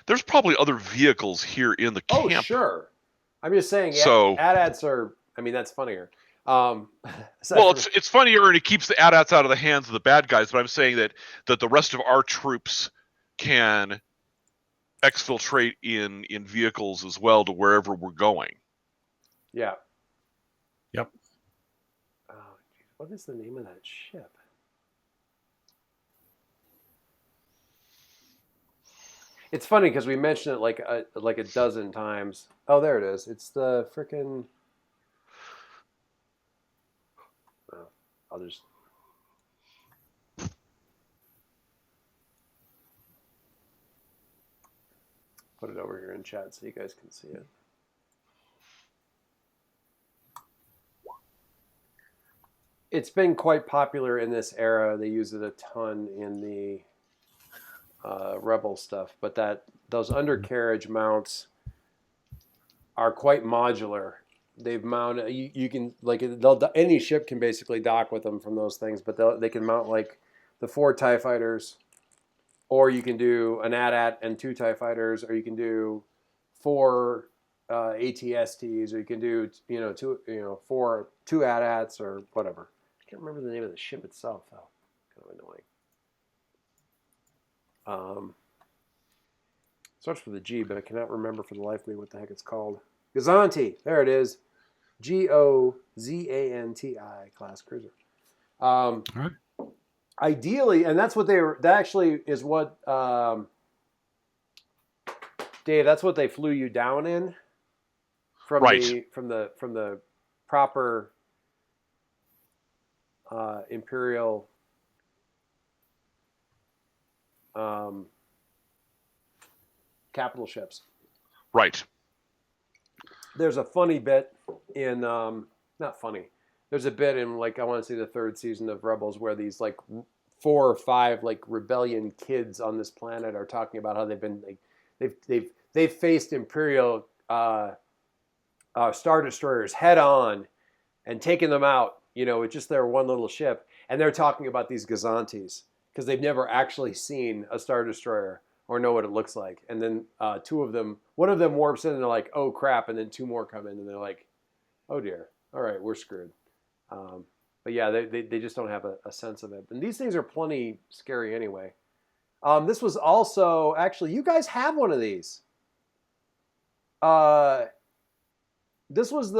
Speaker 6: There's probably other vehicles here in the camp.
Speaker 1: Oh, sure. I'm just saying,
Speaker 6: so
Speaker 1: AT-ATs are. I mean, that's funnier.
Speaker 6: Well, it's funnier, and it keeps the AT-ATs out of the hands of the bad guys. But I'm saying that the rest of our troops can exfiltrate in vehicles as well to wherever we're going.
Speaker 1: Yeah.
Speaker 4: Yep.
Speaker 1: Oh, geez. What is the name of that ship? It's funny because we mentioned it like a dozen times. Oh, there it is. It's the frickin'. Oh, I'll just. Put it over here in chat so you guys can see it. It's been quite popular in this era. They use it a ton in the Rebel stuff, but those undercarriage mounts are quite modular. They've mounted. You can any ship can basically dock with them from those things, but they can mount like the 4 TIE fighters, or you can do an AT-AT and 2 TIE fighters, or you can do 4 ATSTs, or you can do 2 AT-ATs or whatever. I can't remember the name of the ship itself though. Kind of annoying. Starts with a G, but I cannot remember for the life of me what the heck it's called. Gazanti. There it is. Gozanti class cruiser.
Speaker 4: All right.
Speaker 1: Ideally, and that's what that actually is what Dave. That's what they flew you down in from the proper Imperial. Capital ships.
Speaker 6: Right.
Speaker 1: There's a funny bit in not funny. There's a bit in I want to say the 3rd season of Rebels where these 4 or 5 rebellion kids on this planet are talking about how they've been they've faced Imperial Star Destroyers head on and taken them out, with just their one little ship, and they're talking about these Gazantis because they've never actually seen a Star Destroyer or know what it looks like. And then one of them warps in and they're like, oh crap, and then 2 more come in and they're like, oh dear, all right, we're screwed. But yeah, they just don't have a sense of it. And these things are plenty scary anyway. This was also, actually, you guys have one of these. This was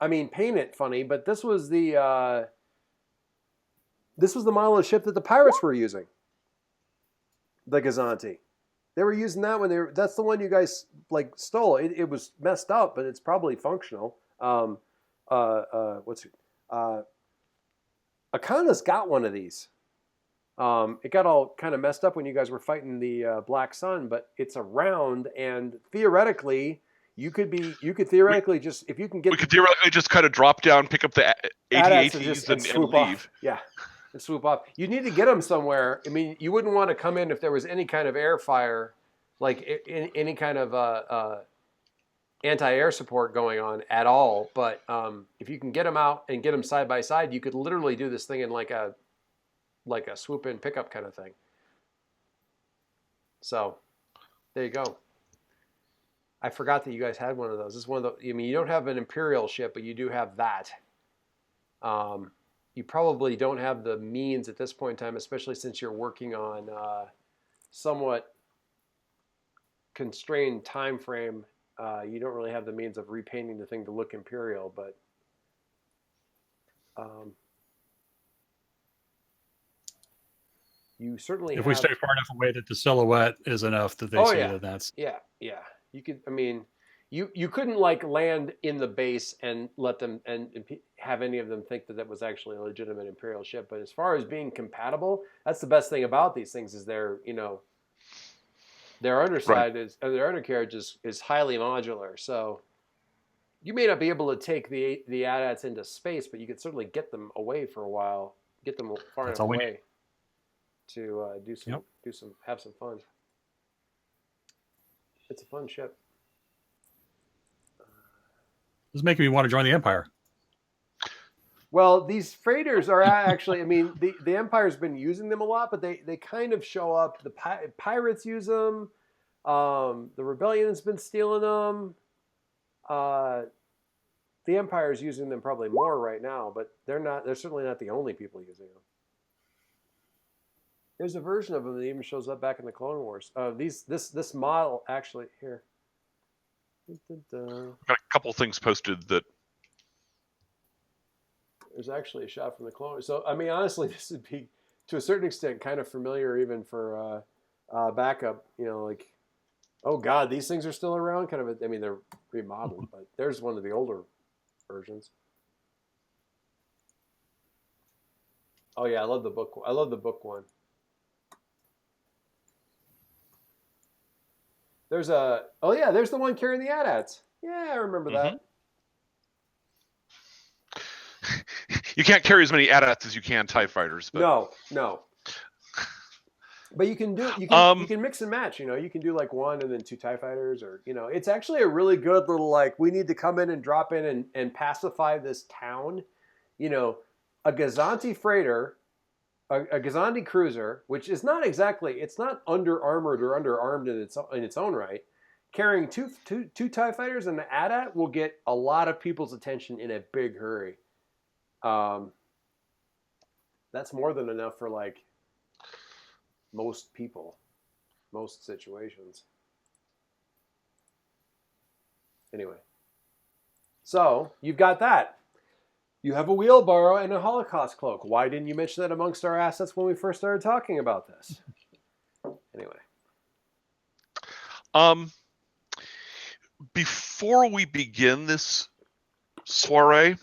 Speaker 1: paint it funny, but this was the model of ship that the pirates were using. The Gazanti. They were using that when that's the one you guys stole. It was messed up, but it's probably functional. Akana's got one of these. It got all kind of messed up when you guys were fighting the Black Sun, but it's around, and theoretically, you could theoretically just
Speaker 6: kind of drop down, pick up the AT-ATs and leave.
Speaker 1: Off. Yeah. And swoop up. You need to get them somewhere. I mean, you wouldn't want to come in if there was any kind of air fire, any kind of anti-air support going on at all. But if you can get them out and get them side by side, you could literally do this thing in like a swoop in pickup kind of thing. So there you go. I forgot that you guys had one of those. This is one of the. You don't have an Imperial ship, but you do have that. You probably don't have the means at this point in time, especially since you're working on somewhat constrained time frame. You don't really have the means of repainting the thing to look Imperial, but you certainly
Speaker 4: if we stay far enough away that the silhouette is enough that they see that that's
Speaker 1: yeah. You could. I mean, you couldn't land in the base and let them and have any of them think that was actually a legitimate Imperial ship. But as far as being compatible, that's the best thing about these things is their underside their undercarriage is highly modular. So You may not be able to take the AT-ATs into space, but you could certainly get them away for a while. Get them far enough away to have some fun. It's a fun ship.
Speaker 4: This is making me want to join the Empire.
Speaker 1: Well, these freighters are actually, I mean, the Empire's been using them a lot, but they kind of show up. The pirates use them. The Rebellion's been stealing them. The Empire's using them probably more right now, but they're certainly not the only people using them. There's a version of them that even shows up back in the Clone Wars. This model actually here.
Speaker 6: Got a couple things posted that.
Speaker 1: There's actually a shot from the Clone Wars. So I mean, honestly, this would be to a certain extent kind of familiar even for backup. You know, like, oh God, these things are still around. Kind of. I mean, they're remodeled, but there's one of the older versions. Oh yeah, I love the book. I love the book one. There's the one carrying the AT-ATs. Yeah, I remember that.
Speaker 6: You can't carry as many AT-ATs as you can TIE fighters. But...
Speaker 1: No. But you can mix and match. You know, you can do like one and then 2 TIE fighters, or you know, it's actually a really good little like we need to come in and drop in and pacify this town. You know, a Gazanti freighter. A Gazanti cruiser, which is not exactly, it's not under-armored or under-armed in its own right, carrying two TIE fighters and the AT-AT will get a lot of people's attention in a big hurry. That's more than enough for like most people, most situations. Anyway, so you've got that. You have a wheelbarrow and a Holocaust cloak. Why didn't you mention that amongst our assets when we first started talking about this? Anyway.
Speaker 6: Before we begin this soiree,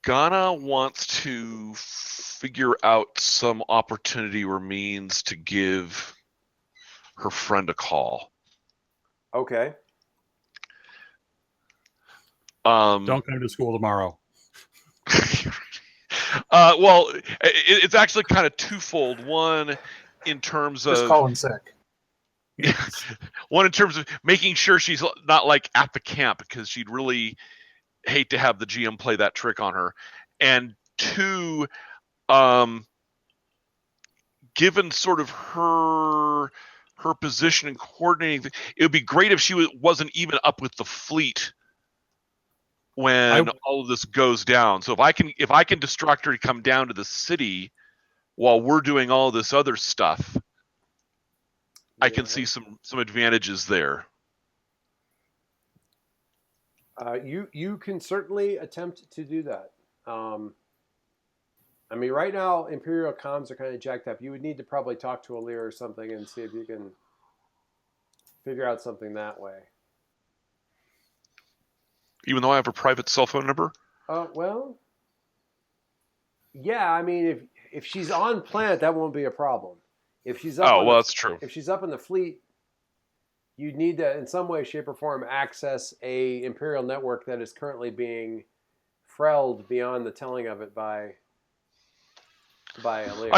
Speaker 6: Ghana wants to figure out some opportunity or means to give her friend a call.
Speaker 1: Okay.
Speaker 4: Don't come to school tomorrow.
Speaker 6: Well, it's actually kind of twofold. One, in terms of
Speaker 3: just call him sick.
Speaker 6: One in terms of making sure she's not like at the camp, because she'd really hate to have the GM play that trick on her. And two, given sort of her position and coordinating, it would be great if she wasn't even up with the fleet when all of this goes down. So if I can distract her to come down to the city while we're doing all this other stuff, I can see some advantages there.
Speaker 1: You can certainly attempt to do that. I mean, right now Imperial comms are kind of jacked up. You would need to probably talk to Alir or something and see if you can figure out something that way.
Speaker 6: Even though I have a private cell phone number?
Speaker 1: Well, yeah. I mean, if she's on planet, that won't be a problem. If she's up
Speaker 6: that's true.
Speaker 1: If she's up in the fleet, you need to, in some way, shape, or form, access a Imperial network that is currently being frelled beyond the telling of it by Alir.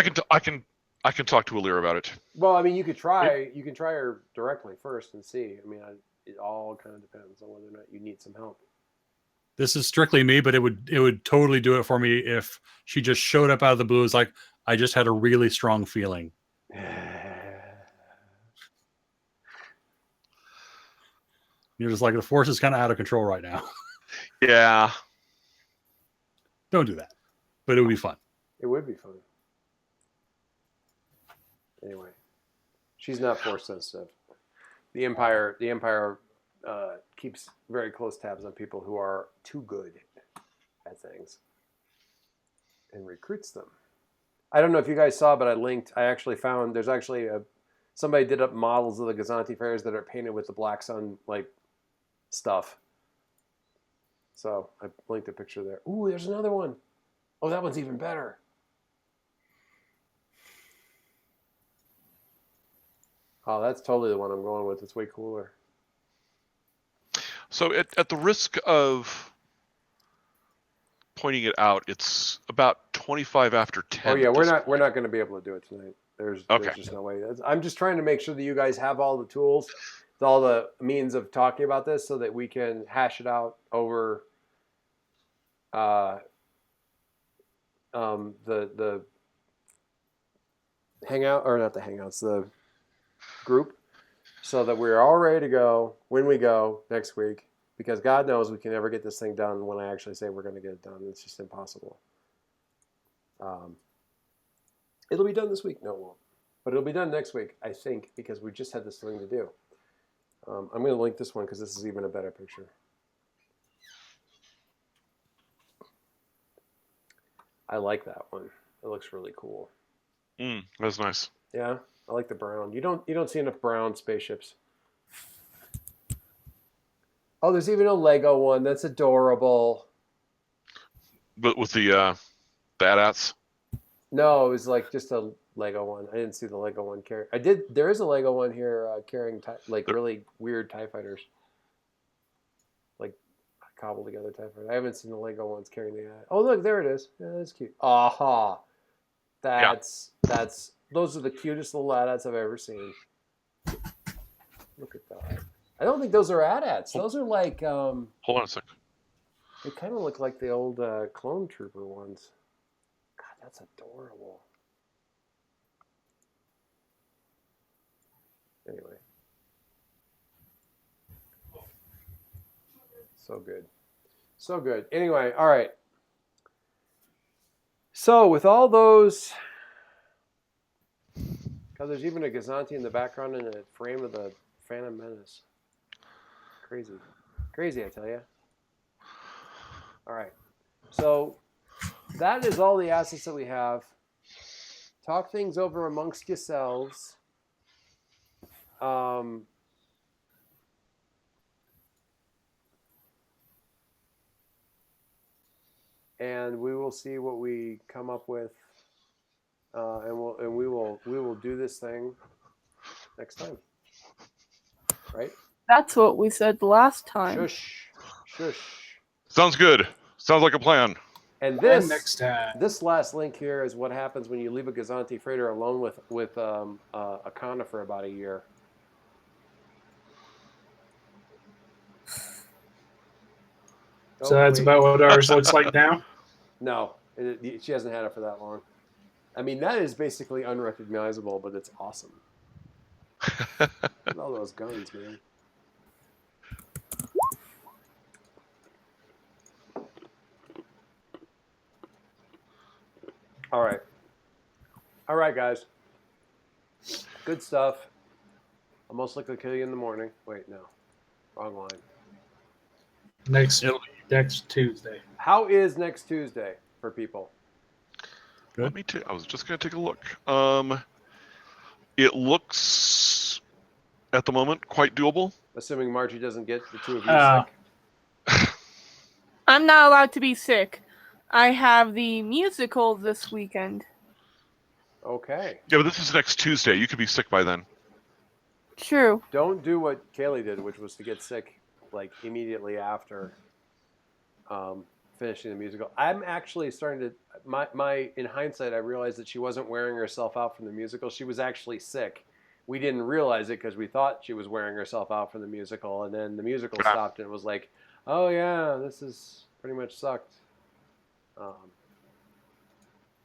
Speaker 6: I can talk to Alir about it.
Speaker 1: Well, I mean, you could try. You can try her directly first and see. I mean, it all kind of depends on whether or not you need some help.
Speaker 4: This is strictly me, but it would totally do it for me if she just showed up out of the blue. It's like, I just had a really strong feeling. You're just like, the force is kind of out of control right now.
Speaker 6: Yeah.
Speaker 4: Don't do that. But it would be fun.
Speaker 1: It would be fun. Anyway, she's not force sensitive. The Empire keeps very close tabs on people who are too good at things and recruits them. I don't know if you guys saw, but I actually found there's actually somebody did up models of the Gazanti fairs that are painted with the Black Sun like stuff. So I linked a picture there. Ooh, there's another one. Oh, that one's even better. Oh, that's totally the one I'm going with. It's way cooler.
Speaker 6: So at the risk of pointing it out, it's about 25 after 10.
Speaker 1: Oh yeah, we're not going to be able to do it tonight. There's just no way. I'm just trying to make sure that you guys have all the tools, all the means of talking about this, so that we can hash it out over the hangout, or not the hangouts, the group, so that we're all ready to go when we go next week. Because God knows we can never get this thing done when I actually say we're going to get it done. It's just impossible. It'll be done this week. No, it won't. But it'll be done next week, I think, because we just had this thing to do. I'm going to link this one because this is even a better picture. I like that one. It looks really cool.
Speaker 6: That's nice.
Speaker 1: Yeah, I like the brown. You don't see enough brown spaceships. Oh, there's even a Lego one. That's adorable.
Speaker 6: But with the AT-ATs?
Speaker 1: No, it was like just a Lego one. I didn't see the Lego one carry. There is a Lego one here carrying really weird TIE fighters. Like cobbled together TIE fighters. I haven't seen the Lego ones carrying the AT. Oh, look, there it is. Yeah, that's cute. Aha. Those are the cutest little AT-ATs I've ever seen. Look at that. I don't think those are AT-ATs. Those are like
Speaker 6: hold on a sec.
Speaker 1: They kind of look like the old clone trooper ones. God, that's adorable. Anyway. So good. So good. Anyway, all right. So with all those... God, there's even a Gazanti in the background in a frame of the Phantom Menace. Crazy. Crazy, I tell you. All right. So that is all the assets that we have. Talk things over amongst yourselves. And we will see what we come up with, and we will do this thing next time, right?
Speaker 5: That's what we said last time.
Speaker 1: Shush, shush.
Speaker 6: Sounds good. Sounds like a plan.
Speaker 1: And
Speaker 3: next time.
Speaker 1: This last link here is what happens when you leave a Gazanti freighter alone with a Kana for about a year.
Speaker 3: So that's about what ours looks like now?
Speaker 1: No, she hasn't had it for that long. I mean, that is basically unrecognizable, but it's awesome. Look at all those guns, man. All right. All right, guys. Good stuff. I'll most likely kill you in the morning. Wait, no. Wrong line.
Speaker 3: Next Tuesday.
Speaker 1: How is next Tuesday for people?
Speaker 6: Let me I was just going to take a look. It looks, at the moment, quite doable.
Speaker 1: Assuming Margie doesn't get the two of you sick.
Speaker 5: I'm not allowed to be sick. I have the musical this weekend.
Speaker 1: Okay.
Speaker 6: Yeah, but this is next Tuesday. You could be sick by then.
Speaker 5: True.
Speaker 1: Don't do what Kaylee did, which was to get sick like immediately after finishing the musical. I'm actually starting to in hindsight, I realized that she wasn't wearing herself out from the musical. She was actually sick. We didn't realize it because we thought she was wearing herself out from the musical, and then the musical stopped and it was like, oh yeah, this is pretty much sucked.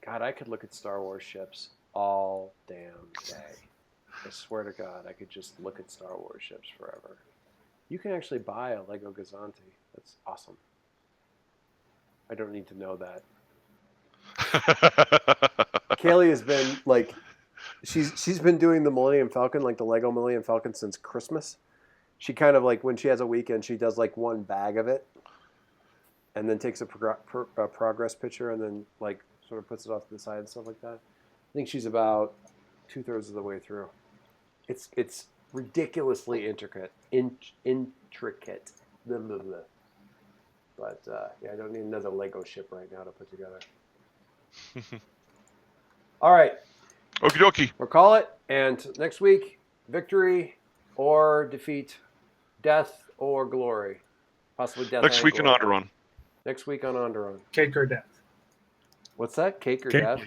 Speaker 1: God, I could look at Star Wars ships all damn day. I swear to God, I could just look at Star Wars ships forever. You can actually buy a Lego Gazanti. That's awesome. I don't need to know that. Kaylee has been like, she's been doing the Millennium Falcon, like the Lego Millennium Falcon, since Christmas. She kind of like, when she has a weekend, she does like one bag of it, and then takes a progress picture, and then like sort of puts it off to the side and stuff like that. I think she's about 2/3 of the way through. It's ridiculously intricate. Blah, blah, blah. But yeah, I don't need another Lego ship right now to put together. All right.
Speaker 6: Okie dokie.
Speaker 1: We'll call it. And next week, victory or defeat, death or glory. Possibly death.
Speaker 6: Next week in Onderon.
Speaker 1: Next week on Onderon.
Speaker 3: Cake or death.
Speaker 1: What's that? Cake or
Speaker 3: Cake.
Speaker 1: death?